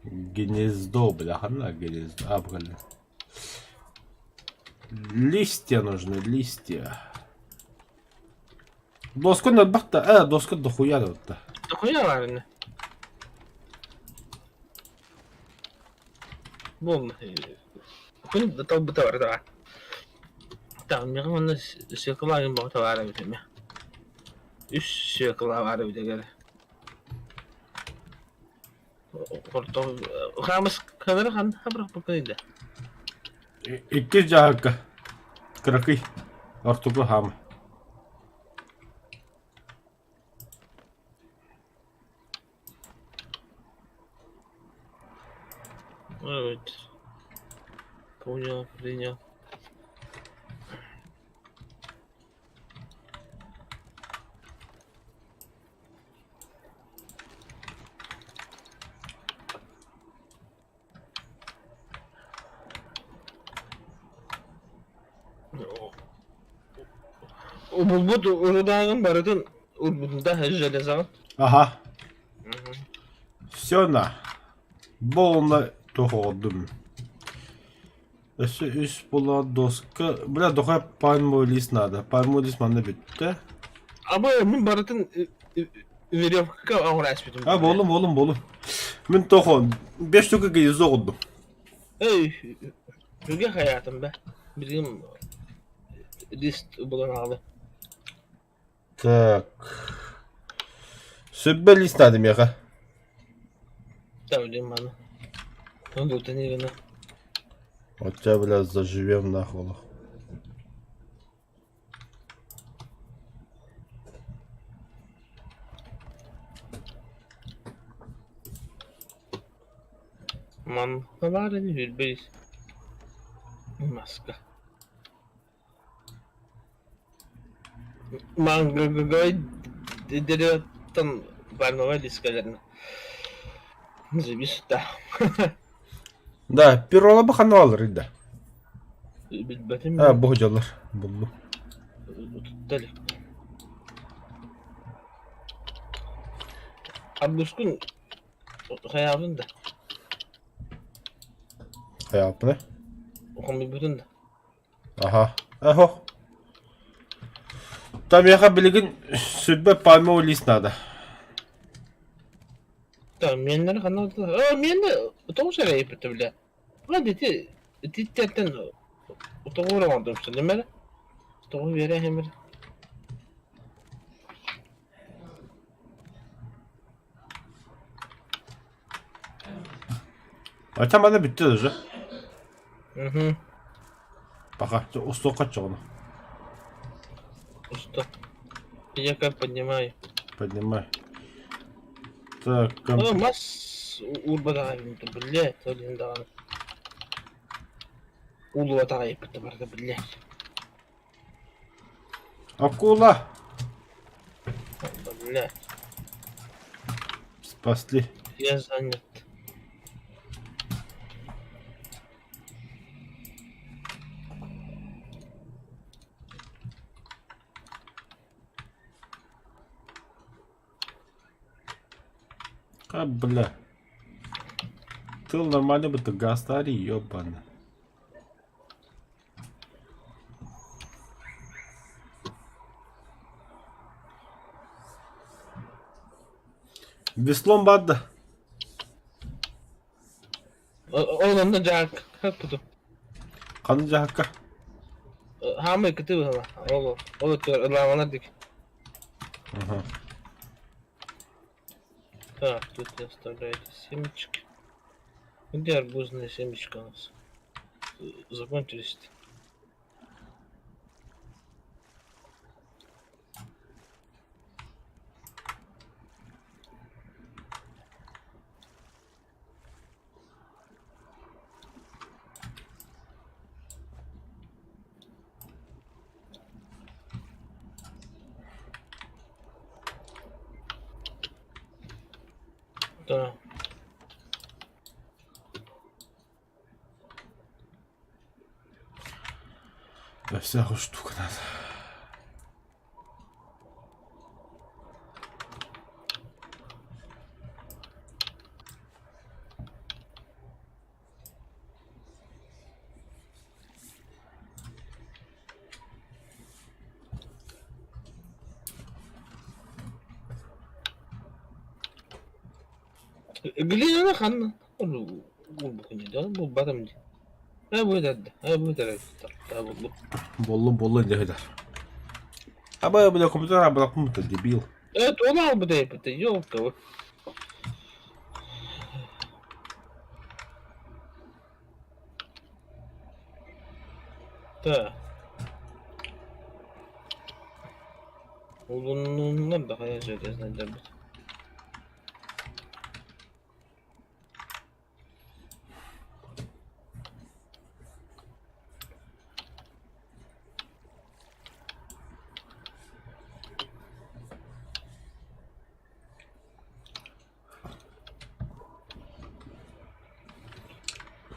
Гнездо, бля, хана гнездо. А, блин. Листья нужны, листья. Доску надо бахта, доска дохуя вот-то. Дохуя var ne? Bu Bugün de tabi bu var da. Tamam ya bana şakalar bu da var bir mi? Üç şakalar var bir de gel. Orta Hamas kadar kan habra bakayım da. İki cahaka. Krakıy. Ortuklu ham. Evet. Понял, принял. Убулбут урудагын барытын урбутунда железагын. Ага. Все на. Болна тоходум. Üst bula doska. Bля, доха пальмовый лист надо. Пальмовый лист bende bitti. Ama min barıtın веревка ağıras bitim. Ha bolum. Min tohon. 5 dakika gezdi oldum. Ey, Hüge hayatım be. Bizim list bulan ağlı. Так. Sübbe list dedim ya. Davlıyım bana. Onu da utanıyor. Вот тебя, бля, заживем нахуй. Man, ne var ya hülbeyiz. Maska. Man gagagay dedi tam parmağa liskelerini. Zibis da. Да, перо бахана alır indi. Bilbetim Ha, bu hocalar. Buldum. Deli. Abluskun hayatında. Hayat ne? Okum bir bütün de. Aha. Aho. Tam yaka bilgin sübbe palma list nada. Tamam, miyenleri kanalıda. Miyenler otobüs araya yapıttı bile. Ulan dedi, titterden otobüs uğramadım işte, değil mi? Otobüs yere hemen. Açamadı bitti de. Hı. Baka, usta kaç onu. Usta. Я как поднимаю. Поднимай. Так, Мас урбадаайым, блядь, толин даганы. Улуатагай yapıttı barda, блядь. Акула. Ne? Spasli. Я занят. А, бля. Тыл нормально бы, ты гастари, ёбаный. Веслом бадда. Oğlum da cak. Hep budu. Kanıca hakka. Hamı kıtı bu ama. Oğlum ılamana dik. Ага. Так, тут не оставляйте семечки. Где арбузная семечка у нас? Закончились. Да. Да всякую штуку надо. Глина ханна. Bu bakınca da bu badamcı. Bu dedi. Bu dedi. Bu. Боллы не гайдар. А бы, бля, компьютер обрахнул, ты дебил. Evet onu al bu da yapıtı. Yok da bu. Da. Olunlar da hayal söyleyeceğiz ne demek.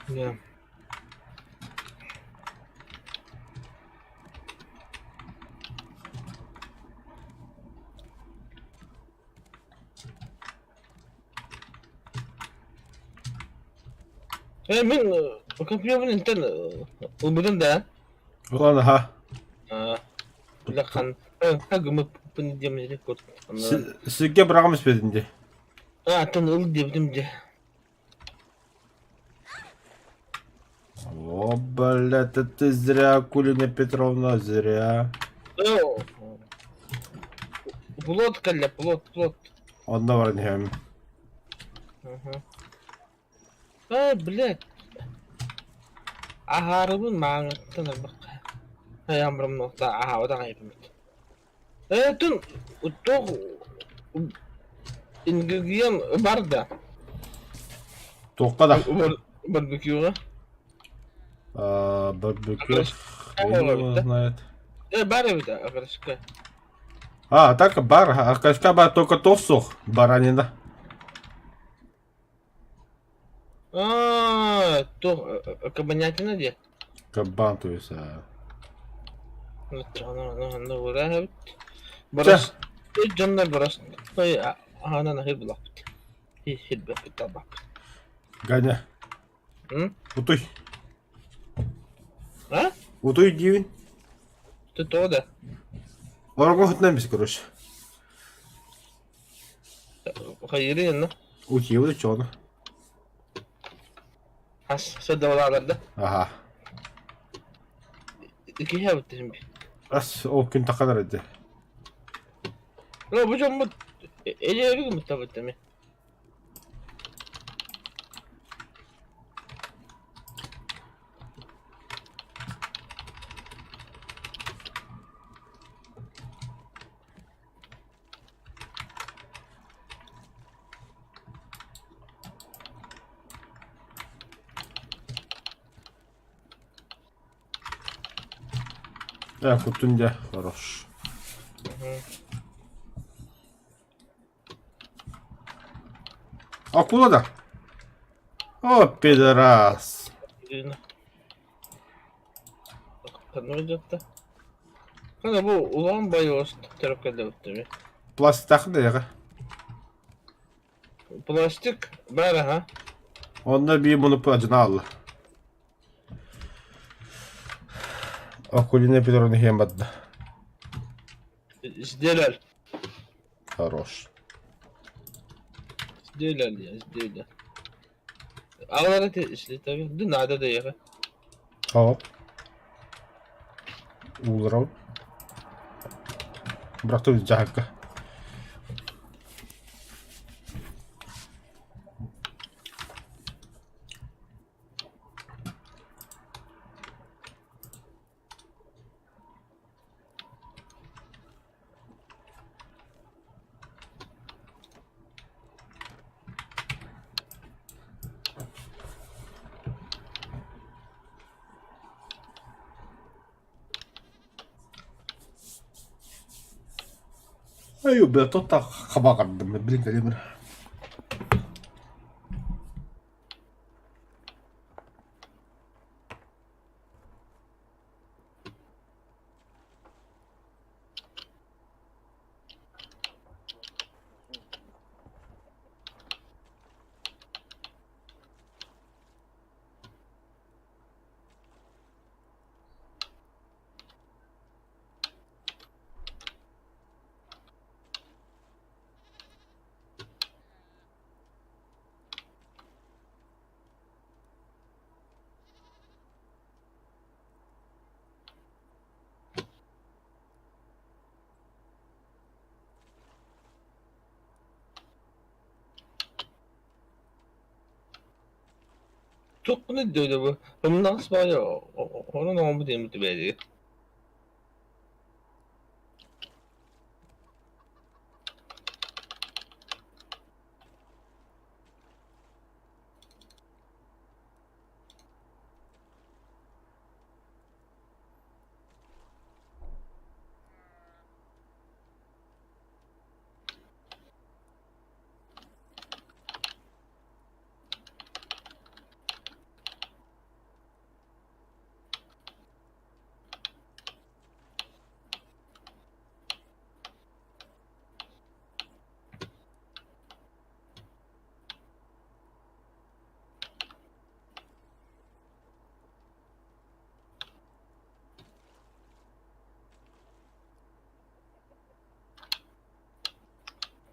Ya. Мен компьютерин интерн убудun da. Ulan ha. Bilakan. Hagımı bunu demeyecek kod. Sizge bırakmış bedinde. Tanıl dedim de. О, блядь, это ты зря, Кулина Петровна, зря. Плот, Каля, плот. Он на варнем. Блядь. Агарыбын маңыттан бак. Ямрым нокта ага кайпымыт. Тун уттог ингредиент бар да. Тоққа да. Барбекюга. Барбекю. Олар Его да? знает. Бар да, аграшка. Так бар, а кашка бар только тосох, баранина. То кабанятина де. Кабан, то есть. Ну, вырахат. Барас. Жанна барас. Ана нахир булакт. Хилбе табак. Ганя. Утуй. А? Утуй, дивин. Ты то да. Орго хотнеміз, короче. Hayırı yanına. Утиевді чоны. Has, sadawalarda. Ага. İki yaptı şimdi. Раз ол күн тақадар еді. No, bu camı eli mi tabii mi? Футунде, хорош. Акула да. О, пидорас. Yine. Kanı jatta. Kana bu ulan bayos tarafka döktü mü? Пластик тахын да яга. Plastik var ha. Onda bir bunu pajına al. Акулине пидорны хем бадда. Сделал. Хорош. Сделал ya, сделал. Ağları işte tabii. Dün nada da ya. Hop. Улрал. Бірақ той жахакка. Ayo, betul tak kabakan demi beli kali mana. Çok ne diyordu bu? Bunun nasıl var ya? Onun olmu diye mi dedi?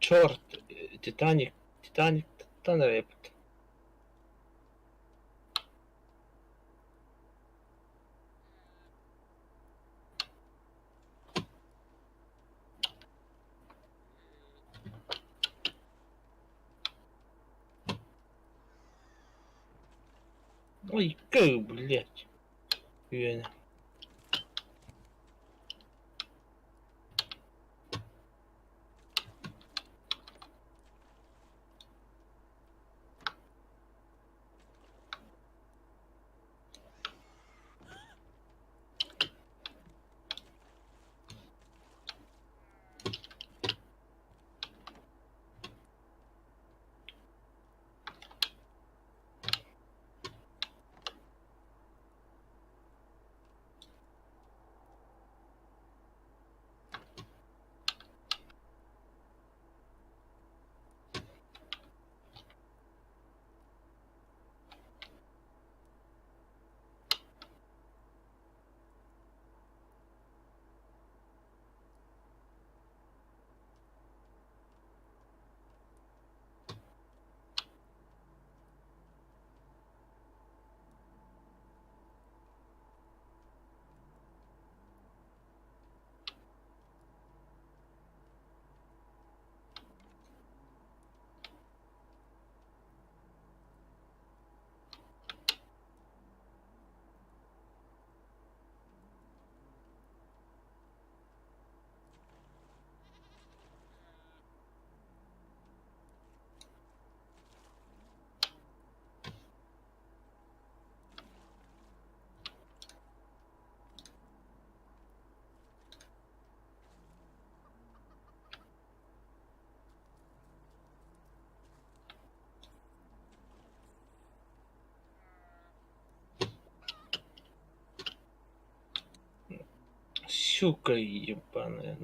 Черт, Титаник, Титаник, Титанрепт. Ой, как, блядь. Уверен. Щука ебаная.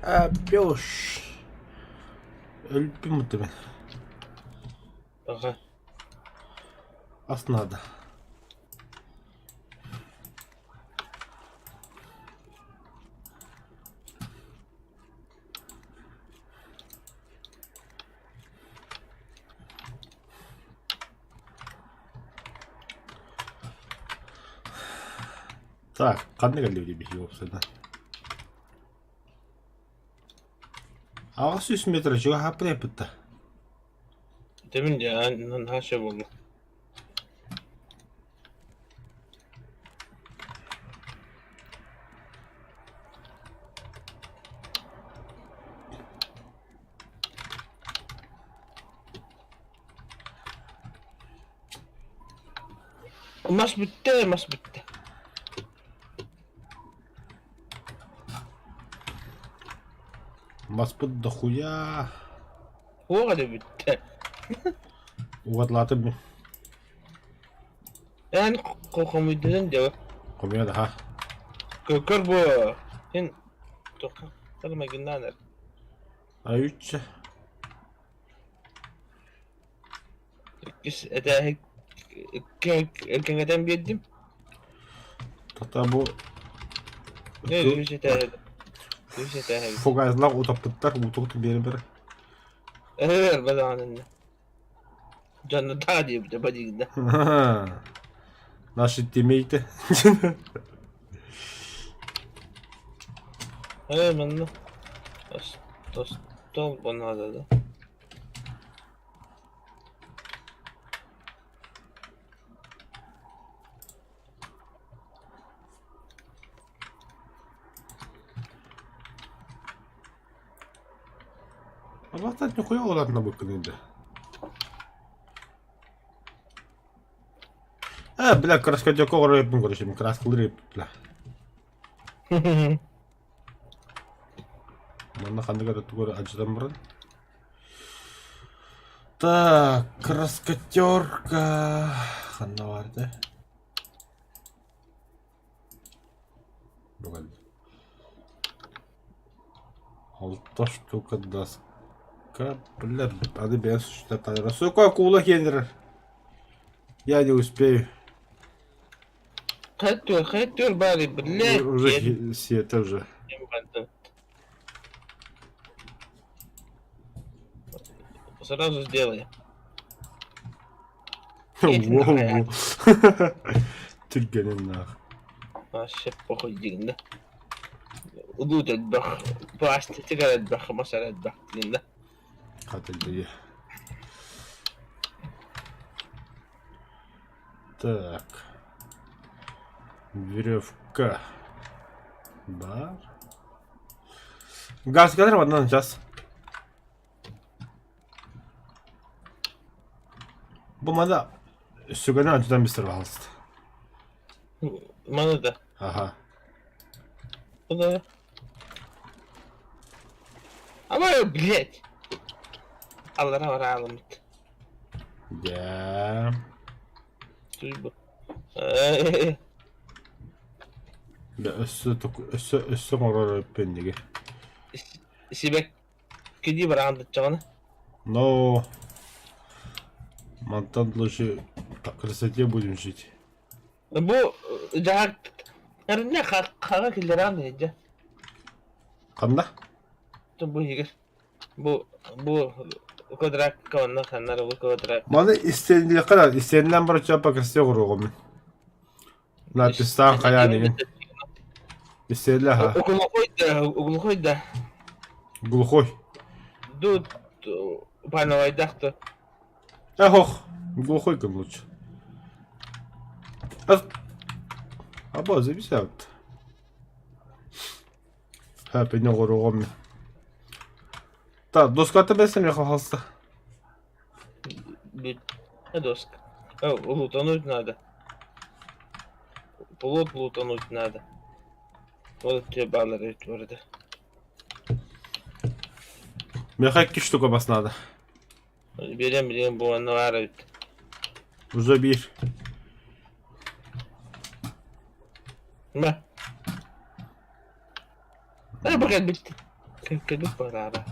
Yapıyoruz. Öldü muhtemelen. Aha. Aslında da. Так, kanne geldi bir şey olsa da. Ağası 100 metre çıkıyor, hapı yapıttı. Demin ya her şey oldu. Maç bitti, maç bitti. Маспыт дохуя. O kadar bitti. Угадлаты бы. Yani kokumuyduğun cevap. Комья да ха. Kökür bu. Sen toka. Kalma günler. А üççe. Biz ede erkeneden bildim. Tata bu. Ne yüz ede. Yüz ede. Fogazlar utapıtlar. Utuktu beri beri. Evet, ben anında. Canlı daha diye bir de bacı gider. Наши тиммейты. Evet, ben de. Dostum bana da. Allah'tan nihaya olanına bakın şimdi. Ha, bля, краскадёка орой yapın короче, краскалыр yapıp bля. Mana kandık ada tuh ajudan beren. Так, краскатерка. Kanna vardı. Bakalım. 6 штука доска. Бля, надо без что-то. Сука, акула генерер. Я не успею. Хаттер бari, блядь. Уже сиета уже. Сразу сделай. Воу. Türkiye'nin nah. Вообще похуй дигнда. Удут отбах. Пластик отбах, масар отбах дигнда. Katıldı. Так. Веревка. Бар. Газ kadar var lan caz. Bu bana sügene önceden bir sürü hasta. Mana da. Aha. Bu da. Ama блядь. Allah'a var ağlamıt. Ya. Duy bu. Ya üstü morar öpendigi. Sibek. Kedi var anlatacağını. No. Мантан лучше по красоте будем жить. Bu cahak. Ne kaka killeri anlayınca. Kanda? Bu higir. Bu kodrak kavanna kanlar bu kodrak. Bana istediği kadar istediğinden bir çapa krasıya kuruyorum. Napistan kayanın. İstediği ha. Okulu koy da. Gulkoy. Du panovay daktı. Ох, глухой ком лучше. Або зависят. Хапене горогом. Та, доската бесен я хаста. Ne dosk. Лутануть надо. Плот лутануть надо. Вот тебе баллары твердо. Мне какие штука бас надо. Bilem bu anı var evet. Уже bir. Ne? Ne bakın bitti. Kırık var ara.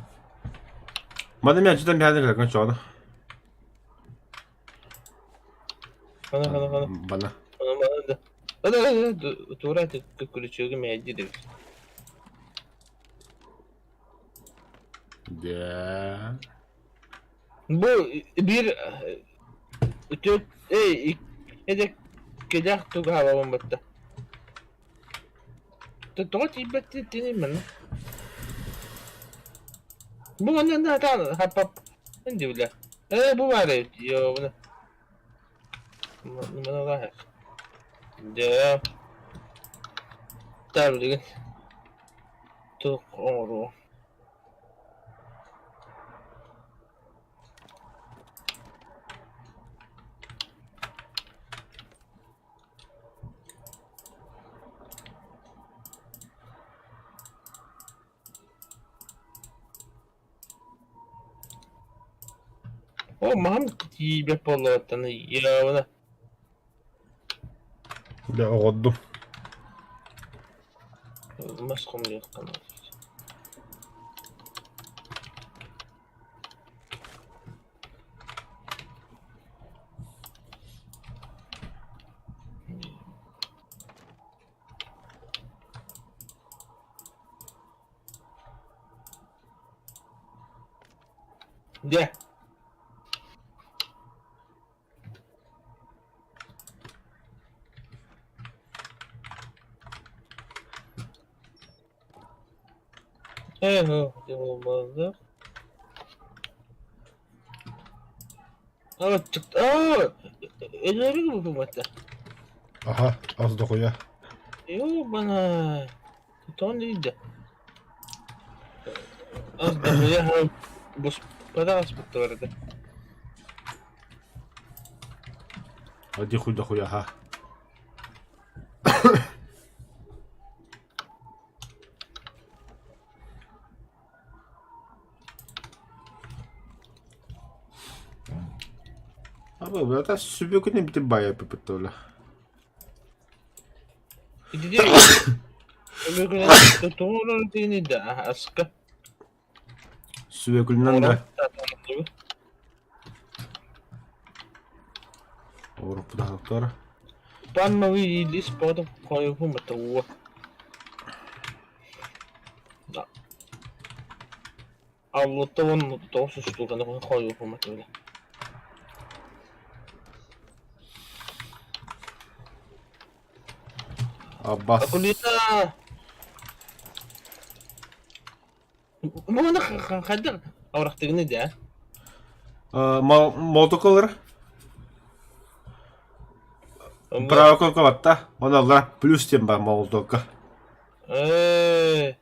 Madem ya cidden bir halde kalkan şu anda. Bana. Bana. Da. Hadi. Tuğra kırıçıyor meydi de. Ya. Bu bir tüt edek kedek tu hava bombatta. Tutot ibetti tinin mi? Bu ne ta hap ne diyorlar? Bu var ya yo bunu. Bana da hak. Ya. Tabii. Tu oru. O mam tibe polotanı ya ona. Ya oldum. Maskom yok kanal. De. Olmadı. Evet çıktı. Elleri gibi bu madde. Aha, az da koya. Yok bana. Ton değildi. Az da böyle hem bu para aspekti vardı. Hadi kuy da koya ha. Ama burada sübükünü bir bayağı bir pıttıla. Gidiyor. Öbür güne doğru değil de aska. Sübükünden de. Avrupa da doktora. Panma vi sport koyu på mata. Allah'ta onu da sustuğunda koyu på mata. Abbas. Aku lihat. Mana kadang orang tinggi dia. Молотоколар. Право колковатта. Оналар плюс тем бар молотокка.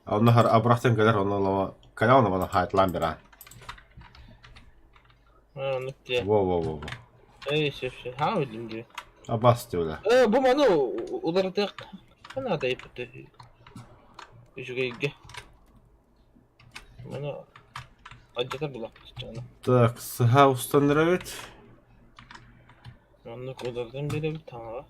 Оннахар абрахтан кадер оннала канална бана хайтлан бера. Nukte. Во. Şef. Ha öyle diyor. Abbas diyorlar. Bu mana ularda kana da yaptı. Şuraya. Mana acıda bulak tutacağını. Так, сыха установить. Onu kudardan beri bir tane var.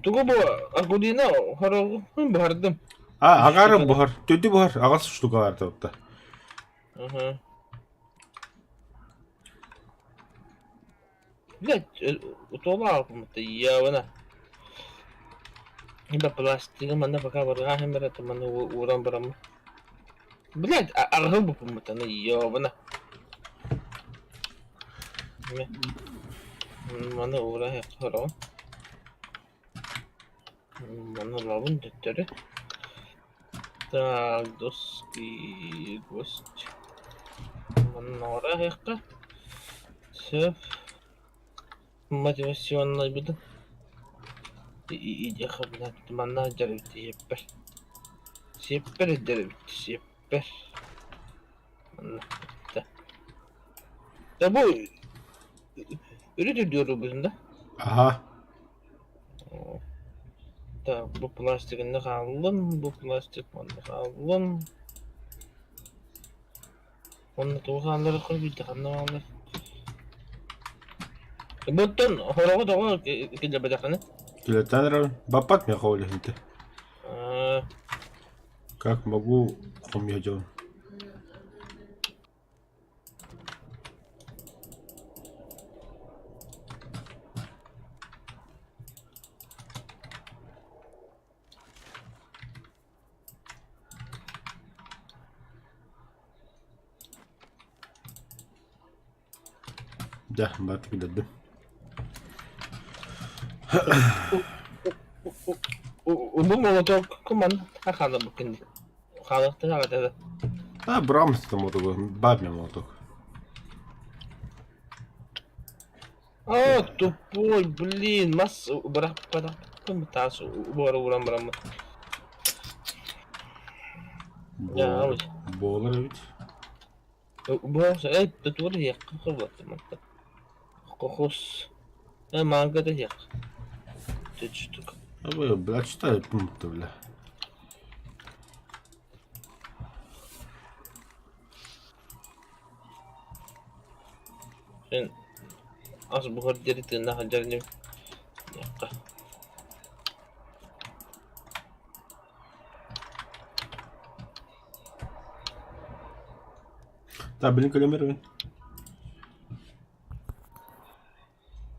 Tugu bu aku dina haro bardım. Агарым бухар. Төдү бухар. Агас штука бар тапта. Aha. Блять, утола мата явана. Инда пластик манда пока барга хемерет манда уран барам. Блять, аргы бу мата на явана. Манда ура херо. Манда лавун детtere. Так, доски, гость. Манора хекка. Шеф. Мотивационный биду. Иди хабнат манна жарбит сеппер. Сеппер жарбит сеппер. Da bu ürün diyorum bunda. Aha. Da bu plastikini kalın, bu plastik bana kalın. Onu tuğanları koy bir tane alır. Bundan horoga da kile bedakını. Килетанер. Бапат меня холи хинте. Как могу умею? Да, бат gidelim. Bu motor kuman hakada bakın. Halıkta hakada. Брамс там моток. Бабня моток. Тупой, блин, mas berapa tas baru uram beram. Ya, abi. Болар ведь. Bu betul ya, kau teman. Kokos. Manga da ya. Tüçtük. Абы, блядь, читай пункты, бля. Sen az bu kadar deri tırnak hacarını yakka. Да, блин, калимирован.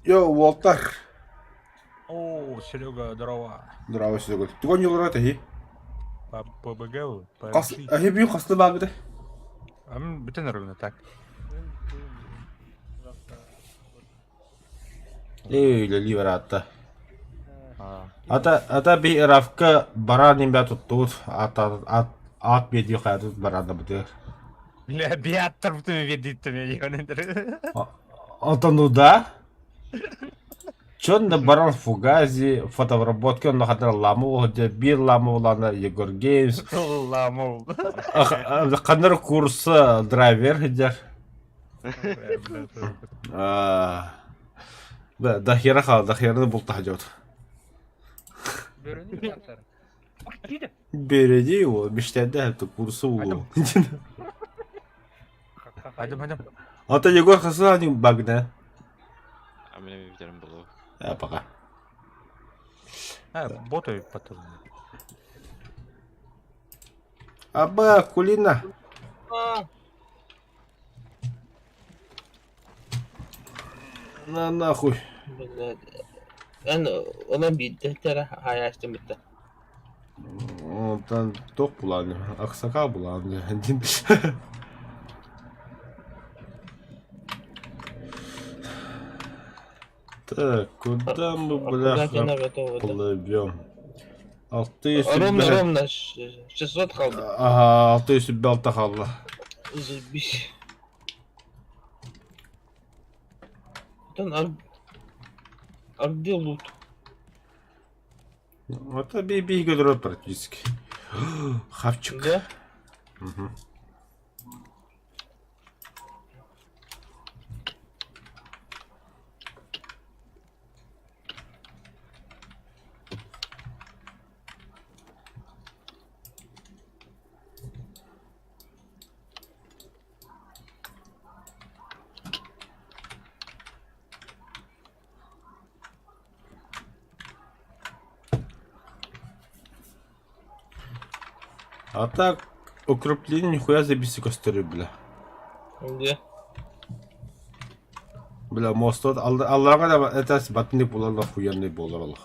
Йоу, Волтар. О, Серега, здорово. Здравствуй, Серега. Ты гонил рот, ахи? По ПБГ, по Кас, МС. ахи бью касты бабы да. Бітен ровно так. Эй, ливер атта. А, Ата би рафка баран имбя туттут. Ат бедио хаятут баран да бутер. бля, биаттар бүтін ведейті мен егонендер. Ата ну да. Чон да баран фугази, фотообработки, он нахатар ламу, где бир ламу лана Егор Геймс. Ламол. Қаныр курсы драйвер хидер. Да хера хал, да хера бұл тахажот. Бөріні жатыр. Gitti. Береди его, мечтайда это курсы улу. Пойдем. А то Егор Хасанин багна. А мене вітером було. Пока. Ботой потом. Аба, кулина. А, На нахуй. блядь. Ona bir tane hayatım bitti. Там тох буланы, аксака буланы. Так, куда мы, бляха, плывем? Ровно 600 kaldı. Ага, 600 белта қалды. Zabiş. Там а где лут? Это бей дрот практически. Хавчик. Да? Мгм. А так, укрепление нихуя забиси костеры, бля. Где? Бля, мост вот, Аллаға да это батынды болар, хуянный болар Allah.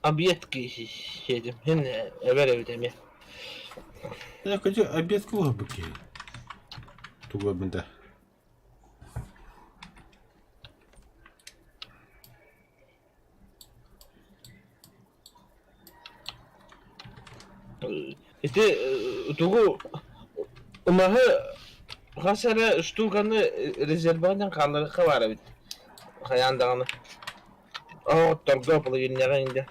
Объедки едем. Hem evde mi? Я хочу обед кого быки. Туга бында. İşte tuğu umahı hasara ştukanı rezervadan kanları var abi. Hayandağını. Aa, torga bulu yine indi.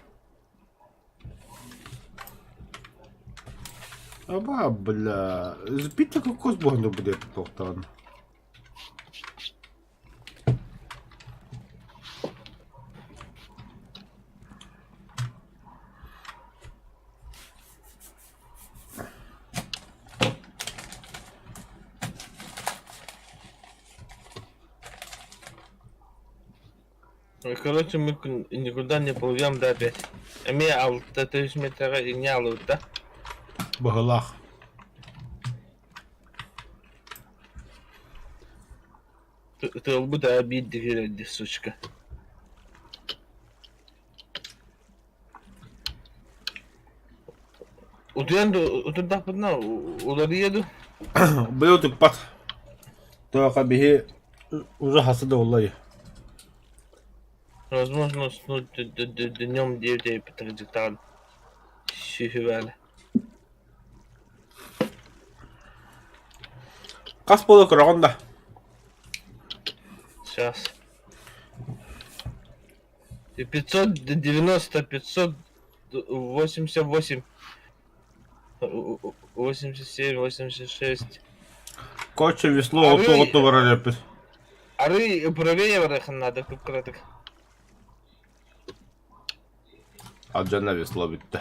Аба, бля, сбить такой кост можно будет тоқтан. Короче, мы никуда не плывем до опять. Имея 600 метров и не алут, да? Бағалақ. Ты будто обид дверь, сучка. Утырдақ бұдна, олары еді. Бұл тұқпат. Тоға бейі уже хасыды олай. Возможно, уснуть днем 9 потенциально. Февраля. Қас болы құрағанда. Сейчас. И 590, 588, 87, 86. Коча весло отто варалепіс. Ары управление варахын надо көп кратык. Ал жана весло бітті.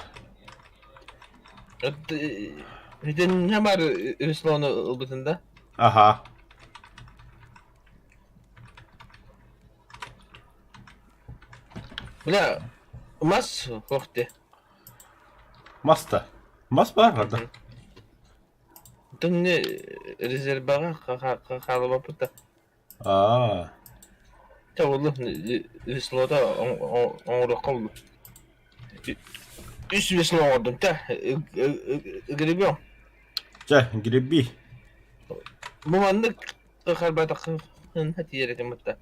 Это не бар веслоны ылбытында. Аха. Бля, мас қоқты. Маста. Мас бар ғада. Это не резерваға қалып апыта. Аа. Та олы веслода оңыры қалды. Үш весло ордым, та гребем. Жа, греби. Маманды қарбата қын хәті ерекем бұтта.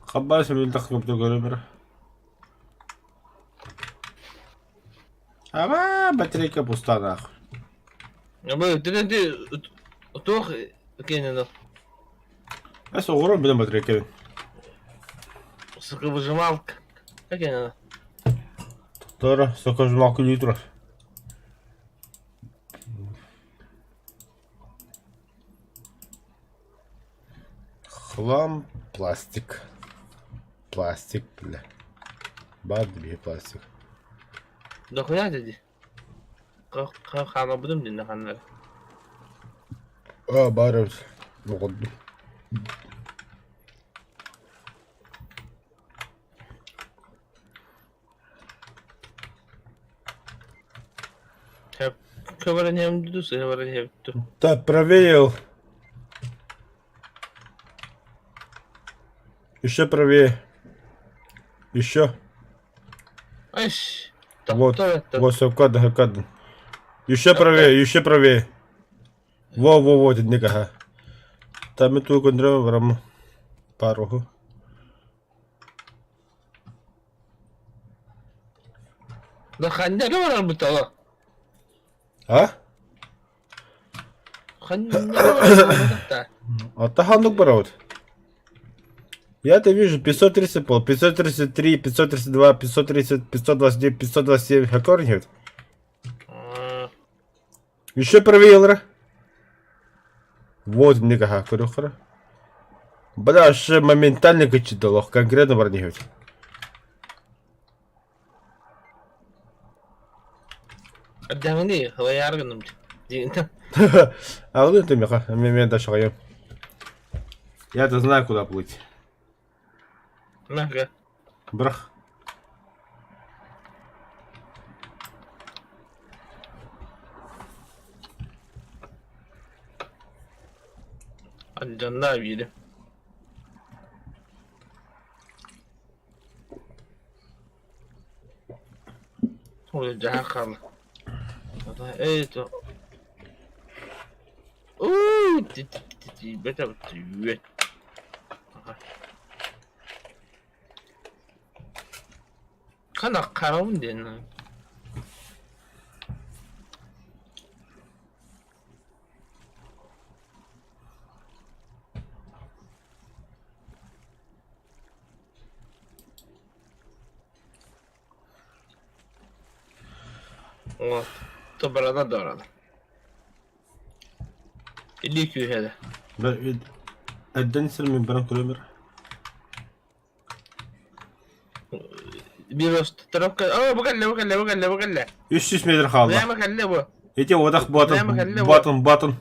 Қаббай сөйлен тақып көрі бірі. Ама, батарейка пустана ақ. Бұл түрінде тоқ кенені Әс оғырын білен батарейка. соковыжималка. Кенені. Тора, соковыжималка литра. Тулам пластик. Пластик бля. Бад bir plastik. Dokuya dedi. Kana budum dinle kanları. Aa bari oldu. Hep köverin hem düdü köverin hep düdü. Так, проверил. Еще правее. Еще. Айш. Вот. Вот, все, кадр. Еще правее, еще правее. Во, никага. Там и ту контроль врам. Пару. Da kanları var bu tava. А? Kanları var da. А тахандук брат. Я-то вижу 530 пол, 533, 532, 530, 529, 527. Какой нет? Еще проверил. Вот никага, короче. Бля, аж моментально качидал, конкретно бронировать. Adamın değil, hava yargınım. Dinle. А вот это меха, меня даже шагаю. Я-то знаю, куда плыть. Naka. Брах. Hadi canlar yiyelim. Orada caha kaldı. Evet o. Uuu. Beta evet. Kana karavun diyen. Вот. То борода дорого. Иди к юге. Отдай сырми бран кулемер. Bir usta tarafka. Aa bakalla. 300 metre kaldı. Ne bakalla bu? Эти оdak Ne batın. Bakalla.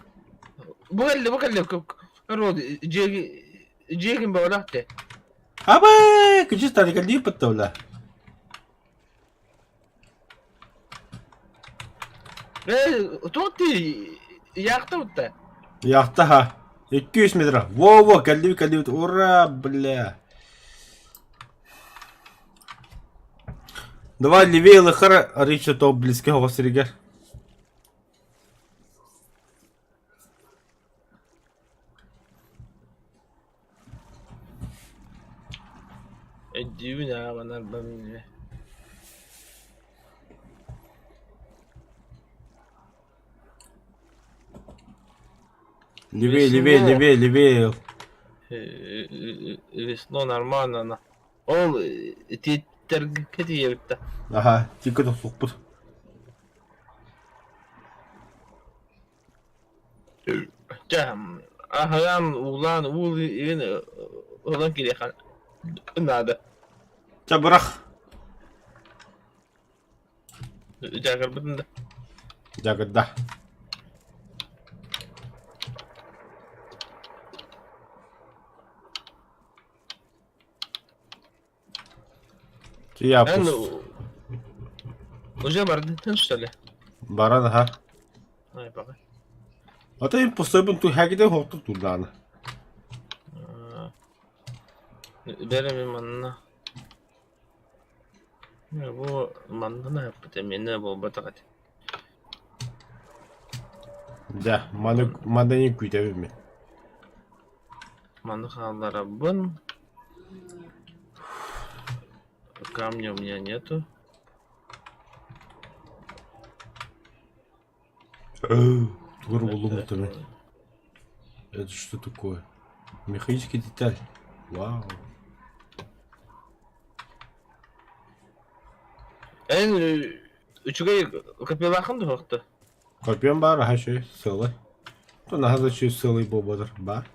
Rod jegin bawlahte. Абы, küçük tane geldi yıpıttı öyle. Tutti yaktı utta. Yaktı ha. 200 metre. Во, geldi. Ура, бля. Давай левее лыхара, речь то близкого стригер. Düğün bana ben. Левее. Весно нормально. Ол титтерге yebipte. Ага, тільки до сухпут. Cem. Ahyan uğul evin olan giriyor kan. Nada. Çabırak. Cakır bidin de. Jagada. Yani Yapış. уже бардын что ли? Баран ha. Ay bak. Ата им посебен ту хагиден хокту тулданы. Берем манна. Bu mandana yaptı mene bu batakat. Да, мандани күйдебим мен. Manda халlara bun. Камня у меня нету. Тугар болуң это мен. Это что такое? Механический деталь. Вау. En üçüge kapıya bakın da yoktu. Копьем бар, her şey sığlı. То нахаза şey sığlı bobadır. Бар.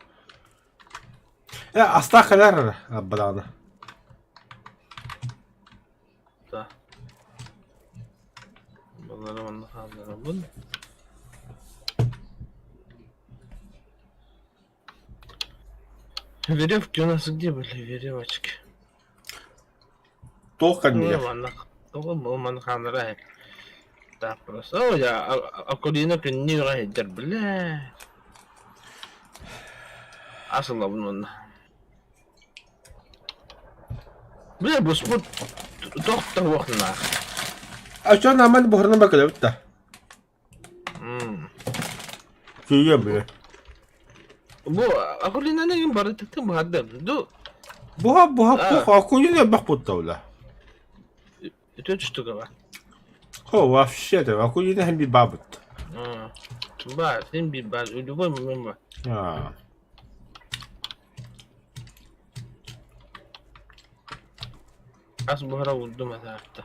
Asta kadar abbalağını. Da. Bunları onda kaldıran bu ne? Veriyor nasıl diye böyle veriyor açık. Doğukan diye. Olmanı kandıra hep. Daha burası. O ya akolina künni yola eder bile. Asıl da bunun. Bile bu spor doktor vakına. Aşağı hemen buharına bakalım da. Kıyıyor böyle. Bu akolina ne gün bari tıktım bu hadden. Bu akıllı bak bu tavla. Öte düştü galiba. Ho вообще de akıllı hem bir babıt. Var sen bir baz ölü var mı ben var. Ha. Az buhara vurdum hatta.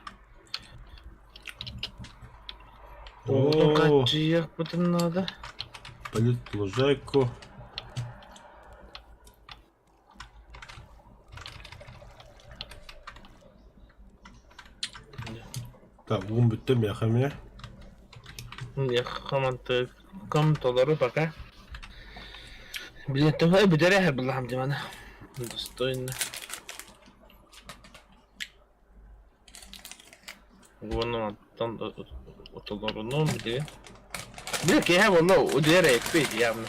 Oo. Kaçı yak bütün adı. Полит лужайку. Так, un bitti mi yakamaya? Ya kamantı kamtoları baka. Biletim hay bir dere her bilahım cimana. Dostoyna. Bunu tam otolarını mı diye. Bir ki ha valla o dere ekpeydi ya bunu.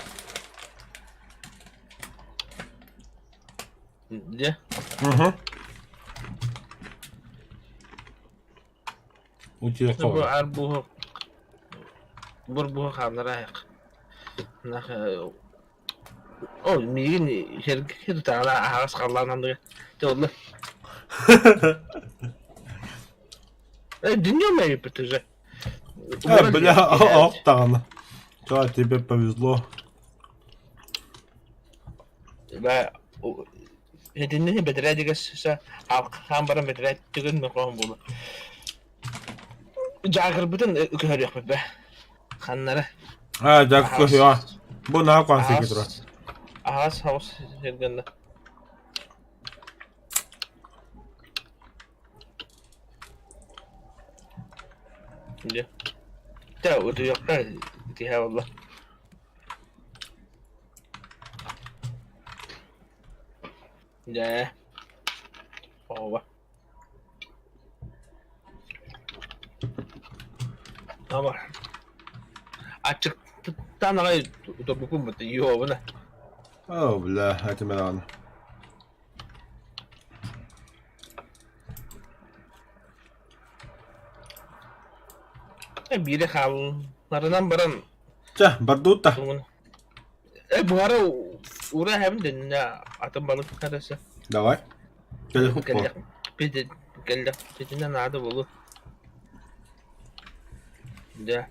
Ya. Hı. Uçuyor Bu kova. arbu bu kanlara yak. Nah o migin şirket tala ağız kallanandı. De oldu. Dünya mı yapıtacak? Бля, оптан. Да, тебе повезло. Ve hedinini bedere digasa halkan bara bedere digin mi kohum bulu. Cagır bütün ökühör yok be. Kanlara. Ha, dakika ya. Bu ne yapan sekiz lira? Ağız havuz sergende. Ya. Da o da yok da diye valla. Ya. Ova. Ama açık tanrı da bu mu diyor buna. Oh, bля, hadi ben anı. Biri hallarından baran Cah, barduta. bunun. Bu ara uğra hem de ne atın balık karası. Давай. Gel hop. Geldik. Dediğinden nerede bulu. Ya.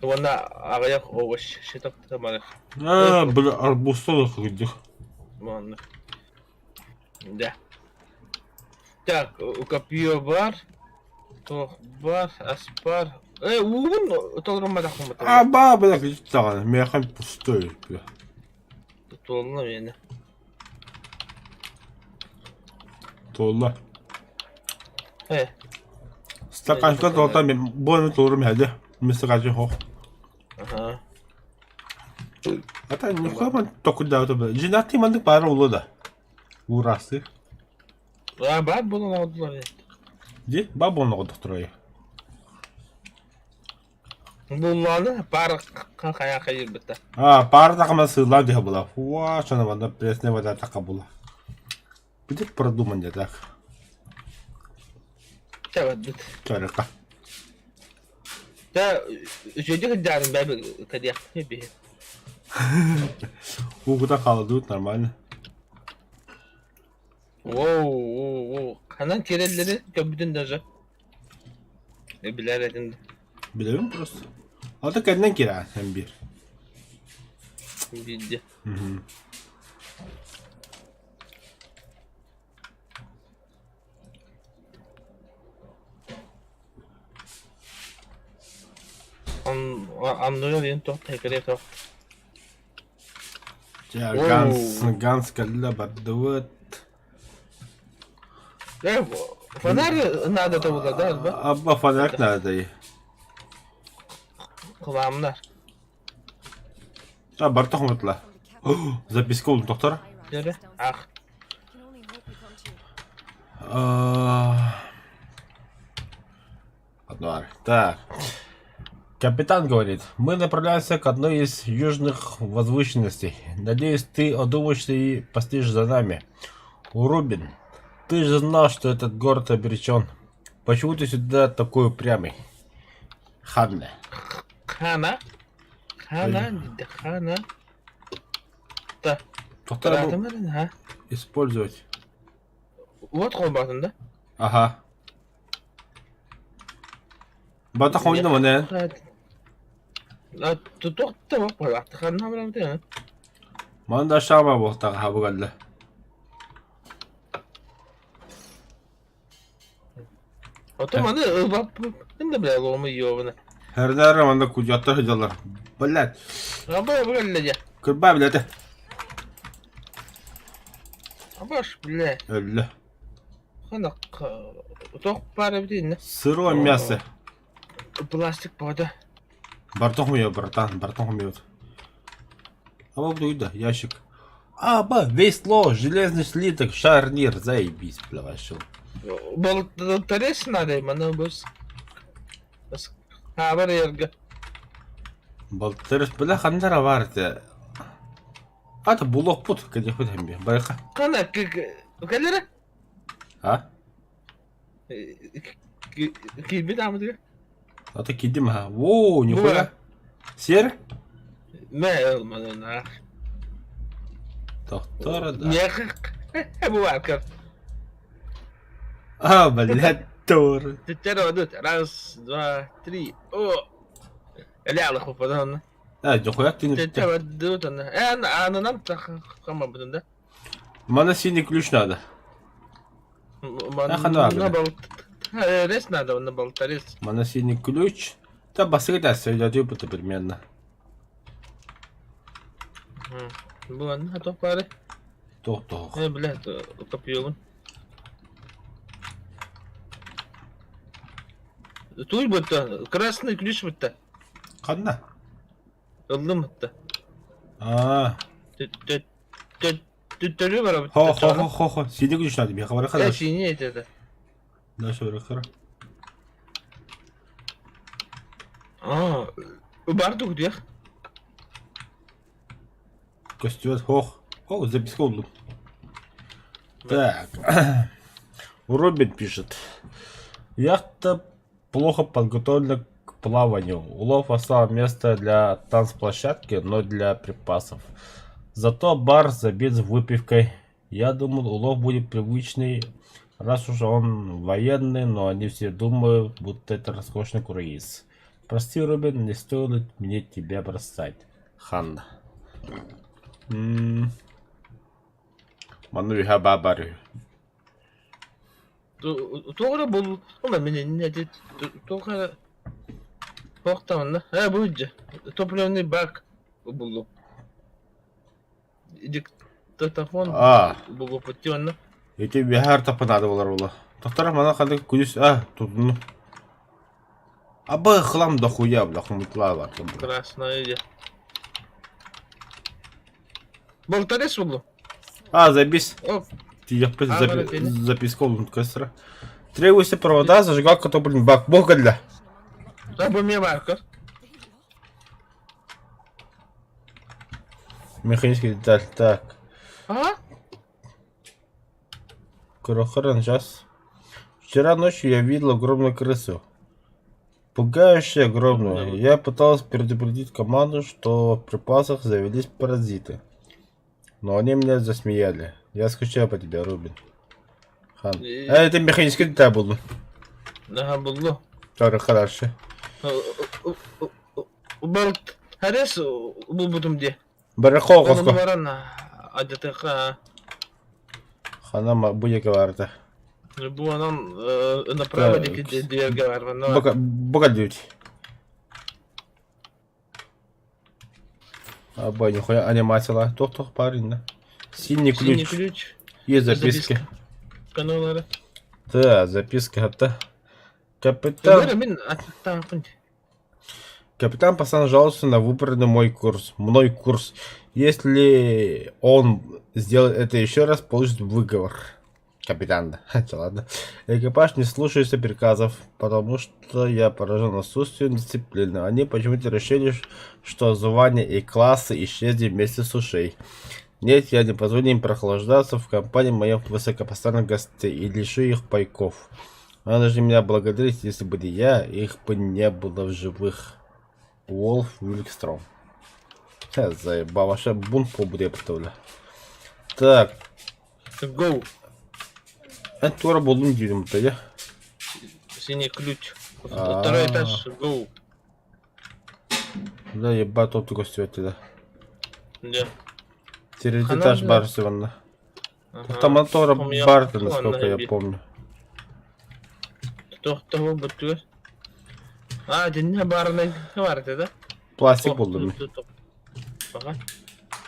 Valla ağayak o şey taktı Ha, bля, arbusta da kıydık. Valla. Ya. Так, копье бар. Тох бар, аспар. Угун толрама такым А, ба, bля, hiç tane. Meyhan пустой, bля. Толна yani. Tolla. He. Стаканчика толтан ben bu ne tolurum hadi. Misakacı hoş. Aha. Hatta ne kadar toku da öte. Jinati mandık para ulu da. Uğrası. Ya ben bunu aldılar ya. Di, babonla koduk durayı. Bunlarını para kaya kayır bitti. Ha, para takıma sığlar diye bula. Vaa, şuna bana presne vada taka bula. Bir de продуман ya tak. Teveddüt. Çarıka. Da çocuk darın ben kadiyak bir. Uğuda kaldı normal. Wow. Kanan kerelleri köbüdün de. Ne biler edin. Bilemem burası. Hatta kendinden kira hem bir. Bildi. Anlıyor yeni top tekrar top. Ja, Oh. Ганс кәлі барды өт. Фонарь надо-то было, да? Абба фонарик надо. Кыламдар. А, бар тоқымытла. Записка oldu доктор. Жері. Ақ. Одно. Так. Капитан говорит, мы направляемся к одной из южных возвышенностей. Надеюсь, ты одумаешься и последишь за нами. Рубин, ты же знал, что этот город обречен. Почему ты сюда такой упрямый? Ханна. Хана. Хана. Дейді. Хана. Да. Доктор, Тұратымырын, ha? использовать. Вот қол басында. Ага. Батақ ойны мұны. Тоқты бақ қой. Ақты қанына бұрамды, ya. Манда шама болтағы хабы қалды. Отоманы ылбап. Енді біле ломы йовыны. Әрдәрі манда күджаттар хыжалар. Біләд. Абай біле де. Күрбә біләді. Абаш біле. Өлі. Қанақ. Тоқ бары бітейін. Сырое мясо. Пластик бады. Бартон умеет, братан, бартон умеет. А вот туда, ящик. Аба, весло, железный слиток, шарнир, заебись, бля, вообще. Болтарес надо, мана бос. Хабар ерге. Болтырыс, бля, хандара варте. Ата булок пут, кәде пут хэмбе, байқа. Қана, кәлері? А? Кейбет амыдығы? Ата кидим, ха. Воу, нихуя. Сер? Мә, ылманы нақ. Доктора, да. Неқық. Бұл арқар. А, блядь, тор. Теттері өдіт. Раз, два, три. О! Әлі алы қопадан. А, нихуя ты не... Теттері өдіт. Анынан таққама бұдында. Мана синий ключ надо. Рез надо, на болторез. Мана синий ключ. Да, басыгда сөйлету бұты примерно. Бұл аны, атоқ бары. Тоқ. Бля, копиёвын. Туй бұтты, красный ключ бұтты. Қанна? Ылдым бұтты. А. Түттөлі бара бұтты. Хо. Синий ключ надо, я говорю, хорошо. Синий етеді. Дальше врахара. Барды күдек. Костюм, О, записка oldu. Так. Робин пишет. Яхта плохо подготовлена к плаванию. Улов оставил место для танцплощадки, но для припасов. Зато бар забит выпивкой. Я думал, улов будет привычный, раз уж он военный, но они все думают, будто это роскошный круиз. Прости, Робин, не стоило мне тебя бросать. Ханна. Ману иха бабарю. Тоғыра бұл, ома менен не дед, тоғыра тоқтамын, бұл же, топливный бак бұл. Диктофон бұл патионна. Эти бихар тапанады болар ола. Тоқтара мана қандай күдіс, тұдыны. Абы қылам да хуя, бля, хумытла бар. Красная идея. Болторез бұл. Забись. Оп. Записка oldu костра. Требуйся провода, зажигалка, то, блин, бак. Бога для. Абы мне маркер. Механический деталь, так. Крохоран, сейчас. Вчера ночью я видел огромную крысу. Пугающую огромную. Я пытался предупредить команду, что в припасах завелись паразиты. Но они меня засмеяли. Я скучаю по тебе, Рубин. Хан. Это механический деталь был. Да, был. Хорошо. Болторез бұл бұдым де. Барахол, Оны баран адетеқа. Хана будет говорить. Бұл анан направо деке дверге бар. Бога дють. Абай, нихуя анимация. Тох, парень, да. Синий Синий ключ. ключ. Есть записки. Каналары. Да, записки это. Капитан. Капитан. Мен аттан кунт. Капитан Пасан жаловался на выбранный мной курс. Если он сделает это еще раз, получит выговор. Капитан, да. Хотя ладно. Экипаж не слушается приказов, потому что я поражен отсутствием дисциплины. Они почему-то решили, что звания и классы исчезли вместе с ушей. Нет, я не позволю им прохлаждаться в компании моих высокопоставленных гостей и лишу их пайков. Они должны меня благодарить, если бы не я, их бы не было в живых. Уолф Вилькстром. Заебал, вообще бунт по буде представляю. Так. Go. Это тура был неделем-то, я. Синий ключ. А. Второй этаж. Go. Да, ебать, тут гостю да. Да. Третий Она, этаж да. Барсивана. Ага. Там мотора Помню, Барта, ладно, насколько я еби. помню. Того бутур. Dinle barına vardı da. Пластик buldum. Bak.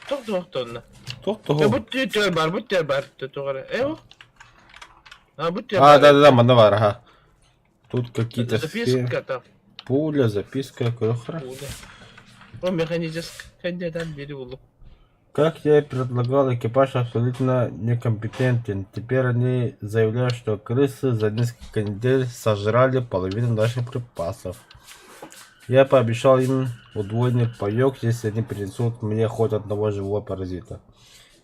Çok tonla. Кто? Ya bu tür bar. Tutuyor. Evo. А, будьте Да, мана var, ага. Тут какие-то записка там. пуля, записка, крохра. О, механическая деталь беру. Как я и предлагал, экипаж абсолютно некомпетентен. Теперь они заявляют, что крысы за несколько недель сожрали половину наших припасов. Я пообещал им удвоенный паёк, если они принесут мне хоть одного живого паразита.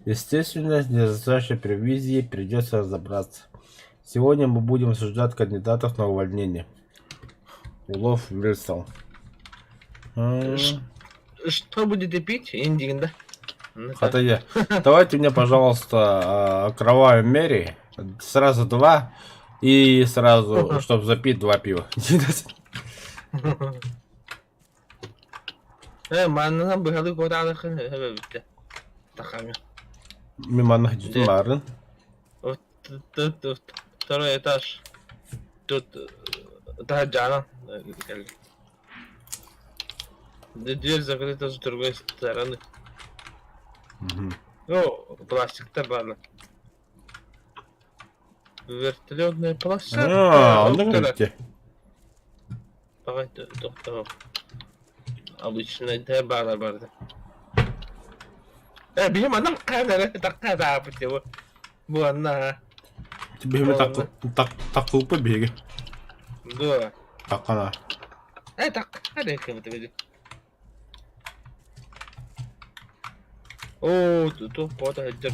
Естественно, с недостаточной провизией придется разобраться. Сегодня мы будем обсуждать кандидатов на увольнение. Улов Вильсон. Что будете пить? Индиан, да? Это я. Давайте мне, пожалуйста, кровавую Мэри. Сразу 2. И сразу, чтобы запить 2 пива. Манна быхалы кодалыхын хөбөбүттэ. Такамы. Миманна хитин барын. Тут второй этаж. Тут да жана. Дверь закрыта с другой стороны. Ну, пластик-то ладно. Вертолетная полоса. Ну видите. Давай, доктор. Обычно да бара. Benim anam kadar takka da yapıyor. Bu anna. Тебе именно так глупо беги. Да. Так она. Так, ada yang betul. О, тут фото хеджер.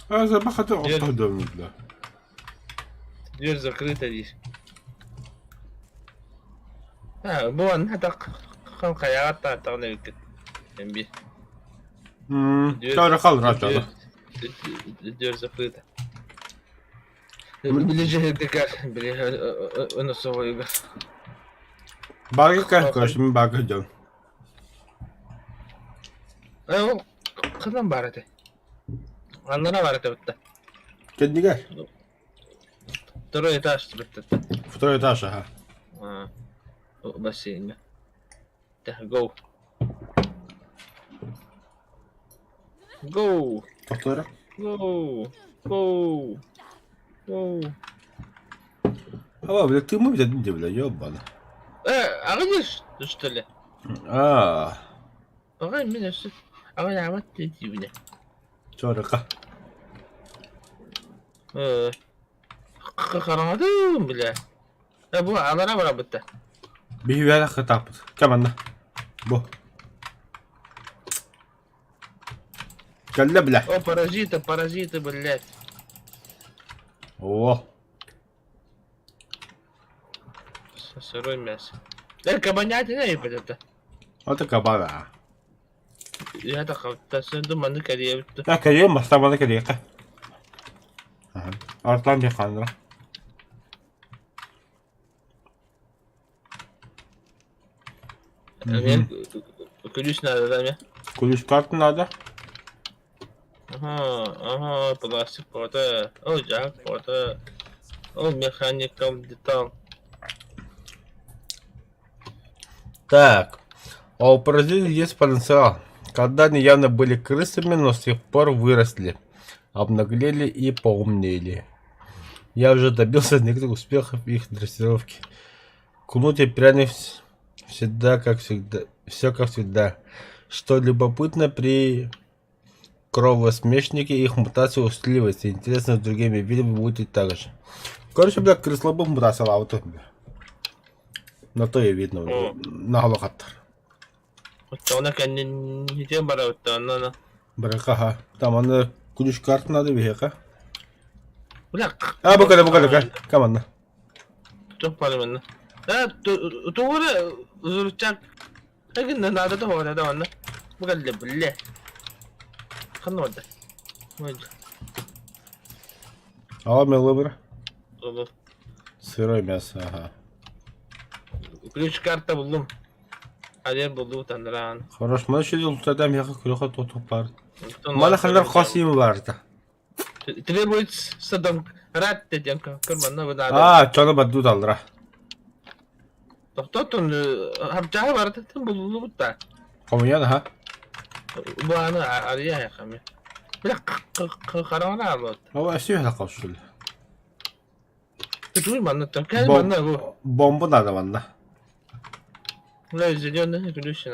А запахать автодом, да. Дверь закрыта здесь. Bu anna tak kan kayakta tane yük. Embi. Sonra kal rahat ol. Дверь закрыта. Ближе декар, ближе носовой. Баги как, şimdi bakacağım. Kızım barate. Anlara barate bitti. Kendi gel. Второй этаж bitti. Второй этаж, ага. Бассейн. Так, go. Go. Повтори. Go. Go. Go. А, бля, ты мы видят, бля, ёбана. Агнеш, что ли? Ага, меня что? Ага, вот ты дивня. Чорка. Караdım bile. Bu anlara var bitti. Bir hüviyata kıtap. Kemanla. Bu. Geldi bile. О, паразиты, блядь. О. Сырое мясо. Кабанятина и это. Вот такая бара. Я так думаю, на коре. Ya kariye mastamana kariye ka. Artlan bir kandıra. Ключ надо, да, мне? Ключ карты надо. Ага, пластик, фото. О, жак, фото. О, механиком деталь. Так. А у паразитов есть потенциал. Когда они явно были крысами, но с тех пор выросли, обнаглели и поумнели. Я уже добился некоторых успехов в их дрессировке. Кнут и пряник всегда как всегда. Все как всегда. Что любопытно, при кровосмешнике их мутация усиливается. Интересно, с другими видами будет так же. Короче, бля, крыслобом мутация лавты. На то и видно. На голокаттар. Оттона кэннин хитэ бара оттона. Брака, там она ключ карт надо века. Блак. А, букали, команда. Çok parmanı. Ha, tuğra zurçak. Lakin nada da hora da onda. Bu kadar bille. Kan orada. Oydu. А, мелобра. Olur. Сырое мясо, ага. Ключ карта buldum. Hadi buldu tanıran. Хорош, мы еще туда мясо крюха тут пар. Мала хандар хосим vardı. Требует садом рад dedim kırmanı bu da. А, чона баду далдыра. Tohtotun harcağı vardı tam buldu bu da. Комунян, ага. Bu ana araya yakam. Bir karavana aldı. هو اسيو هلا قوشل. Duymanı tam manna bu. Bomba надо ванна. Ne üzülüyor ne gülüşün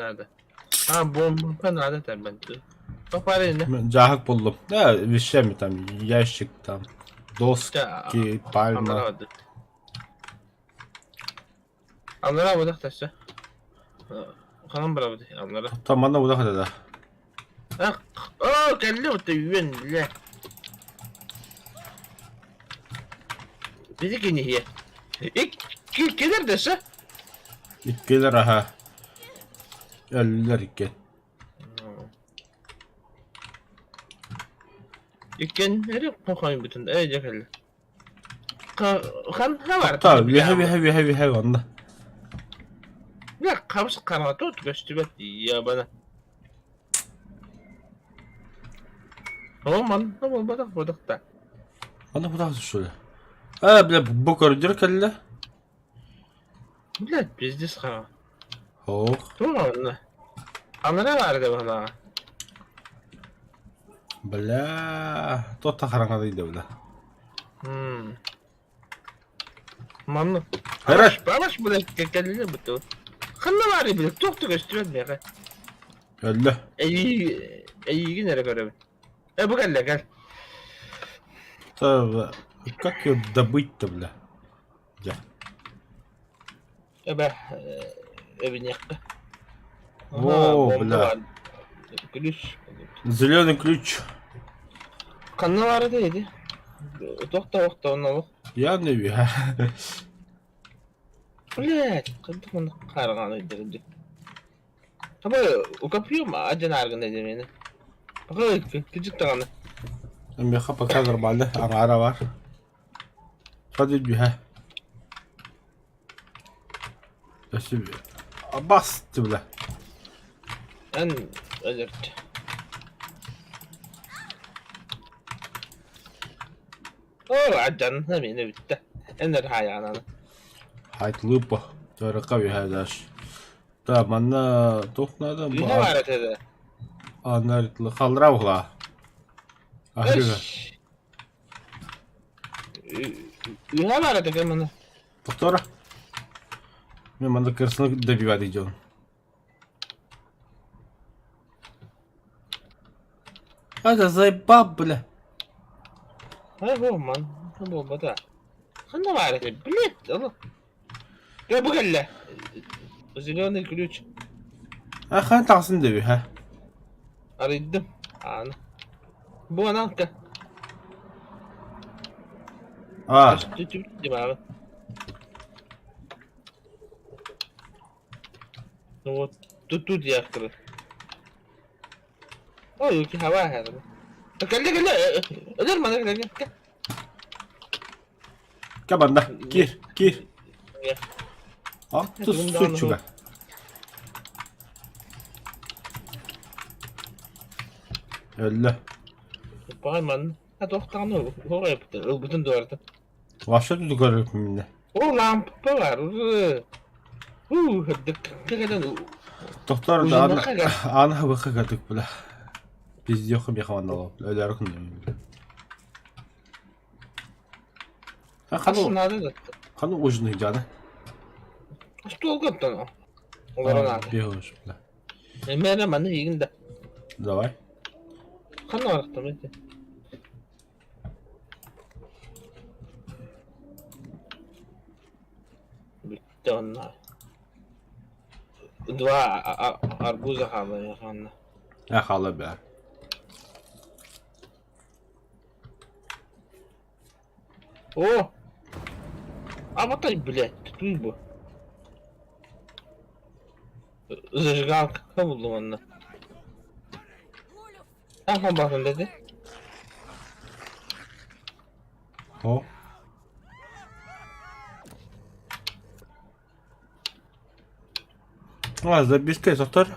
Ha bomba nerede tabii. Bak bari ne? Жахак buldum. Да, вещами там, ящик там, доски, пальма. Anlamadım. Anlara bu da taşı. Kanım bravo de anlara. Там она вот это да. Ah, oh geldi bu da yüvenle. Bizi gini hiye. İlk gelir dese. İkkeler aha. Ölüler ikke. İlken nereye koyayım bütün de iyice geldi. Kan ne var? Tabii, heavy vanda. Ya kapısı kanat tut göstermek ya bana. Aman aman badak da. Она куда шо? А, бля, бокор деркалла. Блядь, пиздец хава. Ох. Tamam. Anlara vardı bana. Бля, тот охранадıydı бля. Mamnun. Хорош. Babaş bu da geldi bu. Kanla var ya bir çok da göstermedi ya. Öldü. İyi günlere göre. Bu gel. Tabii. Как ее добыть-то, бля? Я. Be evin yakı. О, бля. Gülüş. Зеленый ключ. Kanla vardı dedi. Dokta ona bak. Я не вижу. Блядь, kandık onu karganıydı. Ama o kapıyor mu? Acın argın dedi beni. Bakın küçük tane. Меха пока нормально. Ара var. Hadi bir he. Şimdi bastı bile. Ben ölürdü. Oo acın beni bitti. Ender hayranı. Haytlı bu. Töreka bir hedaş. Tamam anna topnadı bu. Ne var ötede? Anarıtlı kaldıra bula. Ahırga. Ne var ötede bana? Doktora. Ben bana karşısına добивать идем. Это заебал, бля. Ha bu man. Ha bu da. Ne var ötede? Блядь, Allah. Ya bu gelle. Zilyon ключ. Ha kan taksın dövüyor ha. Aradım. Ana. Bu ana ka. Aa. Tütüp abi. Вот тут я открыл. Ой, у тебя хава है. Gel. Öder bana gel. Gel bana. Gir. Ya. Attı su çuga. Öldü. Bayman. Ha doktanı o yaptı. Bütün dördü. Başka tutu görüp mümkün. O lampa var. Kadın Doktor da Ucundan kagar. ana bakı kadık bula. Biz yokum yakamanda ol. Öyle arkın demin. Ha aslında kanı adı da. kanı ucunu hicada. İşte o kadar o. Onların adı. Bir hoş bula. Meğer bana iyi de. Давай. Kan olarak da mıydı? Bitti onlar. Dua arbuza kaldı ya kanla. Ya hala be. О! Обмотай, блядь, туй бы. Зажигалка buldum onunla. Aha bakın dedi. O. А, записка, доктор.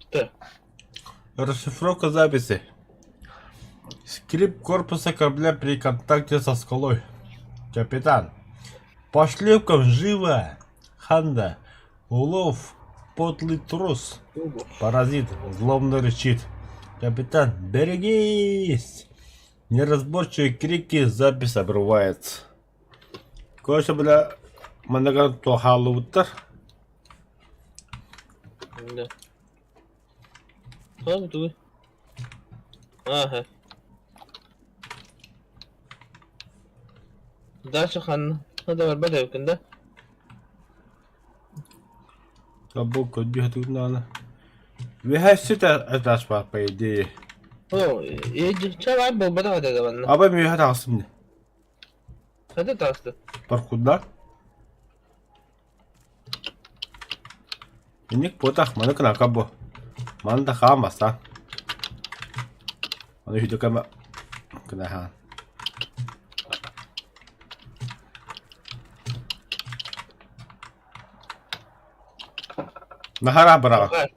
Что? Расшифровка записи. Скрип корпуса корабля при контакте со скалой. Капитан. По шлепкам живо. Ханда. Улов. Подлый трус. Паразит. Злобно рычит. Капитан, берегись. Неразборчивые крики, запись обрывается. Кое-что, бля, манаган то халуттар. Да. Tamam dur. Aha. Дальше хан. Надо var yakında. Tabu kötü hatırlanan. Ve her şey de ataş var paydı. O, iyi çavar bu bana da bana. Abi mi hata aslında? Hadi tastı. Parkurlar. İnik potak mana kena kabo. Mana da kamasa. Mana hidup kama kena han. Нахара брат.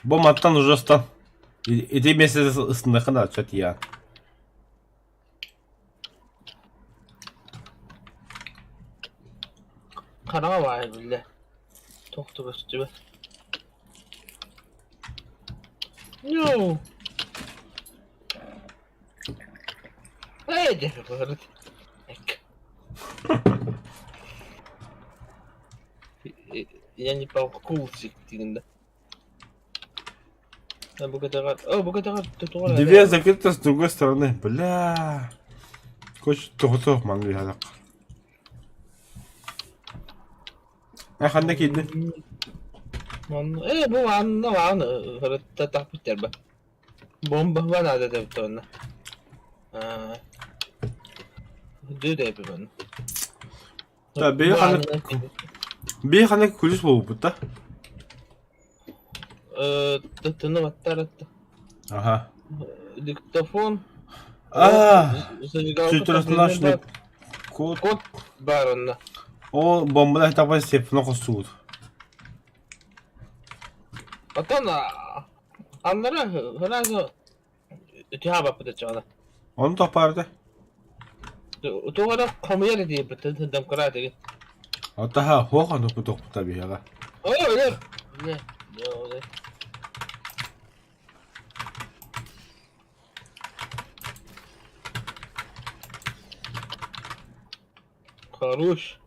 Bu mattan uzastan. İdi meselesi ısındakını açat ya. Karağa var bile. Toktu üstüme. No. Haydi bakalım. Я не полкул секунда. А богатырат. О, богатырат тут ура. Дверь закрыта с другой стороны. Бля. Хочет тухтух мангли хадак. Ханда кидdi. Bu var. Hırıtta takip der be. Bomba var adı da bir tane. Düğü de yapıyor bana. Ya bir handa kulis bu burada. Tıtını battarattı. Aha. Diktafon. Sütürüsünden şunu kod. Kod var onda. O bombalar hitaba sepine kostuğu. Atan anlara herhalde ötüha bakıda çağla. Onu topardı. Tuğra kamuya diye bir damkara dedi. Hatta ha hoğan bu doktor tabii ya. Öyle. Ne? Öyle. Хорош.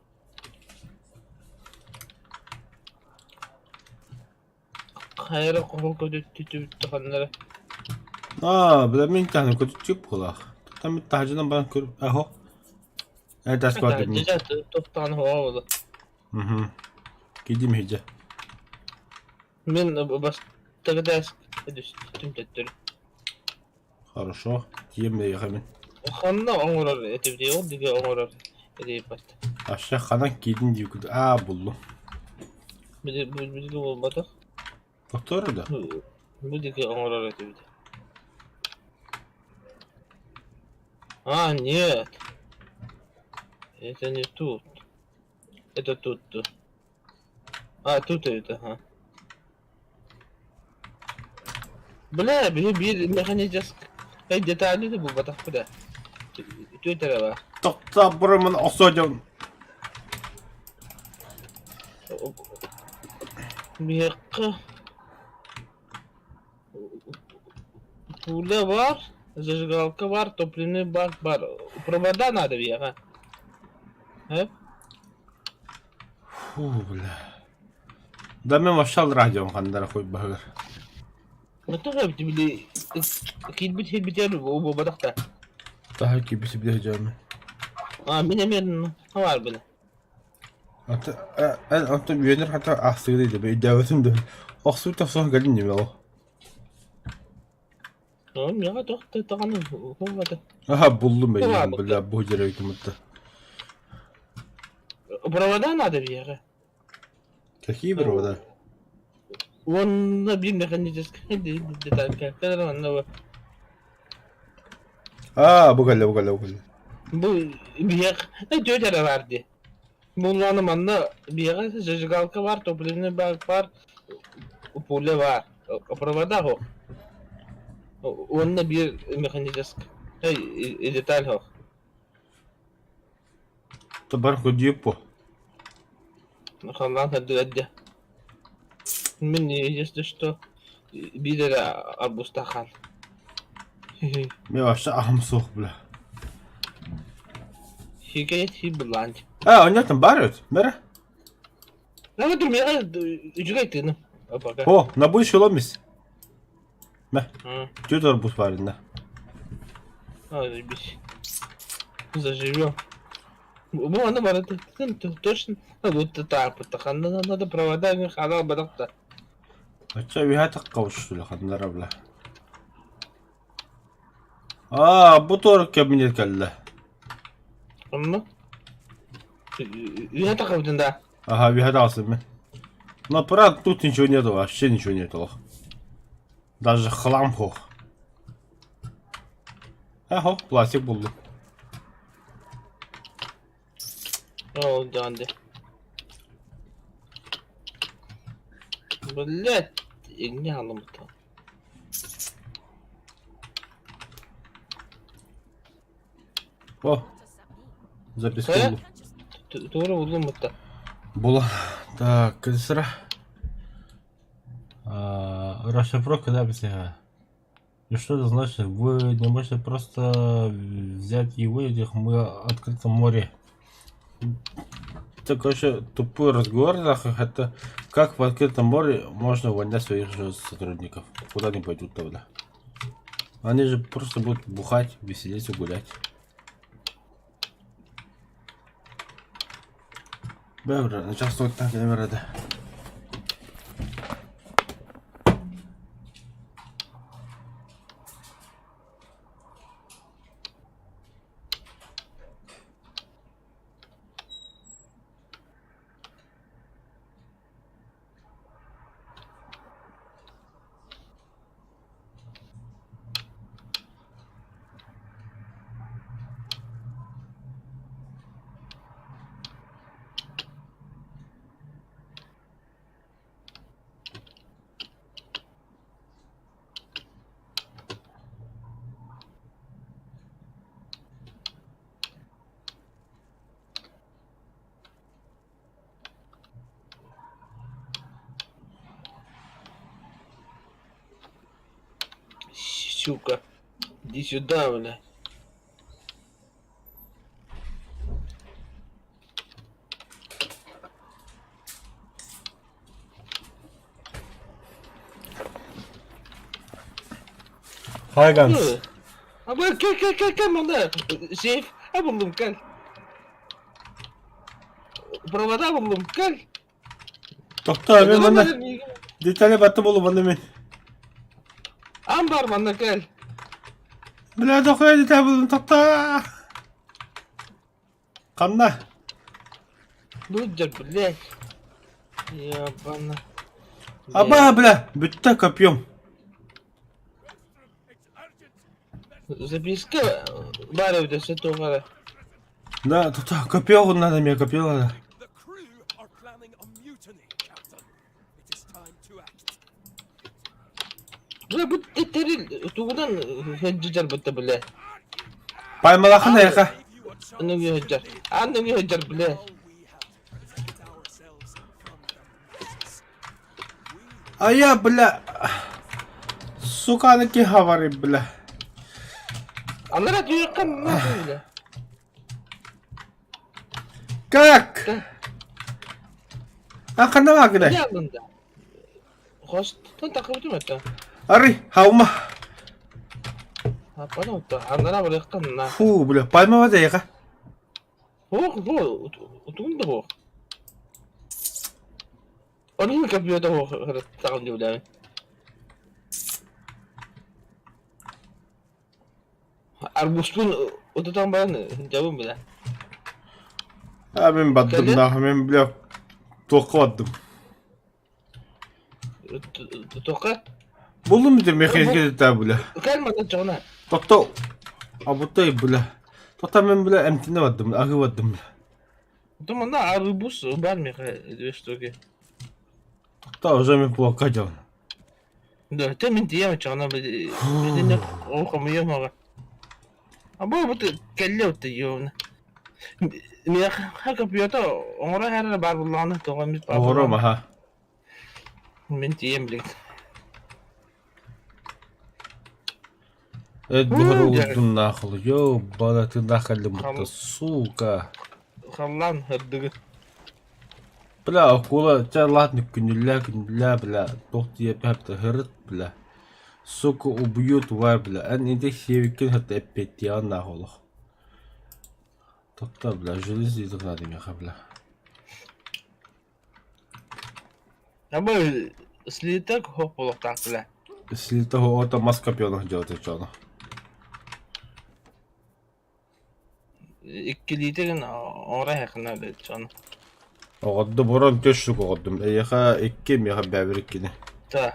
Hayır, korku tütü kanlara. Bir de tane kötü çık kulak. Tam bir tacından bana kır. Aho. Evet ders var dedim. Ceza toptan hava oldu. Gideyim hice. Ben bas ders düştüm tettir. Хорошо. Diyeyim de yakayım. Kanla onlara etiv diye o dige onlara edip bastı. Aşağı kanan gidin diyor. Buldum. Bir de olmadı. Doktor da. Bu dige onlara edip. Нет. Это не тут. Это тут. Тут это, ага. Бля, bir mekanicas. Detaylı da bu batak bu da. Tüy tarafa. Tokta buramın osocum. Бияққа пуля бар, зажигалка бар, топливный бак бар. Провода надо бияқа. Фу, бля. Да мен машал радиом қандара қой бағыр. Это как тебе хит-бит оба бадақта. Daha ki bisi bir hocam. Мен var bile. Anta güvenir hatta ahsırıydı. Ben davetim de. Ahsır tafsir gelin mi o? Ya doktor tağanın olmadı. Aha buldum ben Tamam, yani. Bula bu hocaya hükümette. Провода надо бияқа. Какие провода? Onunla bir mekanicisi detay kadar anlıyor. Aa bu geldi. Bu biyaq ne döder vardı. Bunların anla biyaq zajgalka var, topливный bak var, pule var. Провода ho. Onunla bir mekanicisi detay ho. Tabar kodiyor bu. Халан хаддадда. Мен если что бидера арбустахан. Ben aşağı ahım soğuk bula. Hikayet hiblанд. Ha oynatın bari Mera. Ne kadar ya ücretini. Apaka. О, на будешь ломись. Мeh. Ha, Что bu парень? hadi biz. Заживем. Bu anda bana точно надо так потахан надо провода не хала бадакта. Aça bir hata kavuştu la kanlara bula. Aa bu doğru kabinet geldi. Amma я так вот да. Ага, bir hata alsın ben. Но правда тут ничего нету, вообще ничего нету. Даже хлам хох. Ага, пластик buldum. О, данде. Блять, не алым-то. О, записка buldum. Doğru buldum mutta. Була. Так, сыра. Расшифровка записи. И что это значит? Вы не можете просто взять и вылететь в открытом море. Такой же тупой разговор, это как в открытом море можно увольнять своих же сотрудников. Куда они пойдут тогда? Они же просто будут бухать, веселиться, гулять. Бебра, начальство так не рада. Сука. Иди сюда, бля. Хайганс. Ama gel bana. Şey, buldum gel. Провода buldum gel. Doktor ben bana detaylı battım oğlum bana ben. Ambar bana gel. Bla doktor detay buldum doktor. Kanna. Dur блядь. Ya bana. Aba bla bitti kapıyorum. Записка бар evde сетовара. Да, тут копил надо мне копил надо. The crew are planning a mutiny, Captain. It is time to act. Bla bu teril tuğdan hıncıcar bitti bile. Поймалахын яка. Gave you a charge Ne güzel. Ne güzel bile. all we have protected ourselves from them. А я, бля... Сука, на кихавари, бля. Anlara diyor kan ne böyle? Как? А хана гэнэ? Ne aldın da? Hoş, ton takıldı mı da? Ари, хаума. Ha bana da anlara bırakın na. Фу, бля, поймава да яга. Bu, utun da bu. Onu mu kapıyor da bu? Takım diyor da. Arbustun otutan bana cevabım bile. Мен баддым Келе? нах, мен бля тоққа баддым. Toka. Buldum bir de mekanik de bля. Gelmeden çoğuna. Токто. Абутай бля. Тота мен бля эмтине баддым, агы баддым. Думаю, на арбуз бар мı? Две штуки. Токто уже мен плакадян. Да, temin diyemem çoğuna. Bir de okumuyor mu? Ama bu kelle oturuyor. Niye kapıyor da ona her bar bulanı tokamış. Оғыры маха. Ben diyem bile. Бұғыры жарайды. ұздың нақылы. Йоу, бала ты нақылы мұтта, сука. Kallan hırdığı. Бля, акула, ча ладно, күнілі, бля. Тоқты епәпті хырыт, бля. Сука, убьют var, бля. Ән инде севіккен хатта әппетті ян нақылы. Токта, бля, желез дейдік надым яқа, бля. Ama sliter hop olup taktılar. Слита ота маска пионах делать чона. İki literin oraya yakınlardı çoğuna. Оғадды борон төшшік оғаддым. Әйеға екке меға бәбіріккені. Da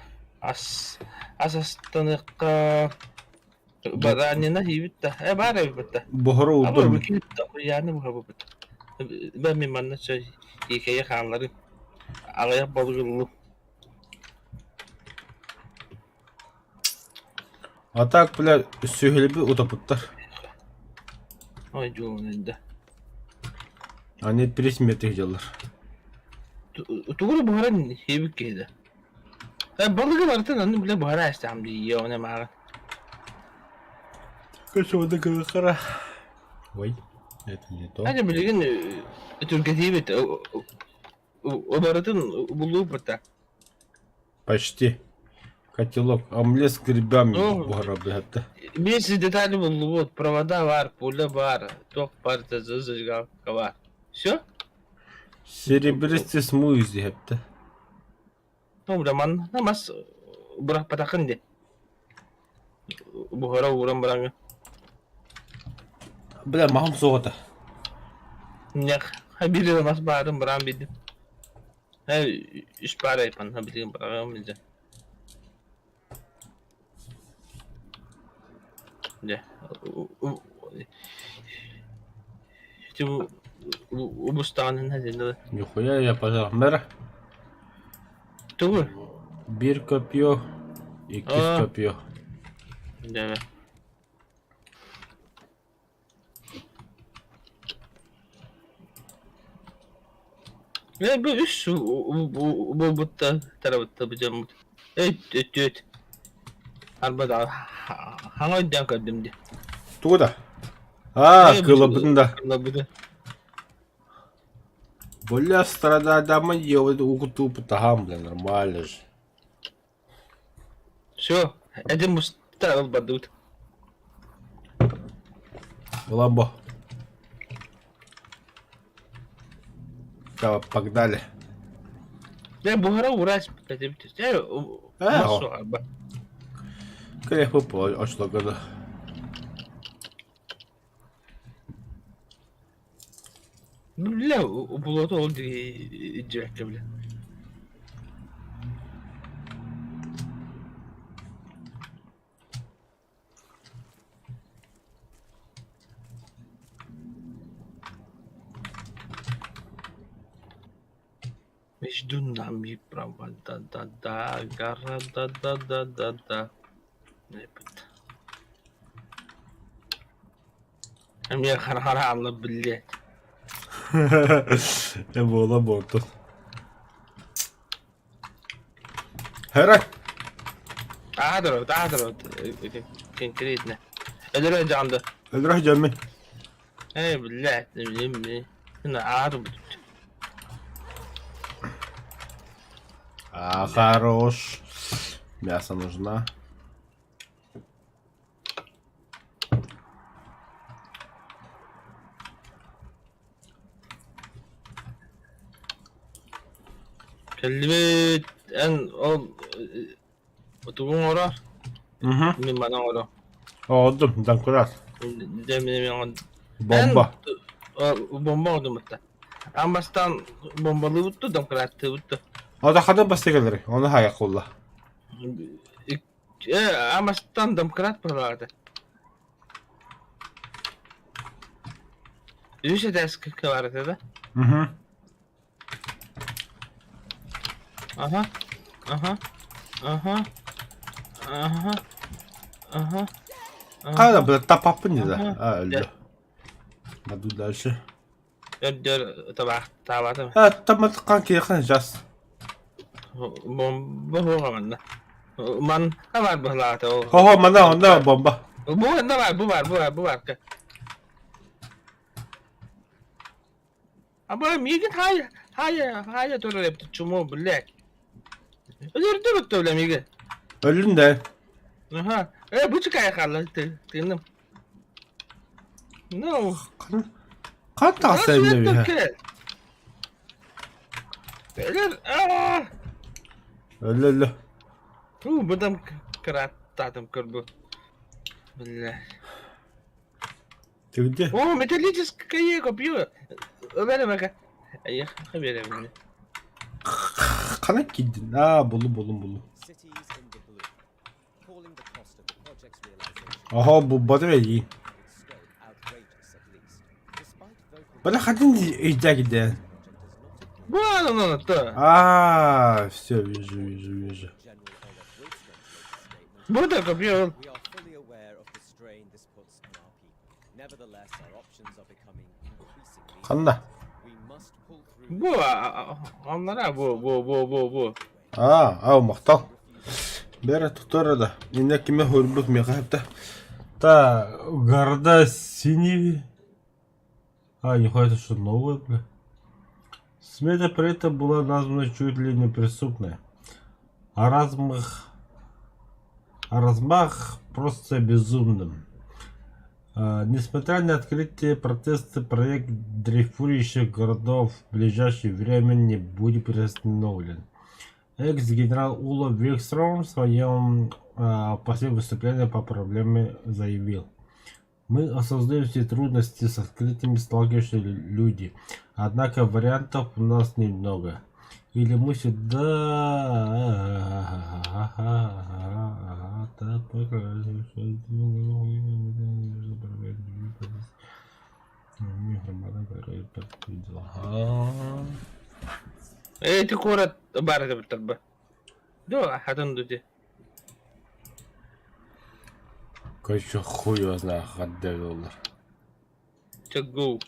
asıstanıqqa baranina hibit da. Var elbette. Бұғыры Ama ұлдым. bu kilip de yani bu habit. Ben mi manna şey hikaye kanları. Ağaya balgılı. Атак, бля, сөйлебі ұтапыттар. Ay çoğununda. Они пересметих делар. Tuğru buharan hibit kedi. Balgı vardı anne bile buhara istemdi ya ona mağa. Көші қыра. Ой, это не то. Hadi bilgin Türkiye hibit. O baratın buluğu pırta. Почти. Котелок. Омлет с грибами. Ну. Бұғыра, блядь. Bir detaylı buldu bu. Provada var, pulda var, tok parça zızıcıga var. Şu? Серебристый смузи, hepte. Ну, zaman namaz bırak patakın de. Bu hara uğram bırakı. Бля, махам соғыта. Ne? Ha biri namaz bağırım bırakım bildim. Ha üç para yapan ha bildim bırakım bildim. De. İşte bu bustanın hazırlığı. Нихуя я пожал. Мэра. Doğru. Bir копье. İki Aa. копье. Evet. Ya bu üç bu tarafta bir cam. Evet. Harba da hangi denk geldim de. Туда. А, Эй, кылыбында. Labıda. Бля, страдать дома делать угуту потахам, бля, нормально же. Şu, edim bu tarafı badut. Ламбо. Давай, погнали. Ya bu ara uğraş dedim. Ya Ha, şu araba. Крепо açla kadar. Bile bulutу oldu cevekle bile. Междунами правда да гора да. Ne yapıt? Hem kara anlı bildi. Bu ola bordu. Herhalde. Daha dur. Konkret ne? Ödür candı. Öldürək gelmeyin. Hey billah, ne bileyim mi? Şuna ağrım. Хорош. Мясо нужно. Kelime en o otuğun ora, Угу. min bana ora. Oldum. Dankular. Demin Bomba. bomba oldu hatta. Ambastan bombalı uttu, demokratı uttu. O da kadar basit gelir. Onu hayak kolla. Ambastan demokrat buralarda. Yüzde ders kırkı var dedi. Угу. Aha. Kada böyle tap yapınca da. Aha. Ha öldü. Gel. Hadi dальше. Dur tabak. Ha tamam kanki yakınacağız. Bomba var bende. Man ne var buralarda o? Ho mana onda bomba. Bu var. Ama migin hayır dur yaptı çumu bilek. Dur öyle migin. Öldün de. Aha. Bu çıkaya kaldı dindim. No. Kan tahsevine bir ha. Beyler aaa. Öldü. Buradan kırat tadım kurbu. Billah. Tüydü. Металлическое копье. Ömer bak. Ay, haberim beni. Kanak gittin. Ha bulu. Cities in the blue, calling the cost of the project's realization Aha bu body ve iyi. its scope outrageous at least. Despite vocal Bana kadın icra giden. project does not Bu adamı unuttu. Aaa. Все, вижу. General Olaf Wilson's latest statement. Bu da kapıyor. We are fully aware of the strain this puts on our people. Nevertheless, our options are becoming increasingly. Kanla. We must pull through. Bu onlara bu. Aa мақтал. Бері тұқтары да. Енді кеме хөрбік меқайыпта. Та, города синие. Не хватит, что новое, бля. Смета при этом была названа чуть ли не преступная. А размах просто безумным. Несмотря на открытие протесты, проект дрейфующих городов в ближайшее время не будет приостановлен. Экс-генерал Ула Викстром в своем последнем выступлении по проблеме заявил: «Мы осознаем все трудности, с открытыми сталкиваются люди, однако вариантов у нас немного. Или мы сюда... Эти курат барда битарба. Да, хатан дуди. Короче, хуй его знает, отдай доллар. Чагу.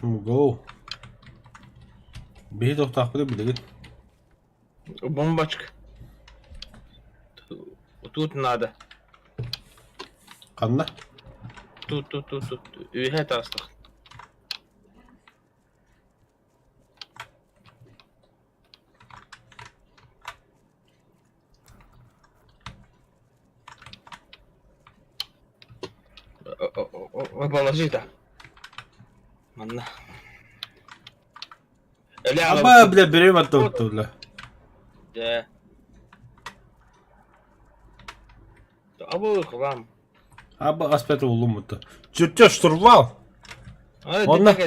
Go. Bir de takip bile git. Бомбочка. Тут надо. Kanla. Тут. Üye taslak. Положи да. Манна. Ama bile bireyim attı bile. Да. Абы хлам. Abi aspet oğlum mutlu. Çürtçe штурвал. Ай, Onunla-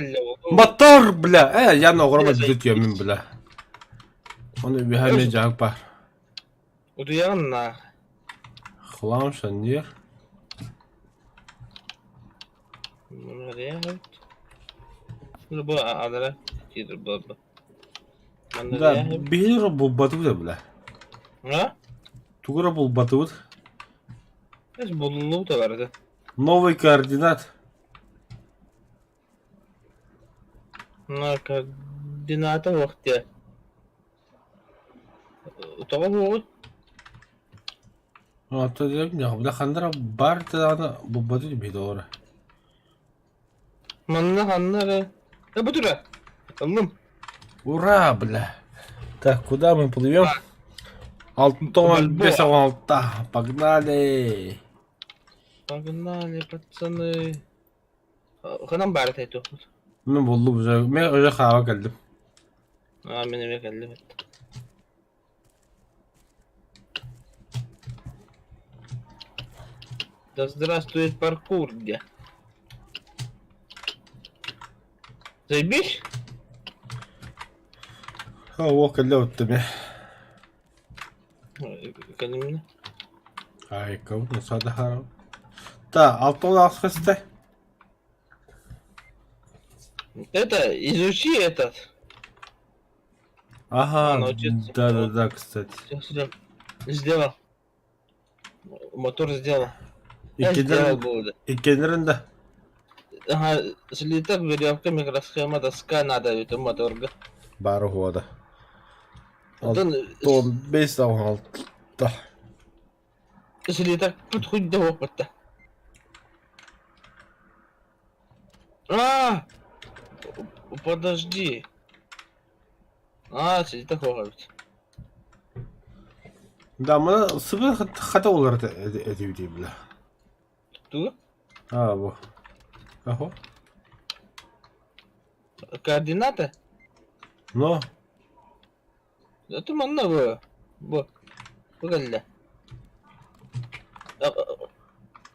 Motor bile. Yani oğlum düt yemin bile. Onu bir hani cevap var. Удуянна. Хлам şandiye. Bu adara gidir baba. Da bir bu batı bile bile. Ha? Тугура булбатыбыт. Эс болулуу да барды. Новый координат. На координата вакте. Утага болот. Ата дем я буда хандара бар тана булбаты бедора. Манна ханнары. Бутура. Аллым. Ура, бля. Так, куда мы плывем? Алтон без алта. Погнали. Погнали, пацаны. Ханам бары тайту. Мен болду уже. Мен уже хава келдим. Менеме келди. Да здравствует паркур, где? Заебись? О, келде өттүм. Калимна. Ай, кау насада хара. Та, алтон асхасты. Это, изучи этот. Ага, Научиться. да, кстати. Сейчас сделал. Мотор сделал. Я сделал было. Икенеринде. Ага, слиток, веревка, микросхема, доска, надо это моторга. Бары хода. Потом Алтон без алта. слиток подходит до опыта. А! Подожди. Слиток хоровит. Да, мы сыбы хата олар эти видео, бля. Ту? Во. Ахо. Координаты? Но, Это манна bu. Bu geldi.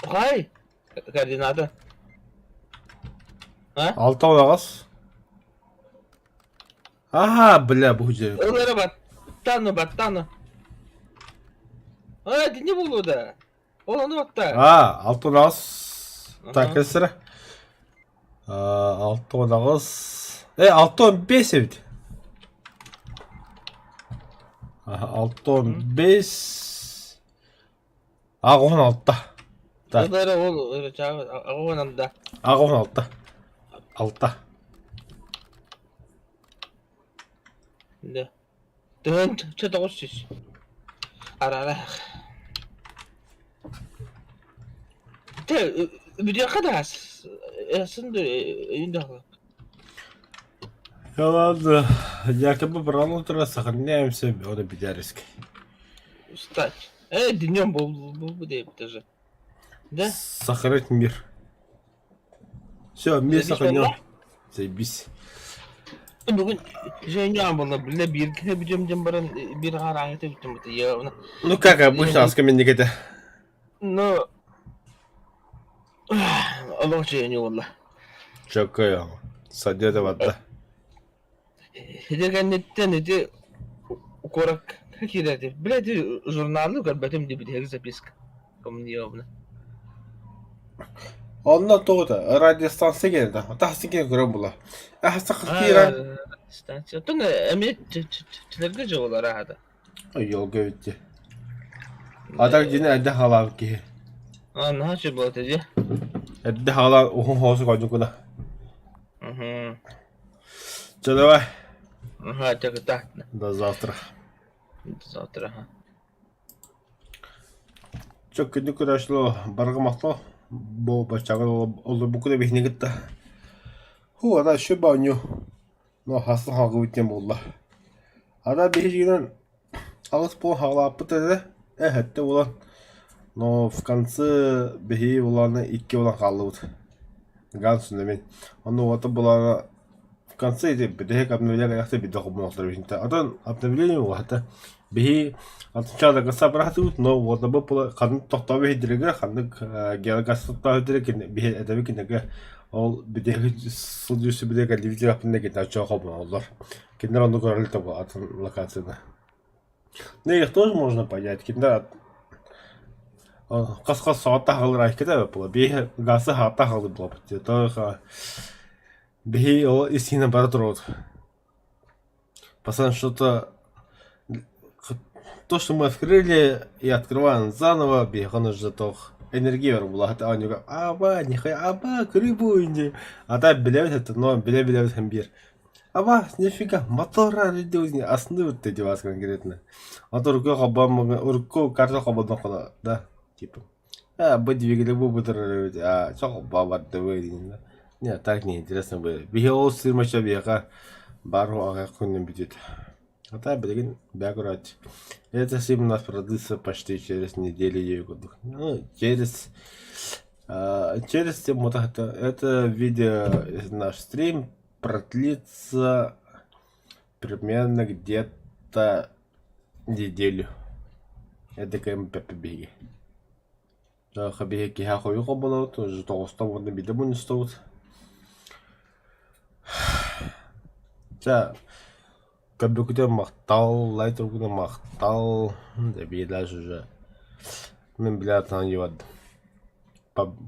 Hay. Координаты. алта олагас. Ага, бля, bu же. Onlara battanu. Dinle buldu da. Onu batta. Алта олагас. Так, эсера. Алта олагас. Алта 15 evdi. Алта 15. 16'da. Da. Onlara ol çağır. Ağonanda. 16'da. Altta. Ne? Dön çatağısız. Ara. Te bir kadar. Aslında indah. Ладно, якобы брал утро, сохраняемся, он бедярский. Встать. Днем был deyip даже. Да? Сохранить мир. Все, мир сохранен. Заебись. Bugün Женя была, бля, bir kere biliyorum baran bir harangete bittim bu ya ona. Ну как обычно, с каменниками. No. Allah Женя valla. Чокаю. Садеда вода. Hediye netten de korak hakirati. Bля, de jurnalı garbatem de bir hexapisk. Komniyor buna. Ondan doğdu. Radyostansiya geldi. Tahsiye göre bula. Ahsa kırkıran. Stansiya. Tuna emniyet çilerge joğlar hada. Yol göğüttü. Adak yine edde halav ki. Ne haçı bu tezi? Edde halav ohun hosu koydun kuna. Hı. Давай. Ага, так. До завтра. Завтра, ага. Çok günlük uğraşlı bargımaklı. Bu başçağı olur bu kadar bihne gitti. Hu ada şu banyo. No hasta hakkı bittim bolla. Ada bir günün ağız bu hala apıtı hatta ulan. No в конце bihi ulanı iki ulan kaldı. Gansın demin. Onu vata bulana в конце эти бедех обновления как-то бедох монстр винта. А то обновление у это бихи отчада гаса брахтут, но вот бы было хан тохтове директор хан географ тохтове директор бихи это вы кинеге ол бедех судьюсы бедех ливидер апне гита чохоб олар. Киндер он говорил того от локации. Не их тоже можно понять. Киндер кас-кас саатта халыр айкета было. Бихи гасы хатта халыр было. То Бей, и сильно баратрот. Пацан что-то то, что мы открыли и открываем заново, бехан уже тох энергия была. Это они говорят, аба, нихай, аба, крыбуйни. А так белявит это, но белявит хамбир. Аба, нифига, мотора редузни, основы эти вас конкретно. А то руку хабам, руку карту хабам, да, типа. Быть двигатель будет, а что баба давай, нет, так не интересно было. Бихол стримача беха, бару агакун будет. А так, блин, бягурать. Это сим у нас продлится почти через неделю. Ну, через тем вот это видео, наш стрим продлится примерно где-то неделю. Это как побеги. Хабиги хахою было, тоже толсто вот на видео не стоит. Как бы кто махтал, лайтер кто махтал, да би даже уже. Мен блядь, на него